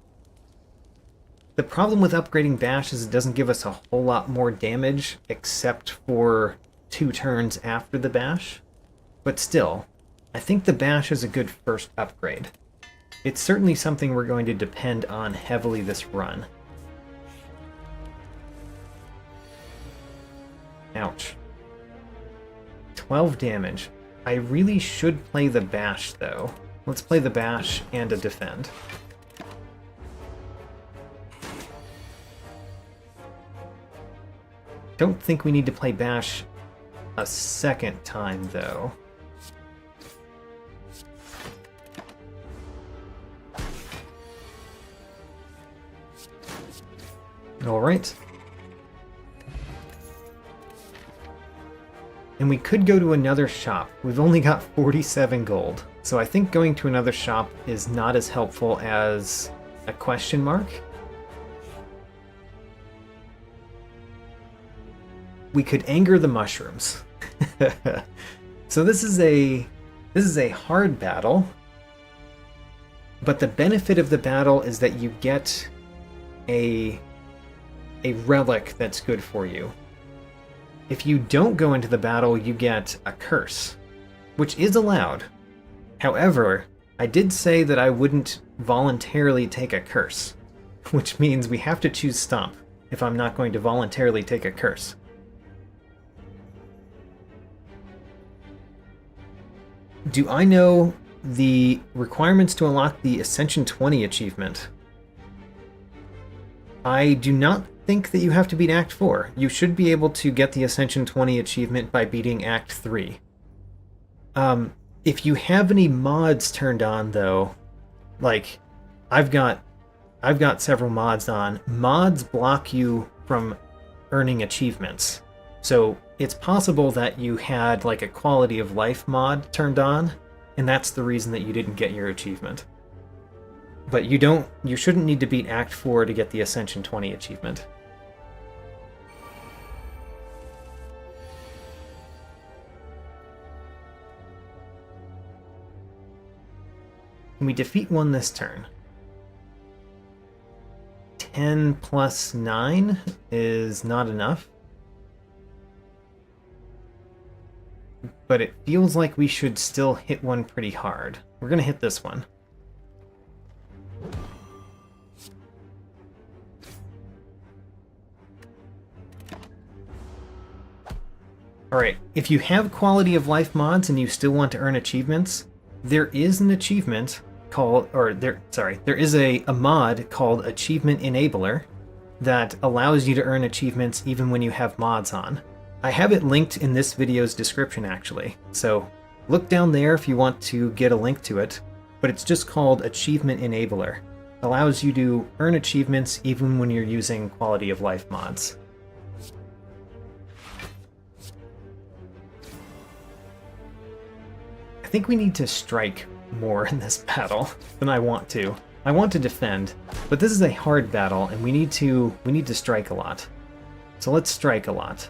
The problem with upgrading Bash is it doesn't give us a whole lot more damage, except for 2 turns after the Bash. But still, I think the Bash is a good first upgrade. It's certainly something we're going to depend on heavily this run. Ouch. 12 damage. I really should play the Bash, though. Let's play the Bash and a defend. Don't think we need to play Bash a second time, though. Alright. And we could go to another shop. We've only got 47 gold. So I think going to another shop is not as helpful as a question mark. We could anger the mushrooms. So this is a hard battle. But the benefit of the battle is that you get a relic that's good for you. If you don't go into the battle, you get a curse, which is allowed. However, I did say that I wouldn't voluntarily take a curse, which means we have to choose Stomp if I'm not going to voluntarily take a curse. Do I know the requirements to unlock the Ascension 20 achievement? I do not think that you have to beat Act 4. You should be able to get the Ascension 20 achievement by beating Act 3. If you have any mods turned on, though, like I've got several mods on. Mods block you from earning achievements. So it's possible that you had like a quality of life mod turned on, and that's the reason that you didn't get your achievement. But you shouldn't need to beat Act 4 to get the Ascension 20 achievement. Can we defeat one this turn? 10 plus 9 is not enough. But it feels like we should still hit one pretty hard. We're going to hit this one. Alright, if you have quality of life mods and you still want to earn achievements, there is an achievement called, there is a mod called Achievement Enabler that allows you to earn achievements even when you have mods on. I have it linked in this video's description actually, so look down there if you want to get a link to it, but it's just called Achievement Enabler. It allows you to earn achievements even when you're using quality of life mods. I think we need to strike more in this battle than I want to. I want to defend, but this is a hard battle and we need to strike a lot. So let's strike a lot.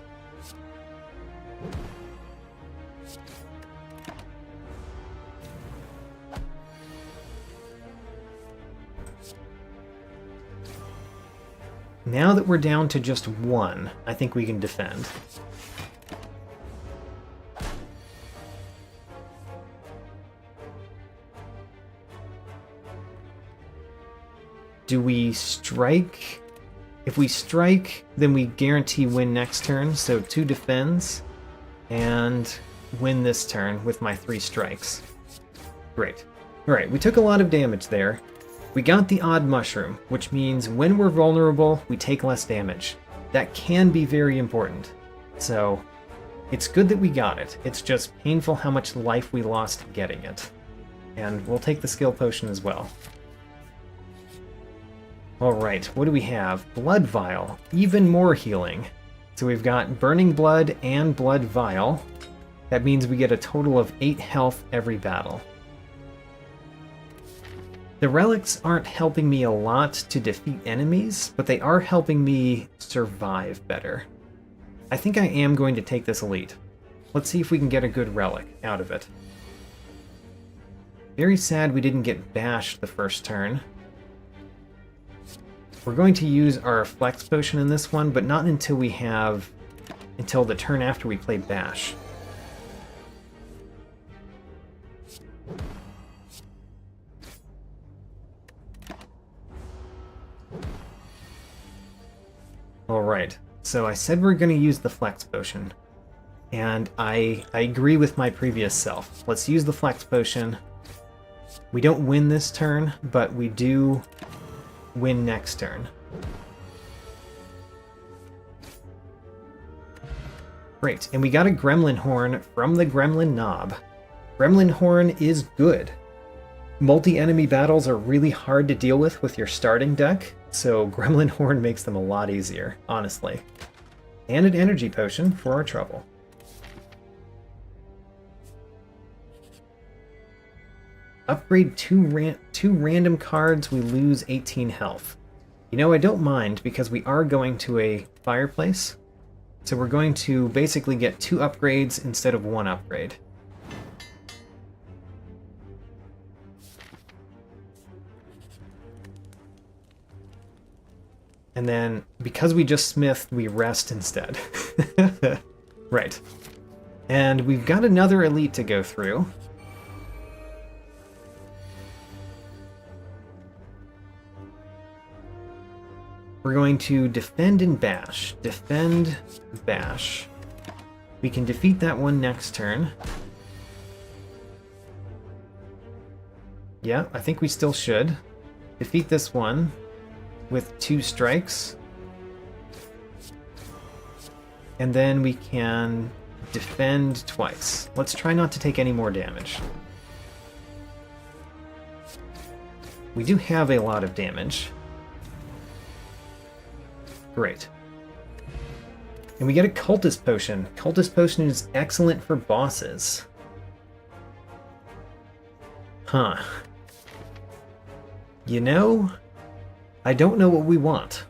Now that we're down to just one, I think we can defend. Do we strike? If we strike, then we guarantee win next turn, so 2 defends, and win this turn with my 3 strikes. Great. Alright, we took a lot of damage there. We got the odd mushroom, which means when we're vulnerable, we take less damage. That can be very important. So, it's good that we got it. It's just painful how much life we lost getting it. And we'll take the skill potion as well. Alright, what do we have? Blood Vial. Even more healing. So we've got Burning Blood and Blood Vial. That means we get a total of 8 health every battle. The relics aren't helping me a lot to defeat enemies, but they are helping me survive better. I think I am going to take this elite. Let's see if we can get a good relic out of it. Very sad we didn't get bashed the first turn. We're going to use our flex potion in this one, but not until until the turn after we play bash. Alright, so I said we're going to use the flex potion, and I agree with my previous self. Let's use the flex potion. We don't win this turn, but we do win next turn. Great, and we got a Gremlin Horn from the Gremlin Knob. Gremlin Horn is good. Multi-enemy battles are really hard to deal with your starting deck, so Gremlin Horn makes them a lot easier, honestly. And an energy potion for our trouble. Upgrade two random cards, we lose 18 health. You know, I don't mind because we are going to a fireplace. So we're going to basically get 2 upgrades instead of 1 upgrade. And then, because we just smithed, we rest instead. Right. And we've got another elite to go through. We're going to defend and bash. Defend, bash. We can defeat that one next turn. Yeah, I think we still should. Defeat this one with 2 strikes. And then we can defend twice. Let's try not to take any more damage. We do have a lot of damage. Great. And we get a Cultist Potion. Cultist Potion is excellent for bosses. Huh. You know, I don't know what we want.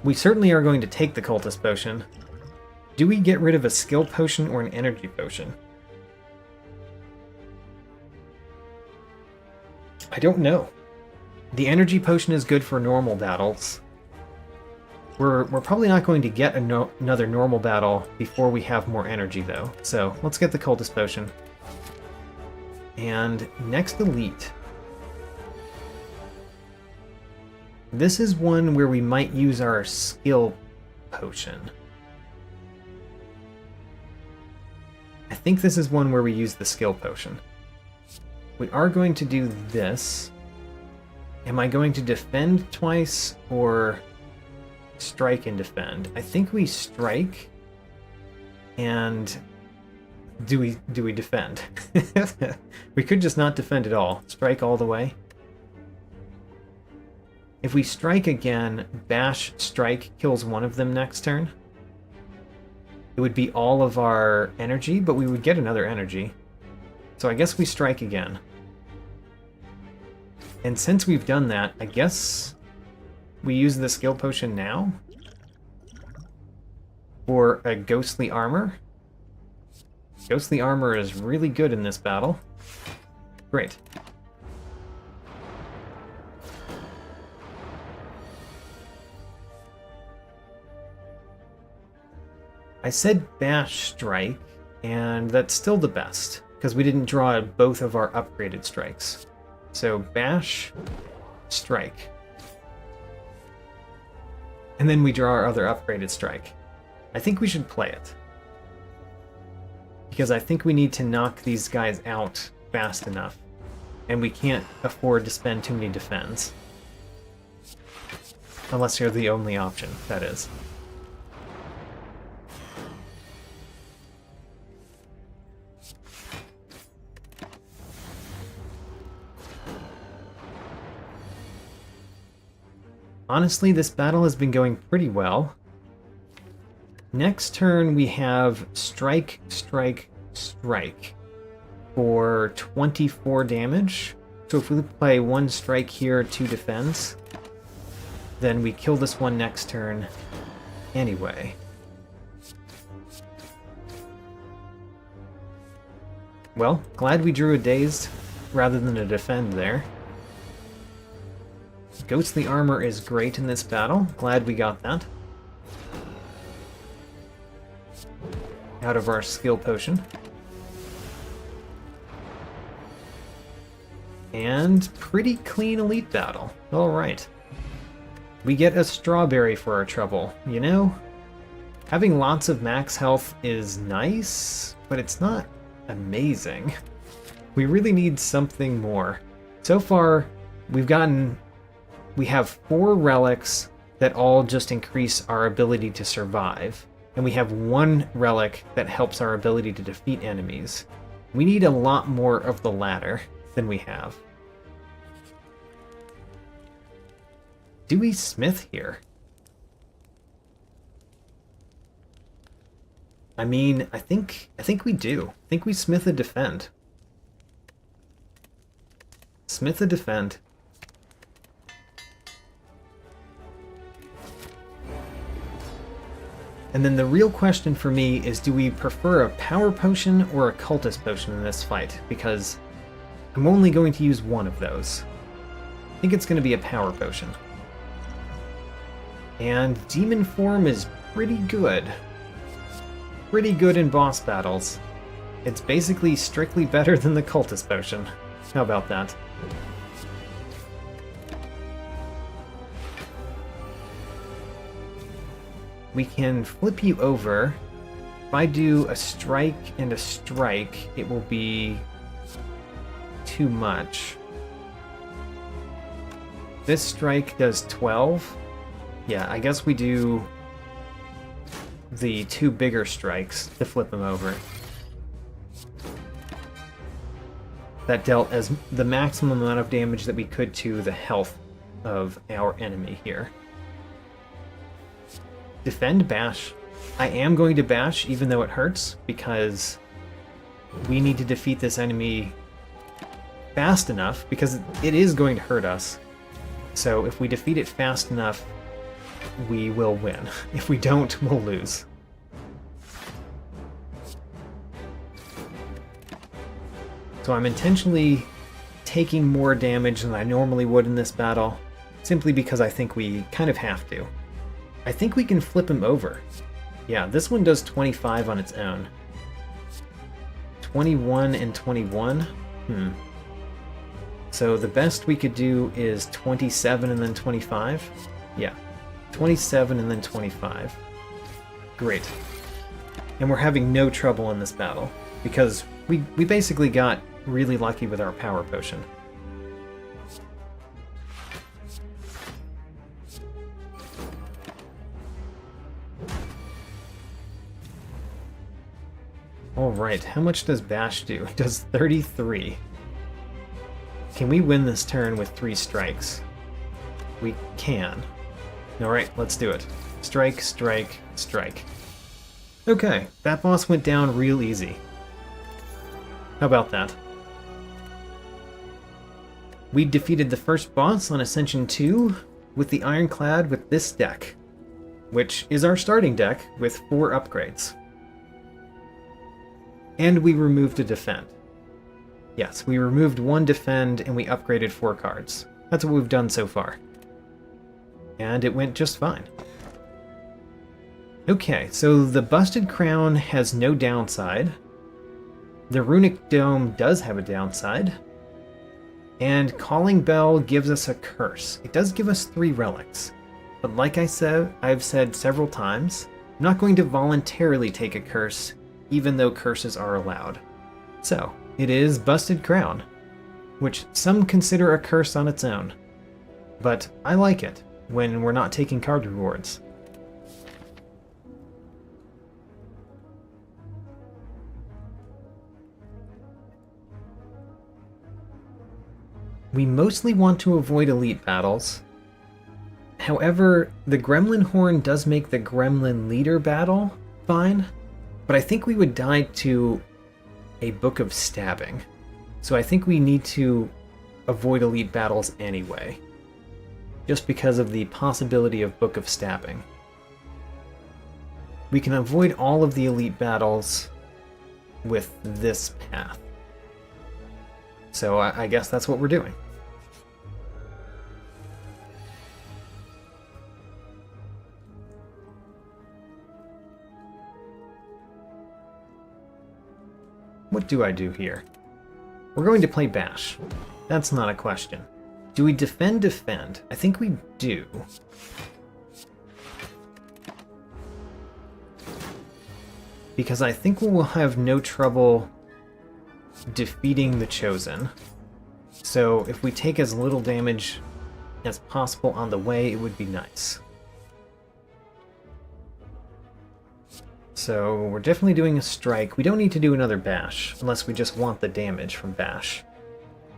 We certainly are going to take the Cultist Potion. Do we get rid of a Skill Potion or an Energy Potion? I don't know. The Energy Potion is good for normal battles. We're probably not going to get another normal battle before we have more energy, though. So let's get the Cultist Potion. And next elite. This is one where we might use our skill potion. I think this is one where we use the skill potion. We are going to do this. Am I going to defend twice or strike and defend? I think we strike. And do we defend? We could just not defend at all. Strike all the way. If we strike again, bash strike kills one of them next turn. It would be all of our energy, but we would get another energy. So I guess we strike again. And since we've done that, I guess we use the skill potion now for a ghostly armor. Ghostly armor is really good in this battle. Great. I said bash strike, and that's still the best, because we didn't draw both of our upgraded strikes. So bash, strike. And then we draw our other upgraded strike. I think we should play it. Because I think we need to knock these guys out fast enough. And we can't afford to spend too many defends. Unless you're the only option, that is. Honestly, this battle has been going pretty well. Next turn we have strike, strike, strike for 24 damage. So if we play 1 strike here, 2 defense, then we kill this one next turn anyway. Well, glad we drew a dazed rather than a defend there. Ghostly armor is great in this battle. Glad we got that. Out of our skill potion. And pretty clean elite battle. Alright. We get a strawberry for our trouble. You know, having lots of max health is nice, but it's not amazing. We really need something more. So far, we have 4 relics that all just increase our ability to survive, and we have 1 relic that helps our ability to defeat enemies. We need a lot more of the latter than we have. Do we smith here? I mean, I think we do. I think we smith a defend. Smith a defend. And then the real question for me is, do we prefer a power potion or a cultist potion in this fight? Because I'm only going to use one of those. I think it's going to be a power potion. And demon form is pretty good. Pretty good in boss battles. It's basically strictly better than the cultist potion. How about that? We can flip you over. If I do a strike and a strike, it will be too much. This strike does 12. Yeah, I guess we do the 2 bigger strikes to flip him over. That dealt as the maximum amount of damage that we could to the health of our enemy here. Defend, bash. I am going to bash even though it hurts, because we need to defeat this enemy fast enough, because it is going to hurt us. So if we defeat it fast enough, we will win. If we don't, we'll lose. So I'm intentionally taking more damage than I normally would in this battle, simply because I think we kind of have to. I think we can flip him over. Yeah, this one does 25 on its own. 21 and 21? So the best we could do is 27 and then 25? Yeah. 27 and then 25. Great. And we're having no trouble in this battle, because we basically got really lucky with our power potion. Alright, how much does Bash do? It does 33. Can we win this turn with 3 strikes? We can. Alright, let's do it. Strike, strike, strike. Okay, that boss went down real easy. How about that? We defeated the first boss on Ascension 2 with the Ironclad with this deck, which is our starting deck with 4 upgrades. And we removed a Defend. Yes, we removed 1 Defend and we upgraded 4 cards. That's what we've done so far. And it went just fine. Okay, so the Busted Crown has no downside. The Runic Dome does have a downside. And Calling Bell gives us a curse. It does give us 3 relics. But like I've said several times, I'm not going to voluntarily take a curse, even though curses are allowed. So, it is Busted Crown, which some consider a curse on its own. But I like it when we're not taking card rewards. We mostly want to avoid elite battles. However, the Gremlin Horn does make the Gremlin Leader battle fine, but I think we would die to a Book of Stabbing. So I think we need to avoid elite battles anyway, just because of the possibility of Book of Stabbing. We can avoid all of the elite battles with this path. So I guess that's what we're doing. What do I do here? We're going to play Bash. That's not a question. Do we defend? I think we do. Because I think we will have no trouble defeating the Chosen. So if we take as little damage as possible on the way, it would be nice. So we're definitely doing a strike. We don't need to do another bash, unless we just want the damage from bash.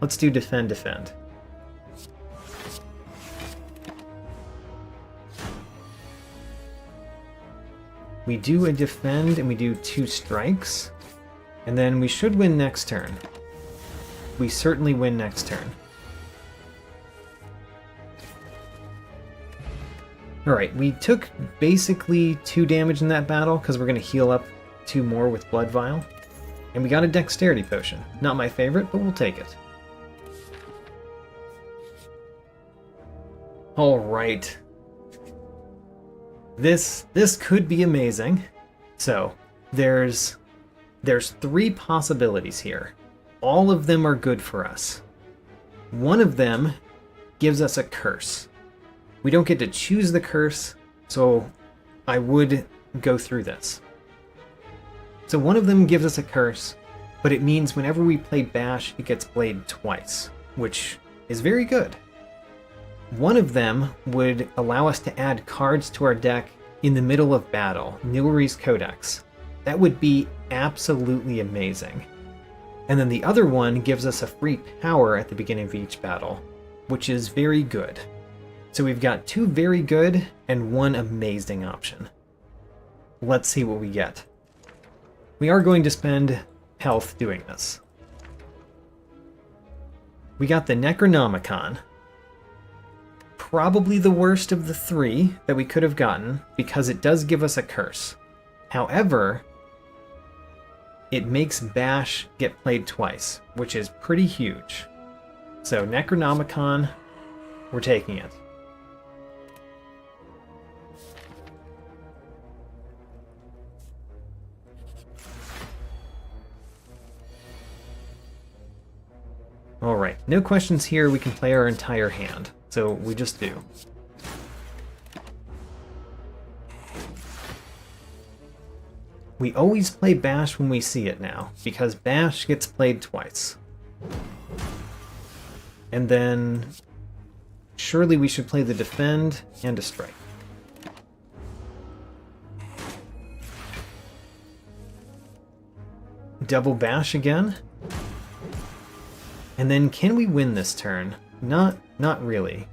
Let's do defend. We do a defend and we do 2 strikes, and then we should win next turn. We certainly win next turn. Alright, we took basically 2 damage in that battle, because we're going to heal up 2 more with Blood Vial. And we got a Dexterity Potion. Not my favorite, but we'll take it. Alright. This could be amazing. So, there's 3 possibilities here. All of them are good for us. One of them gives us a curse. We don't get to choose the curse, so I would go through this. So one of them gives us a curse, but it means whenever we play Bash, it gets played twice, which is very good. One of them would allow us to add cards to our deck in the middle of battle, Nilri's Codex. That would be absolutely amazing. And then the other one gives us a free power at the beginning of each battle, which is very good. So we've got 2 very good and 1 amazing option. Let's see what we get. We are going to spend health doing this. We got the Necronomicon. Probably the worst of the 3 that we could have gotten, because it does give us a curse. However, it makes Bash get played twice, which is pretty huge. So Necronomicon, we're taking it. Alright, no questions here, we can play our entire hand. So we just do. We always play Bash when we see it now, because Bash gets played twice. And then surely we should play the Defend and a Strike. Double Bash again. And then can we win this turn? Not really.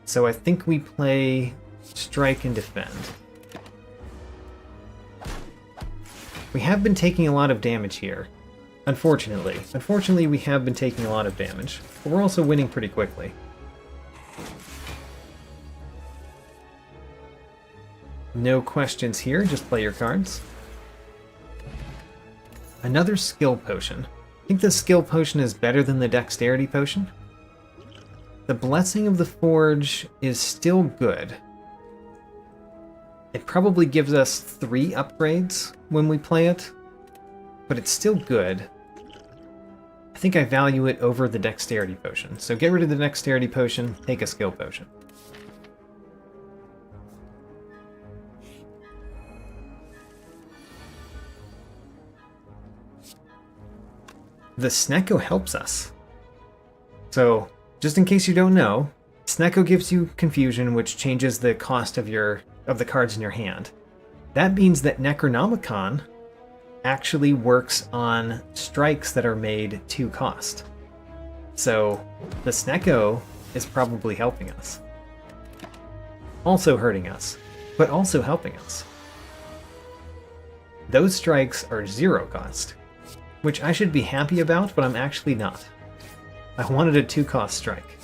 So I think we play Strike and Defend. We have been taking a lot of damage here. Unfortunately. Unfortunately, we have been taking a lot of damage. But we're also winning pretty quickly. No questions here, just play your cards. Another skill potion. I think the skill potion is better than the dexterity potion. The Blessing of the Forge is still good. It probably gives us 3 upgrades when we play it, but it's still good. I think I value it over the dexterity potion. So get rid of the dexterity potion, take a skill potion. The Snecko helps us. So, just in case you don't know, Snecko gives you confusion, which changes the cost of the cards in your hand. That means that Necronomicon actually works on strikes that are made 2 cost. So, the Snecko is probably helping us. Also hurting us, but also helping us. Those strikes are 0 cost. Which I should be happy about, but I'm actually not. I wanted a 2-cost strike.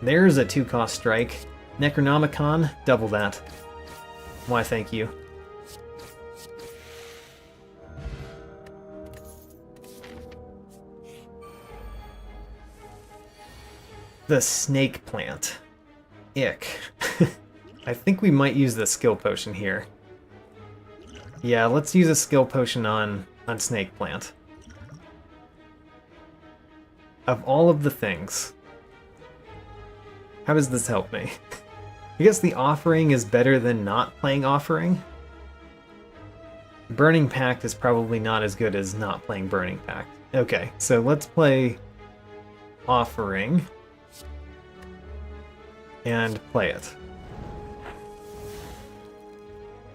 There's a 2-cost strike. Necronomicon, double that. Why, thank you. The Snake Plant. Ick. I think we might use the skill potion here. Yeah, let's use a skill potion on Snake Plant. Of all of the things, how does this help me? I guess the Offering is better than not playing Offering. Burning Pact is probably not as good as not playing Burning Pact. Okay, so let's play Offering and play it.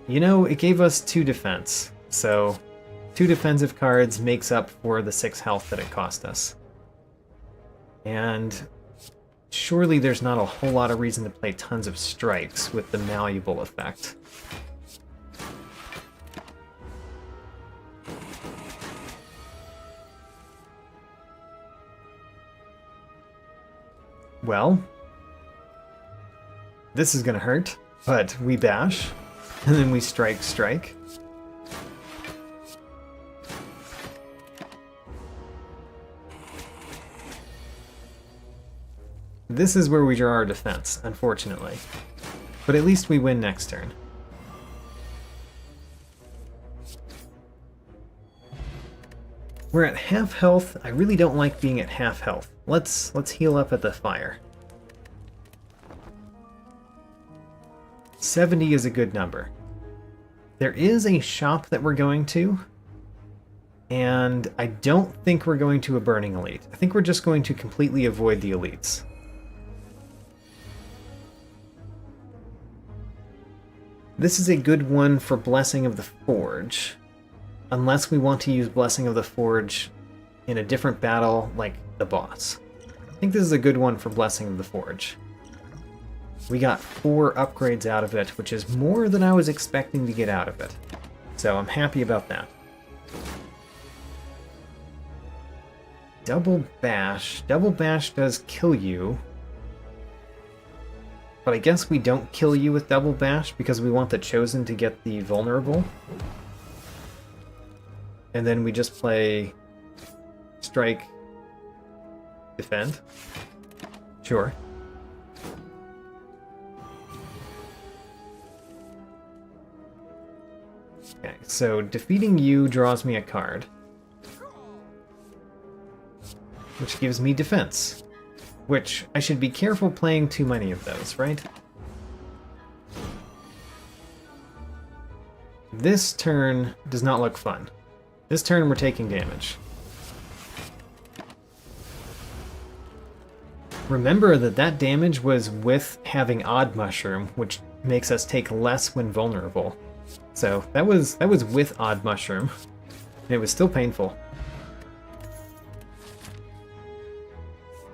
You know, it gave us 2 defense, so 2 defensive cards makes up for the 6 health that it cost us. And surely there's not a whole lot of reason to play tons of strikes with the malleable effect. Well, this is gonna hurt, but we bash. And then we strike. This is where we draw our defense, unfortunately. But at least we win next turn. We're at half health. I really don't like being at half health. Let's heal up at the fire. 70 is a good number. There is a shop that we're going to, and I don't think we're going to a burning elite. I think we're just going to completely avoid the elites. This is a good one for Blessing of the Forge. Unless we want to use Blessing of the Forge in a different battle, like the boss. I think this is a good one for Blessing of the Forge. We got 4 upgrades out of it, which is more than I was expecting to get out of it. So I'm happy about that. Double Bash. Double Bash does kill you. But I guess we don't kill you with Double Bash because we want the Chosen to get the vulnerable. And then we just play Strike, Defend. Sure. Okay, so defeating you draws me a card, which gives me defense, which I should be careful playing too many of those, right? This turn does not look fun. This turn we're taking damage. Remember that damage was with having Odd Mushroom, which makes us take less when vulnerable. So that was with Odd Mushroom. And it was still painful.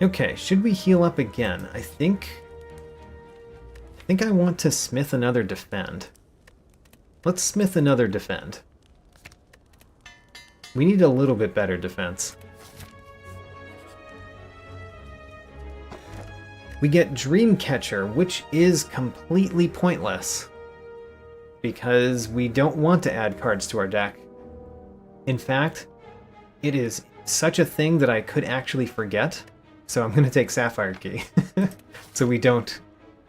Okay, should we heal up again? I think I want to smith another defend. Let's smith another defend. We need a little bit better defense. We get Dreamcatcher, which is completely pointless, because we don't want to add cards to our deck. In fact, it is such a thing that I could actually forget, so I'm going to take Sapphire Key. So we don't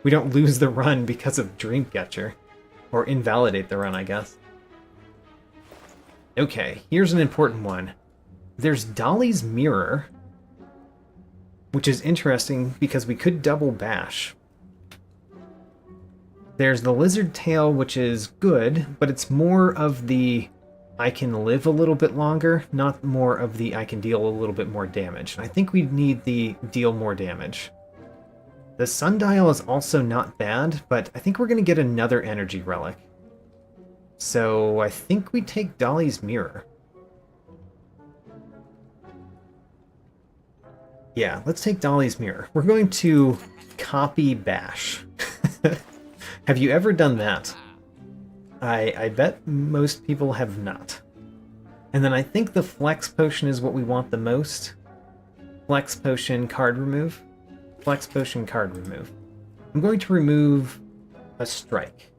lose the run because of Dreamcatcher. Or invalidate the run, I guess. Okay, here's an important one. There's Dolly's Mirror, which is interesting because we could double bash. There's the Lizard Tail, which is good, but it's more of the I can live a little bit longer, not more of the I can deal a little bit more damage. And I think we need the deal more damage. The Sundial is also not bad, but I think we're going to get another energy relic. So I think we take Dolly's Mirror. Yeah, let's take Dolly's Mirror. We're going to copy Bash. Have you ever done that? I bet most people have not. And then I think the Flex Potion is what we want the most. Flex Potion, card remove. Flex Potion, card remove. I'm going to remove a strike.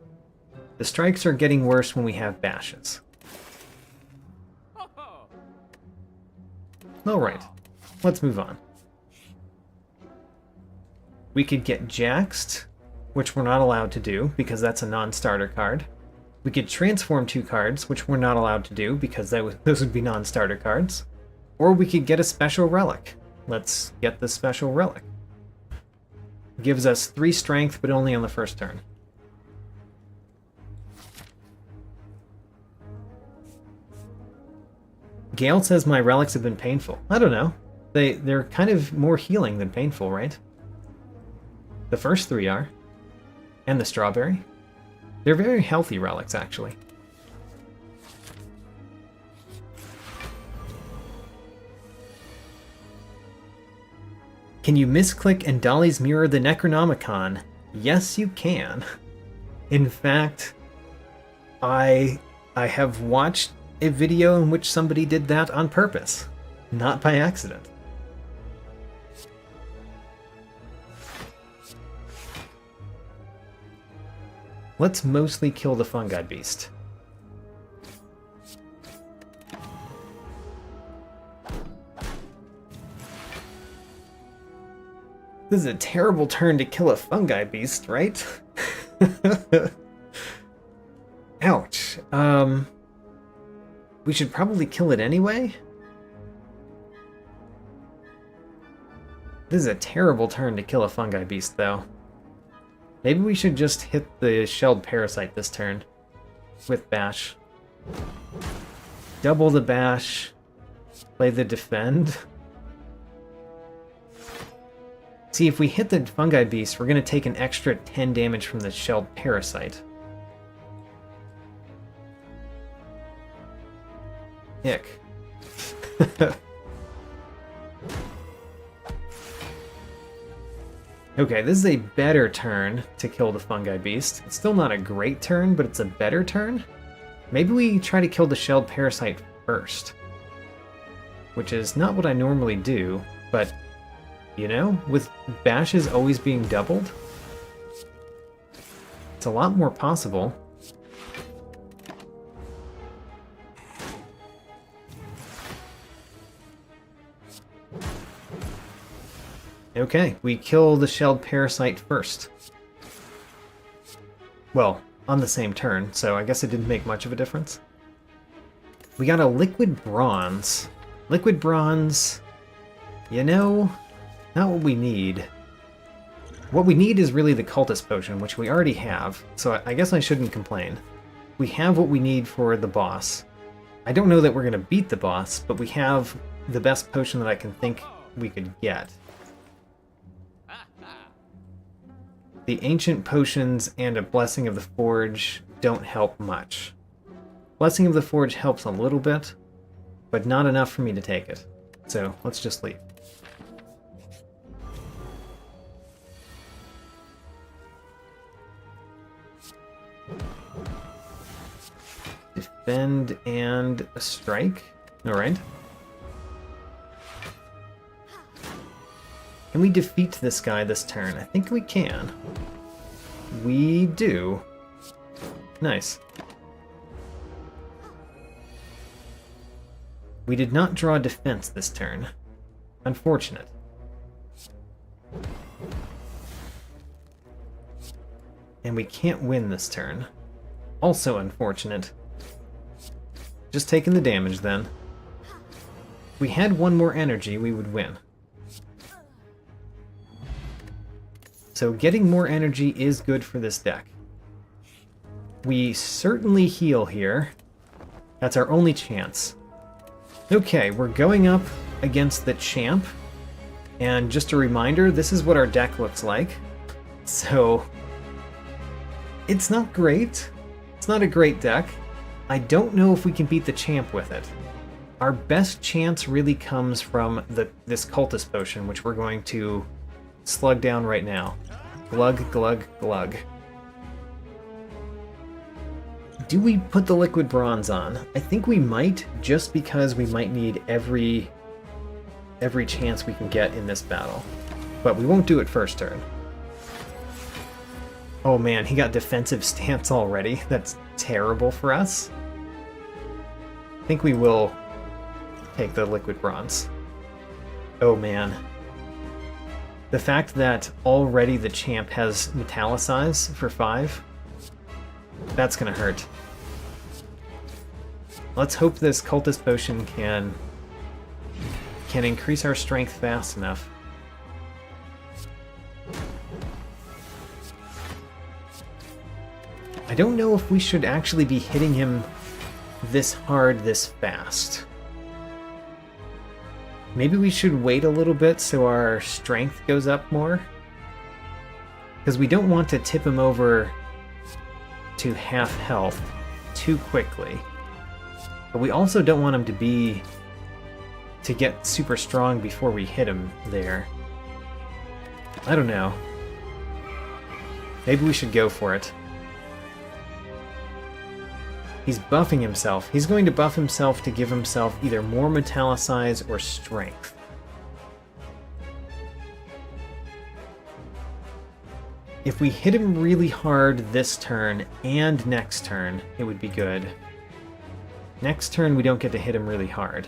The strikes are getting worse when we have bashes. Alright, let's move on. We could get Jaxed, which we're not allowed to do because that's a non-starter card. We could transform 2 cards, which we're not allowed to do because those would be non-starter cards. Or we could get a special relic. Let's get the special relic. Gives us 3 strength, but only on the first turn. Gale says my relics have been painful. I don't know. They're kind of more healing than painful, right? The first 3 are. And the strawberry. They're very healthy relics, actually. Can you misclick and Dolly's Mirror the Necronomicon? Yes, you can. In fact, I have watched a video in which somebody did that on purpose, not by accident. Let's mostly kill the fungi beast. This is a terrible turn to kill a fungi beast, right? Ouch. We should probably kill it anyway? This is a terrible turn to kill a fungi beast, though. Maybe we should just hit the shelled parasite this turn with bash. Double the bash. Play the defend. See, if we hit the fungi beast, we're going to take an extra 10 damage from the shelled parasite. Ick. Okay, this is a better turn to kill the fungi beast. It's still not a great turn, but it's a better turn. Maybe we try to kill the shelled parasite first. Which is not what I normally do, but, you know, with bashes always being doubled, it's a lot more possible. Okay, we kill the shelled parasite first. Well, on the same turn, so I guess it didn't make much of a difference. We got a liquid bronze. Liquid bronze, you know, not what we need. What we need is really the cultist potion, which we already have, so I guess I shouldn't complain. We have what we need for the boss. I don't know that we're going to beat the boss, but we have the best potion that I can think we could get. The ancient potions and a Blessing of the Forge don't help much. Blessing of the Forge helps a little bit, but not enough for me to take it. So let's just leave. Defend and a strike. Alright. Can we defeat this guy this turn? I think we can. We do. Nice. We did not draw defense this turn. Unfortunate. And we can't win this turn. Also unfortunate. Just taking the damage then. If we had one more energy, we would win. So getting more energy is good for this deck. We certainly heal here. That's our only chance. Okay, we're going up against the champ. And just a reminder, this is what our deck looks like. So, it's not great. It's not a great deck. I don't know if we can beat the champ with it. Our best chance really comes from this cultist potion, which we're going to slug down right now. Glug, glug, glug. Do we put the liquid bronze on? I think we might, just because we might need every chance we can get in this battle. But we won't do it first turn. Oh man, he got defensive stance already. That's terrible for us. I think we will take the liquid bronze. Oh man. The fact that already the champ has Metallicize for 5, that's gonna hurt. Let's hope this cultist potion can increase our strength fast enough. I don't know if we should actually be hitting him this hard this fast. Maybe we should wait a little bit so our strength goes up more. Because we don't want to tip him over to half health too quickly. But we also don't want him to get super strong before we hit him there. I don't know. Maybe we should go for it. He's buffing himself. He's going to buff himself to give himself either more Metallicize or strength. If we hit him really hard this turn and next turn, it would be good. Next turn, we don't get to hit him really hard.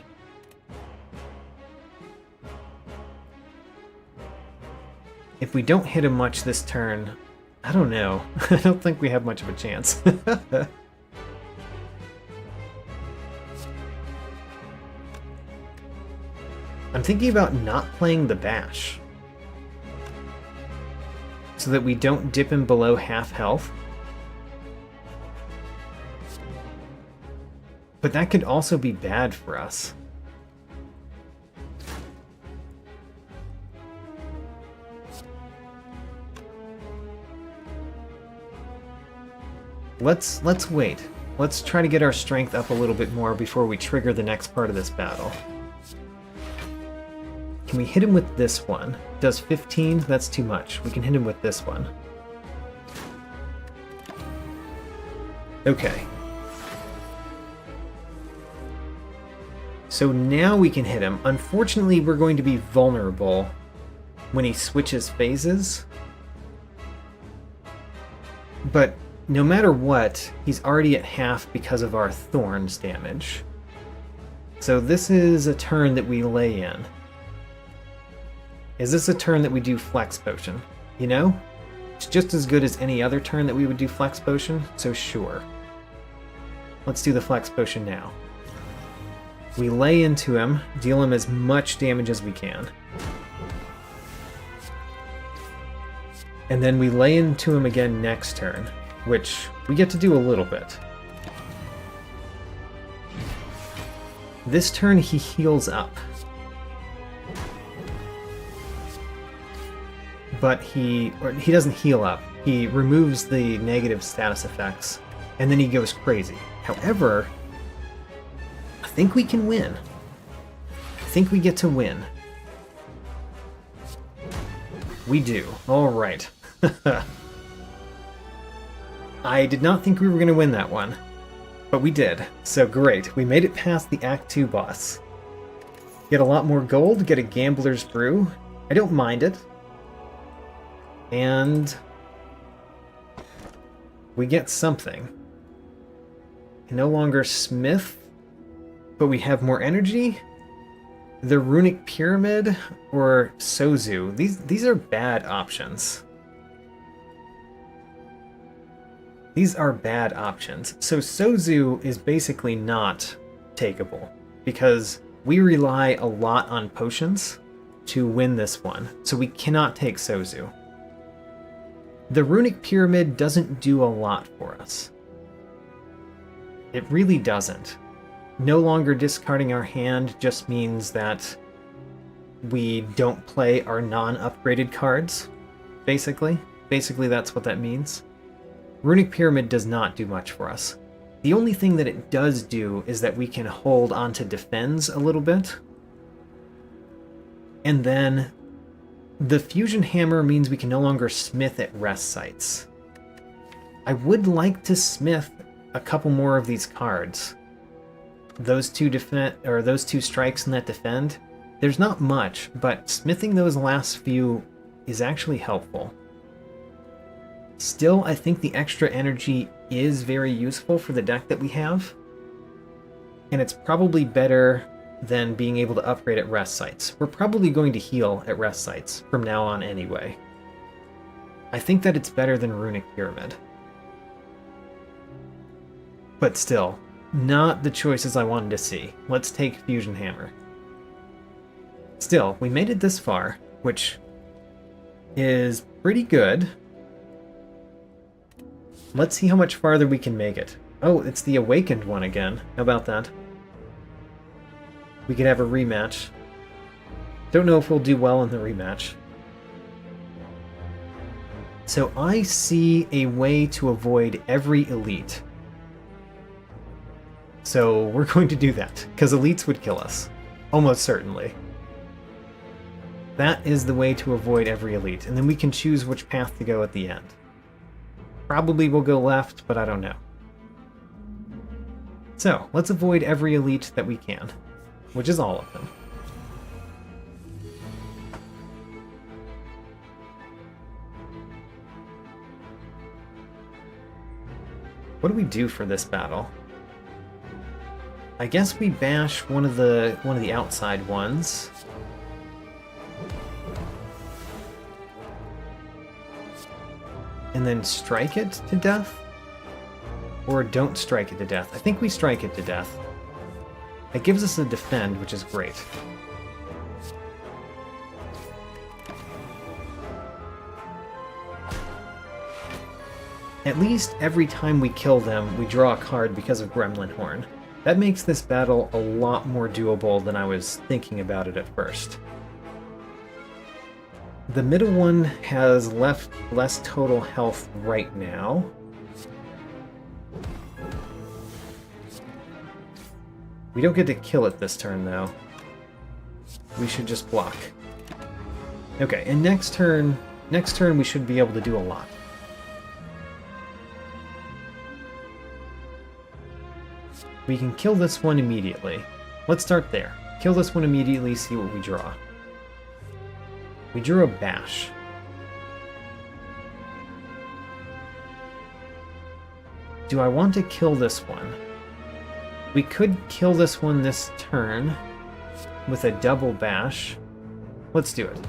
if we don't hit him much this turn, I don't know. I don't think we have much of a chance. I'm thinking about not playing the bash, so that we don't dip him below half health. But that could also be bad for us. Let's wait. Let's try to get our strength up a little bit more before we trigger the next part of this battle. Can we hit him with this one? Does 15? That's too much. We can hit him with this one. Okay. So now we can hit him. Unfortunately, we're going to be vulnerable when he switches phases. But no matter what, he's already at half because of our thorns damage. So this is a turn that we lay in. Is this a turn that we do Flex Potion? You know? It's just as good as any other turn that we would do Flex Potion, so sure. Let's do the Flex Potion now. We lay into him, deal him as much damage as we can. And then we lay into him again next turn, which we get to do a little bit. This turn he heals up. But he doesn't heal up. He removes the negative status effects, and then he goes crazy. However, I think we can win. I think we get to win. We do. Alright. I did not think we were going to win that one, but we did. So great. We made it past the Act 2 boss. Get a lot more gold, get a Gambler's Brew. I don't mind it. And we get something. No longer Smith, but we have more energy. The Runic Pyramid or Sozu. These are bad options. These are bad options. So Sozu is basically not takeable because we rely a lot on potions to win this one. So we cannot take Sozu. The Runic Pyramid doesn't do a lot for us. It really doesn't. No longer discarding our hand just means that we don't play our non-upgraded cards, basically. Basically, that's what that means. Runic Pyramid does not do much for us. The only thing that it does do is that we can hold onto defends a little bit. And then the Fusion Hammer means we can no longer smith at rest sites. I would like to smith a couple more of these cards. Those two strikes and that defend. There's not much, but smithing those last few is actually helpful. Still, I think the extra energy is very useful for the deck that we have. And it's probably better than being able to upgrade at rest sites. We're probably going to heal at rest sites from now on anyway. I think that it's better than Runic Pyramid. But still, not the choices I wanted to see. Let's take Fusion Hammer. Still, we made it this far, which is pretty good. Let's see how much farther we can make it. Oh, it's the Awakened one again. How about that? We could have a rematch. Don't know if we'll do well in the rematch. So I see a way to avoid every elite. So we're going to do that, because elites would kill us. Almost certainly. That is the way to avoid every elite, and then we can choose which path to go at the end. Probably we'll go left, but I don't know. So, let's avoid every elite that we can, which is all of them. What do we do for this battle? I guess we bash one of the outside ones. and then strike it to death? Or don't strike it to death? I think we strike it to death. It gives us a defend, which is great. At least every time we kill them, we draw a card because of Gremlin Horn. That makes this battle a lot more doable than I was thinking about it at first. The middle one has less total health right now. We don't get to kill it this turn, though. We should just block. Okay, and next turn we should be able to do a lot. We can kill this one immediately. Let's start there. Kill this one immediately, see what we draw. We drew a bash. Do I want to kill this one? We could kill this one this turn with a double bash. Let's do it.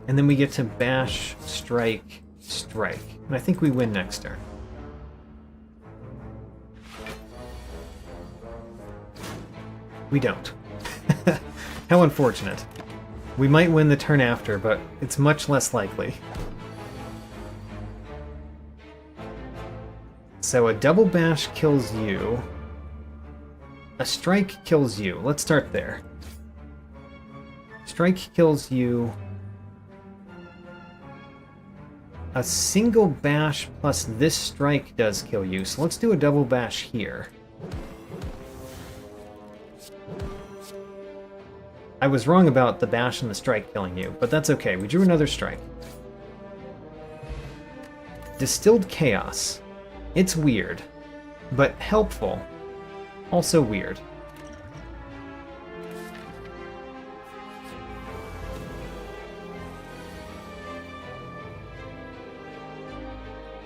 And then we get to bash, strike, strike. And I think we win next turn. We don't. How unfortunate. We might win the turn after, but it's much less likely. So a double bash kills you. A strike kills you. Let's start there. Strike kills you. A single bash plus this strike does kill you, so let's do a double bash here. I was wrong about the bash and the strike killing you, but that's okay. We drew another strike. Distilled Chaos. It's weird, but helpful. Also weird.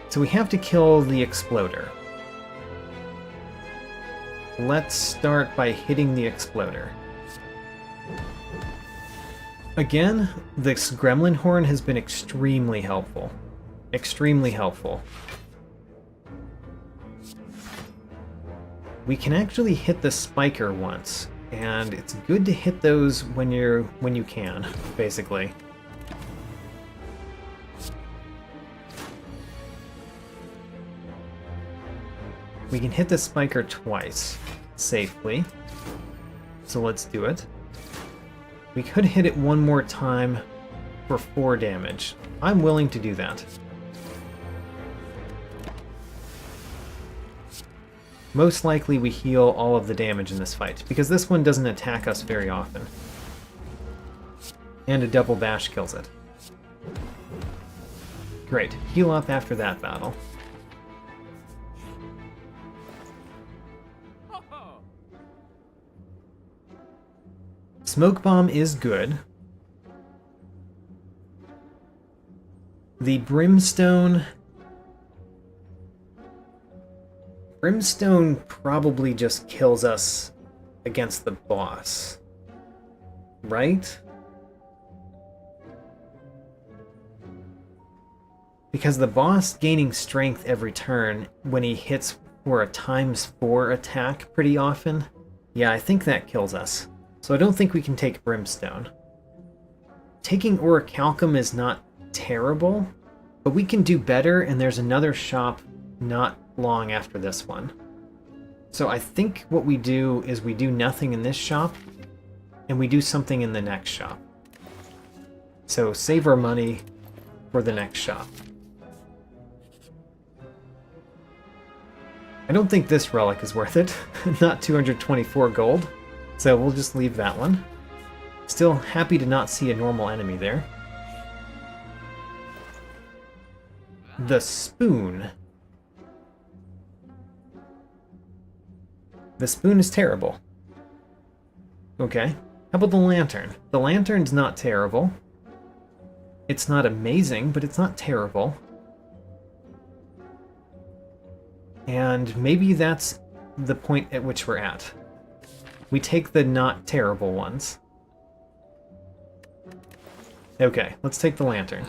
So we have to kill the Exploder. Let's start by hitting the Exploder. Again, this Gremlin Horn has been extremely helpful. Extremely helpful. We can actually hit the Spiker once, and it's good to hit those when you can, basically. We can hit the Spiker twice, safely. So let's do it. We could hit it one more time for 4 damage. I'm willing to do that. Most likely we heal all of the damage in this fight, because this one doesn't attack us very often. And a double bash kills it. Great. Heal up after that battle. Smoke Bomb is good. The Brimstone... Brimstone probably just kills us against the boss. Right? Because the boss gaining strength every turn when he hits for a ×4 attack pretty often. Yeah, I think that kills us. So I don't think we can take Brimstone. Taking Orichalcum is not terrible, but we can do better, and there's another shop not long after this one. So I think what we do is we do nothing in this shop, and we do something in the next shop. So save our money for the next shop. I don't think this relic is worth it. Not 224 gold. So we'll just leave that one. Still happy to not see a normal enemy there. The Spoon. The Spoon is terrible. Okay. How about the Lantern? The Lantern's not terrible. It's not amazing, but it's not terrible. And maybe that's the point at which we're at. We take the not terrible ones. Okay, let's take the Lantern.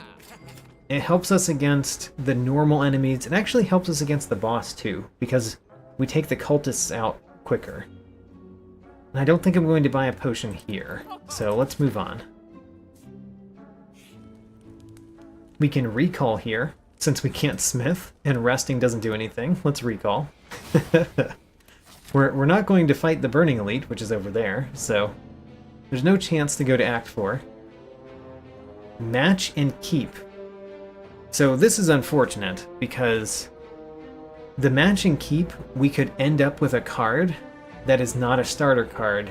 It helps us against the normal enemies. It actually helps us against the boss too, because we take the cultists out quicker. And I don't think I'm going to buy a potion here, so let's move on. We can recall here, since we can't smith, and resting doesn't do anything. Let's recall. We're not going to fight the Burning Elite, which is over there, so there's no chance to go to Act 4. Match and keep. So this is unfortunate, because the match and keep, we could end up with a card that is not a starter card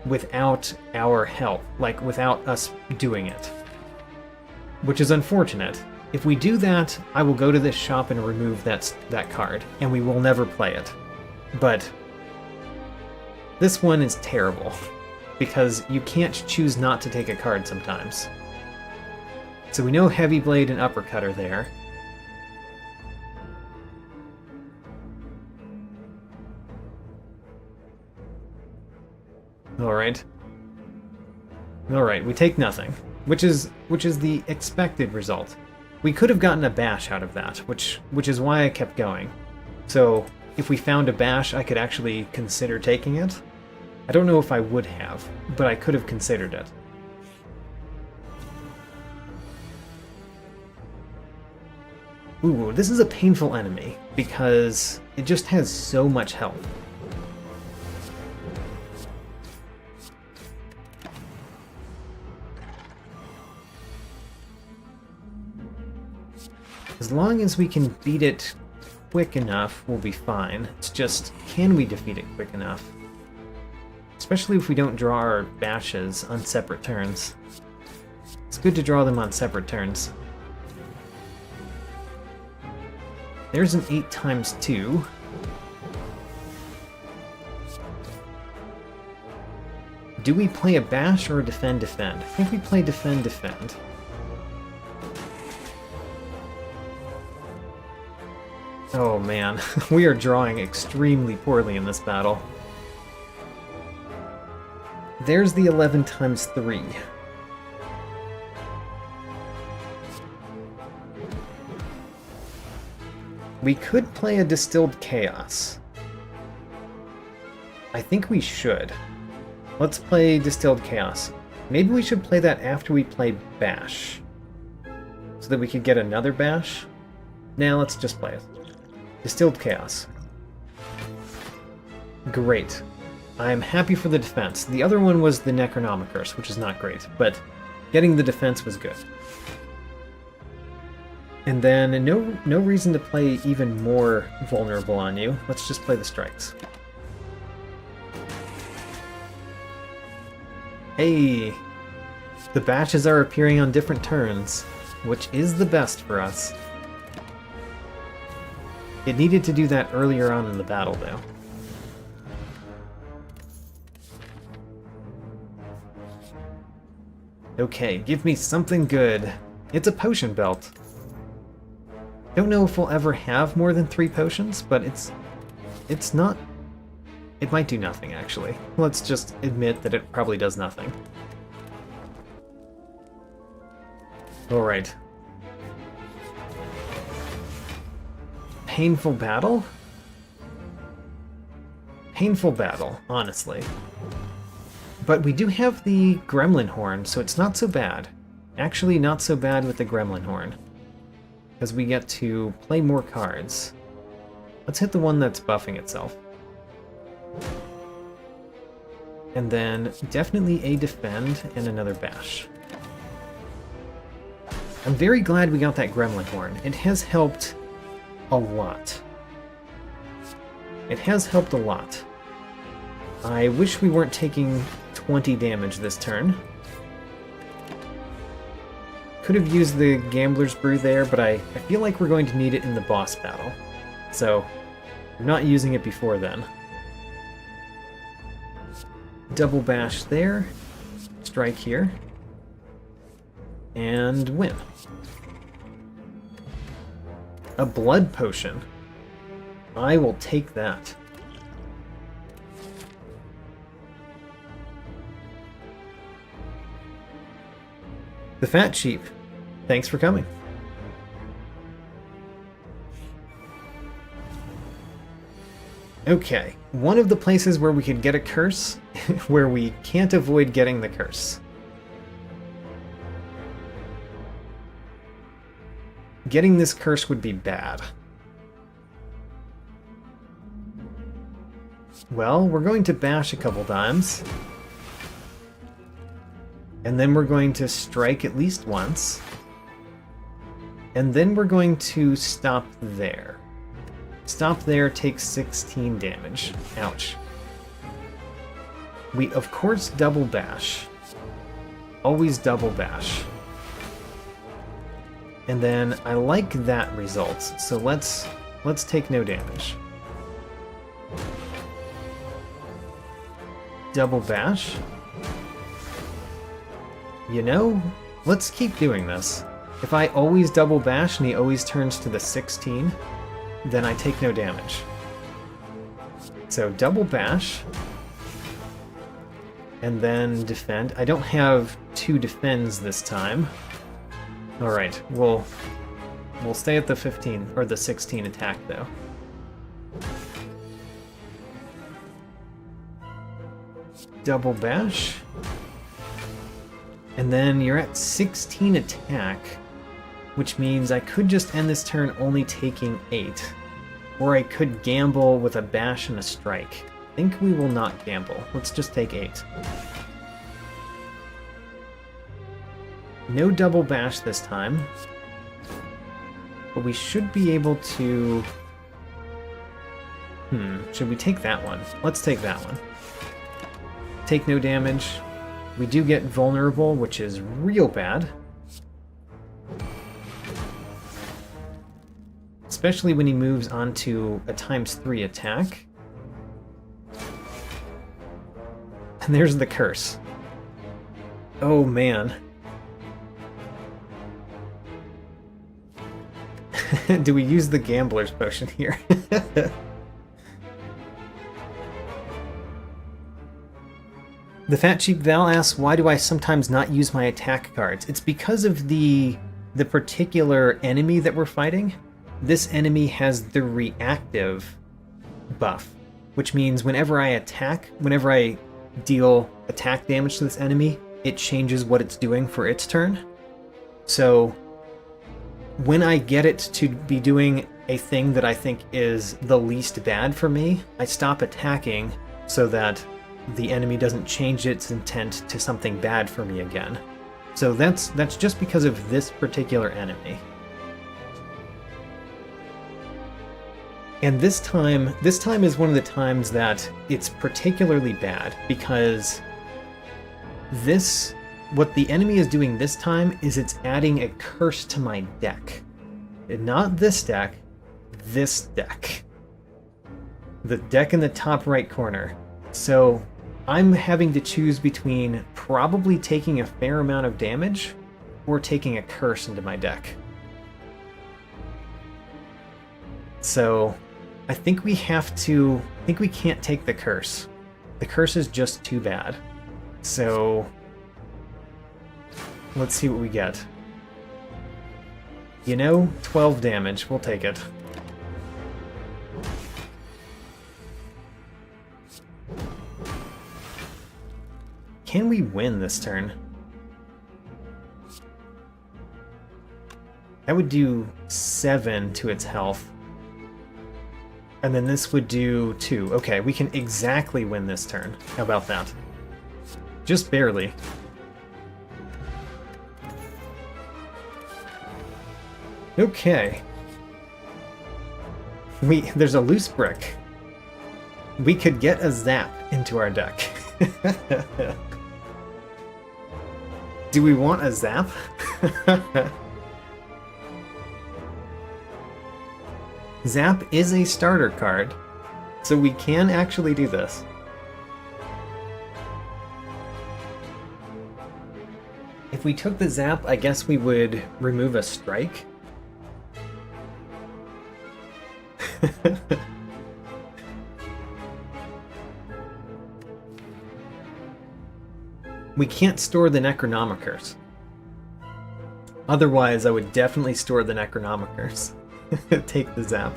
without our help, like without us doing it. Which is unfortunate. If we do that, I will go to this shop and remove that card, and we will never play it. But this one is terrible, because you can't choose not to take a card sometimes. So we know Heavy Blade and Uppercut are there. Alright. Alright, we take nothing, which is the expected result. We could have gotten a bash out of that, which is why I kept going. So if we found a bash, I could actually consider taking it. I don't know if I would have, but I could have considered it. Ooh, this is a painful enemy, because it just has so much health. As long as we can beat it quick enough, we'll be fine. It's just, can we defeat it quick enough? Especially if we don't draw our bashes on separate turns. It's good to draw them on separate turns. There's an 8 times 2. Do we play a bash or a defend-defend? I think we play defend-defend. Oh man, we are drawing extremely poorly in this battle. There's the 11 times 3. We could play a Distilled Chaos. I think we should. Let's play Distilled Chaos. Maybe we should play that after we play Bash, so that we could get another Bash? Nah, let's just play it. Distilled Chaos. Great. I'm happy for the defense. The other one was the Necronomicurse, which is not great, but getting the defense was good. And then no reason to play even more vulnerable on you. Let's just play the strikes. Hey! The bashes are appearing on different turns, which is the best for us. It needed to do that earlier on in the battle, though. Okay, give me something good. It's a potion belt. Don't know if we'll ever have more than 3 potions, but it's not... It might do nothing, actually. Let's just admit that it probably does nothing. Alright. Painful battle? Painful battle, honestly. But we do have the Gremlin Horn, so it's not so bad. Actually, not so bad with the Gremlin Horn, because we get to play more cards. Let's hit the one that's buffing itself. And then definitely a defend and another bash. I'm very glad we got that Gremlin Horn. It has helped a lot. It has helped a lot. I wish we weren't taking 20 damage this turn. Could have used the Gambler's Brew there, but I feel like we're going to need it in the boss battle. So, I'm not using it before then. Double bash there. Strike here. And win. A blood potion. I will take that. The Fat Sheep. Thanks for coming. Okay, one of the places where we could get a curse, where we can't avoid getting the curse. Getting this curse would be bad. Well, we're going to bash a couple times. And then we're going to strike at least once. And then we're going to stop there. Stop there takes 16 damage. Ouch. We, of course, double bash. Always double bash. And then I like that result, so let's take no damage. Double bash. You know, let's keep doing this. If I always double bash and he always turns to the 16, then I take no damage. So double bash. And then defend. I don't have 2 defends this time. Alright, we'll stay at the 15, or the 16 attack, though. Double bash. And then you're at 16 attack, which means I could just end this turn only taking 8. Or I could gamble with a bash and a strike. I think we will not gamble. Let's just take 8. No double bash this time. But we should be able to... should we take that one? Let's take that one. Take no damage. We do get vulnerable, which is real bad. Especially when he moves onto a ×3 attack. And there's the curse. Oh man. Do we use the gambler's potion here? The Fat Cheap Val asks, why do I sometimes not use my attack cards? It's because of the particular enemy that we're fighting. This enemy has the reactive buff, which means whenever I attack, whenever I deal attack damage to this enemy, it changes what it's doing for its turn. So when I get it to be doing a thing that I think is the least bad for me, I stop attacking so that the enemy doesn't change its intent to something bad for me again. So that's just because of this particular enemy. And this time is one of the times that it's particularly bad, because what the enemy is doing this time is it's adding a curse to my deck. Not this deck, this deck. The deck in the top right corner. So I'm having to choose between probably taking a fair amount of damage or taking a curse into my deck. So I think we can't take the curse. The curse is just too bad. So let's see what we get. You know, 12 damage. We'll take it. Can we win this turn? That would do 7 to its health. And then this would do 2. Okay, we can exactly win this turn. How about that? Just barely. Okay. There's a loose brick. We could get a zap into our deck. Do we want a zap? Zap is a starter card, so we can actually do this. If we took the zap, I guess we would remove a strike. We can't store the Necronomicers. Otherwise, I would definitely store the Necronomicers. Take the zap.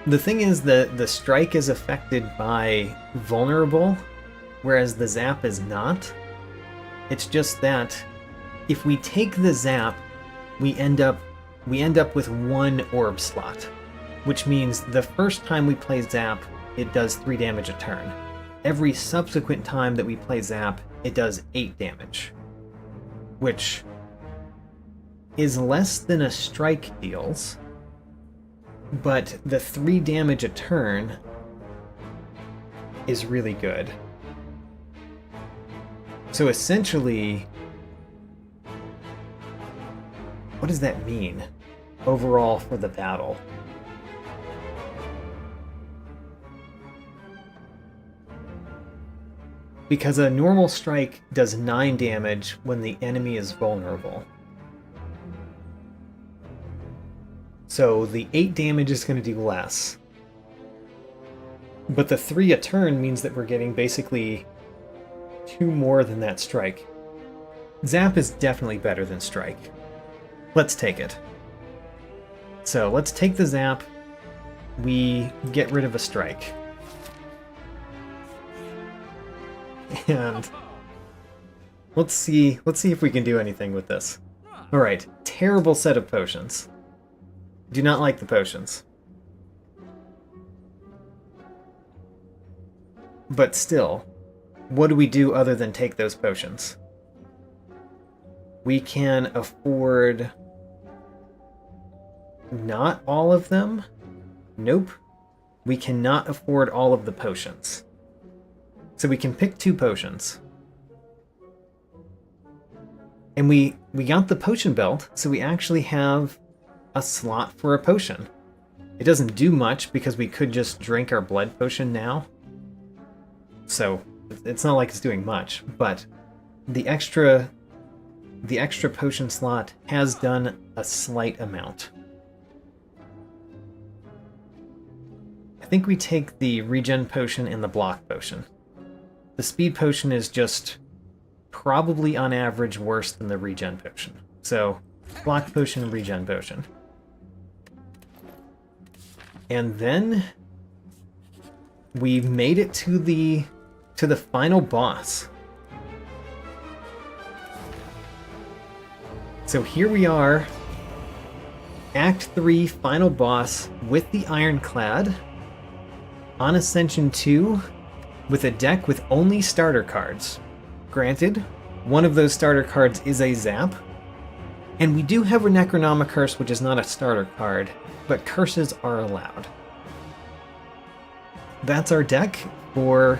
The thing is that the strike is affected by vulnerable, whereas the zap is not. It's just that if we take the zap, we end up with one orb slot, which means the first time we play zap, it does 3 damage a turn. Every subsequent time that we play zap, it does 8 damage, which is less than a strike deals, but the 3 damage a turn is really good. So essentially, what does that mean overall for the battle? Because a normal strike does 9 damage when the enemy is vulnerable. So the 8 damage is going to do less. But the 3 a turn means that we're getting basically 2 more than that strike. Zap is definitely better than strike. Let's take it. So let's take the zap. We get rid of a strike. And let's see if we can do anything with this. Alright, terrible set of potions. Do not like the potions. But still, what do we do other than take those potions? We can afford not all of them? Nope. We cannot afford all of the potions. So we can pick 2 potions. And we got the potion belt, so we actually have a slot for a potion. It doesn't do much because we could just drink our blood potion now. So it's not like it's doing much, but the extra potion slot has done a slight amount. I think we take the regen potion and the block potion. The speed potion is just probably on average worse than the regen potion. So, block potion, regen potion. And then we made it to the final boss. So here we are, Act 3 final boss with the Ironclad on Ascension 2. With a deck with only starter cards. Granted, one of those starter cards is a zap, and we do have a Necronoma Curse, which is not a starter card, but curses are allowed. That's our deck for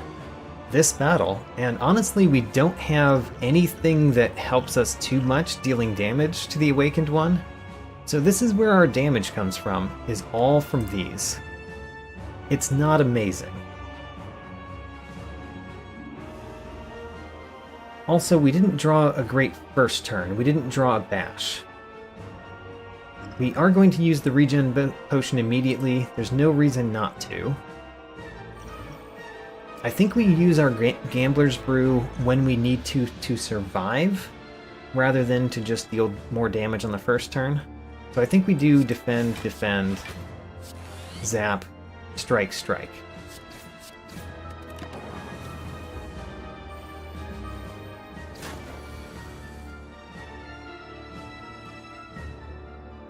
this battle, and honestly we don't have anything that helps us too much dealing damage to the Awakened One, so this is where our damage comes from, is all from these. It's not amazing. Also, we didn't draw a great first turn. We didn't draw a bash. We are going to use the regen potion immediately. There's no reason not to. I think we use our Gambler's Brew when we need to survive, rather than to just deal more damage on the first turn. So I think we do defend, zap, strike, strike.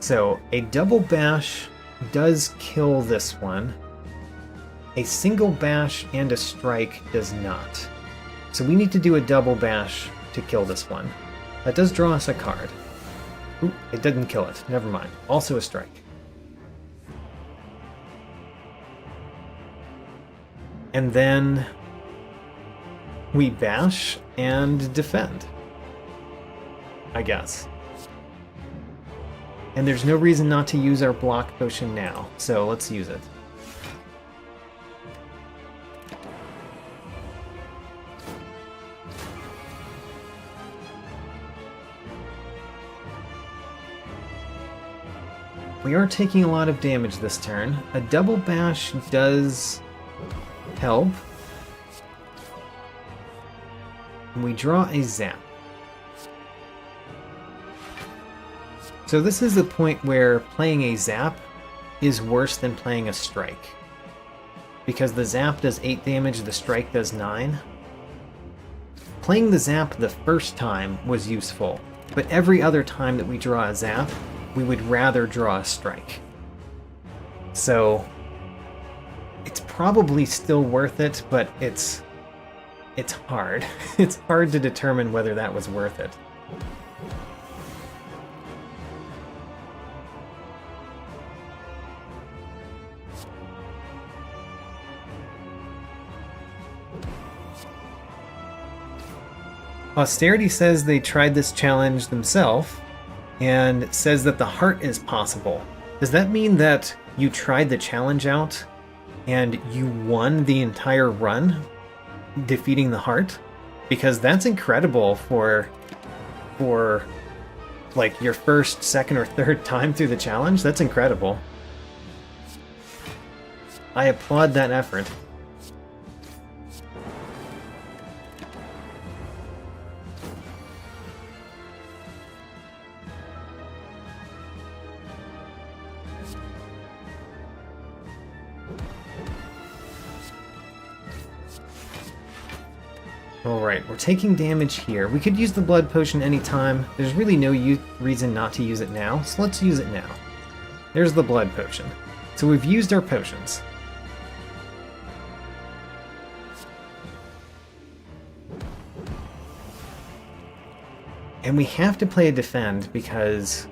So, a double bash does kill this one. A single bash and a strike does not. So we need to do a double bash to kill this one. That does draw us a card. Ooh, it didn't kill it. Never mind. Also a strike. And then we bash and defend, I guess. And there's no reason not to use our block potion now, so let's use it. We are taking a lot of damage this turn. A double bash does help. And we draw a zap. So this is the point where playing a zap is worse than playing a strike. Because the zap does 8 damage, the strike does 9. Playing the zap the first time was useful, but every other time that we draw a zap, we would rather draw a strike. So it's probably still worth it, but it's hard. It's hard to determine whether that was worth it. Austerity says they tried this challenge themselves and says that the heart is possible. Does that mean that you tried the challenge out and you won the entire run defeating the heart? Because that's incredible for like your first, second, or third time through the challenge. That's incredible. I applaud that effort. Alright, we're taking damage here. We could use the blood potion anytime. There's really no reason not to use it now, so let's use it now. There's the blood potion. So we've used our potions. And we have to play a defend because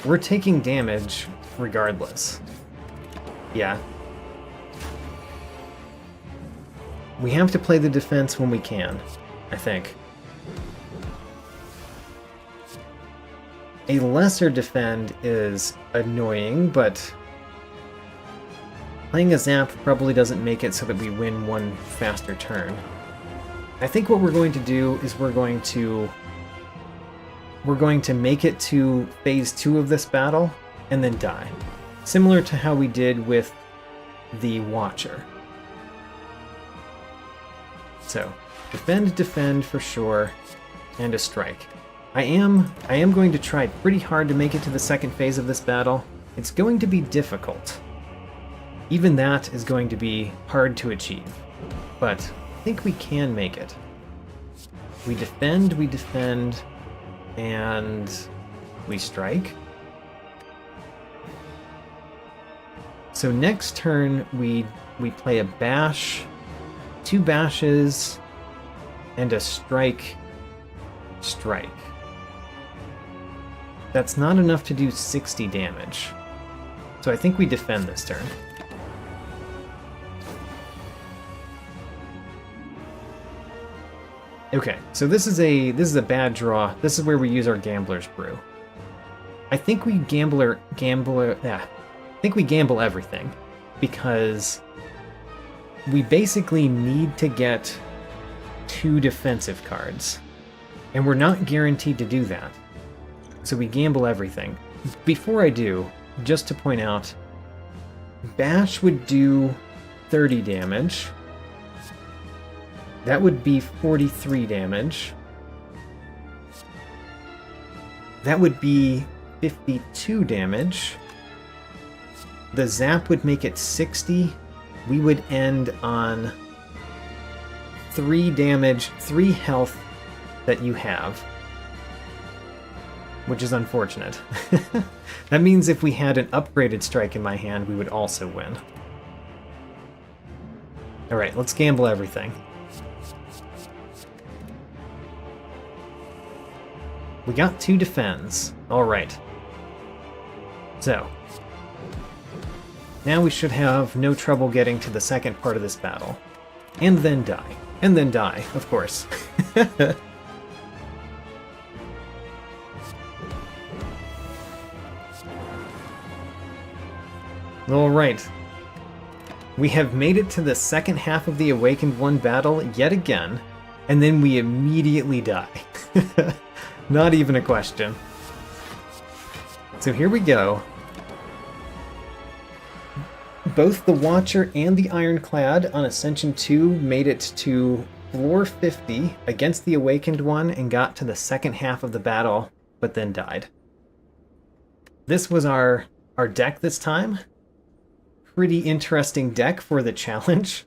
we're taking damage regardless. Yeah. We have to play the defense when we can, I think. A lesser defend is annoying, but playing a zap probably doesn't make it so that we win one faster turn. I think what we're going to do is we're going to make it to phase 2 of this battle and then die. Similar to how we did with the Watcher. So, defend for sure, and a strike. I am going to try pretty hard to make it to the second phase of this battle. It's going to be difficult. Even that is going to be hard to achieve, but I think we can make it. We defend, and we strike. So next turn we play a bash, 2 bashes, and a strike. That's not enough to do 60 damage. So I think we defend this turn. Okay, so this is a bad draw. This is where we use our Gambler's Brew. I think we gamble everything because we basically need to get 2 defensive cards, and we're not guaranteed to do that. So we gamble everything. Before I do, just to point out, Bash would do 30 damage. That would be 43 damage. That would be 52 damage. The Zap would make it 60. We would end on 3 damage, 3 health that you have. Which is unfortunate. That means if we had an upgraded strike in my hand, we would also win. Alright, let's gamble everything. We got 2 defends. Alright. So, now we should have no trouble getting to the second part of this battle. And then die. And then die, of course. Alright. We have made it to the second half of the Awakened One battle yet again, and then we immediately die. Not even a question. So here we go. Both the Watcher and the Ironclad on Ascension 2 made it to floor 50 against the Awakened One and got to the second half of the battle, but then died. This was our deck this time, pretty interesting deck for the challenge.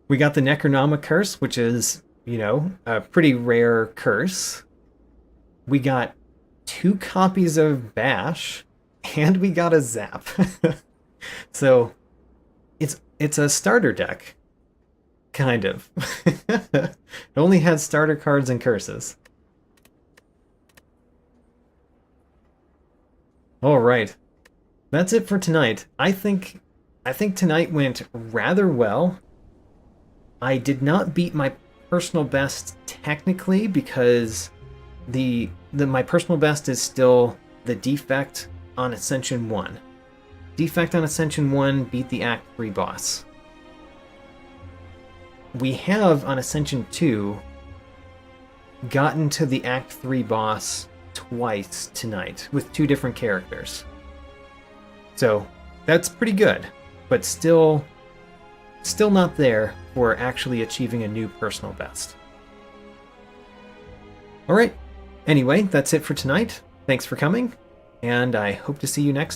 We got the Necronoma Curse, which is, you know, a pretty rare curse. We got 2 copies of Bash, and we got a Zap. So it's a starter deck, kind of. It only has starter cards and curses. All right, that's it for tonight. I think tonight went rather well. I did not beat my personal best technically because my personal best is still the Defect on Ascension 1. Defect on Ascension 1 beat the Act 3 boss. We have on Ascension 2 gotten to the Act 3 boss twice tonight with 2 different characters. So that's pretty good, but still not there for actually achieving a new personal best. Alright, anyway, that's it for tonight. Thanks for coming, and I hope to see you next time.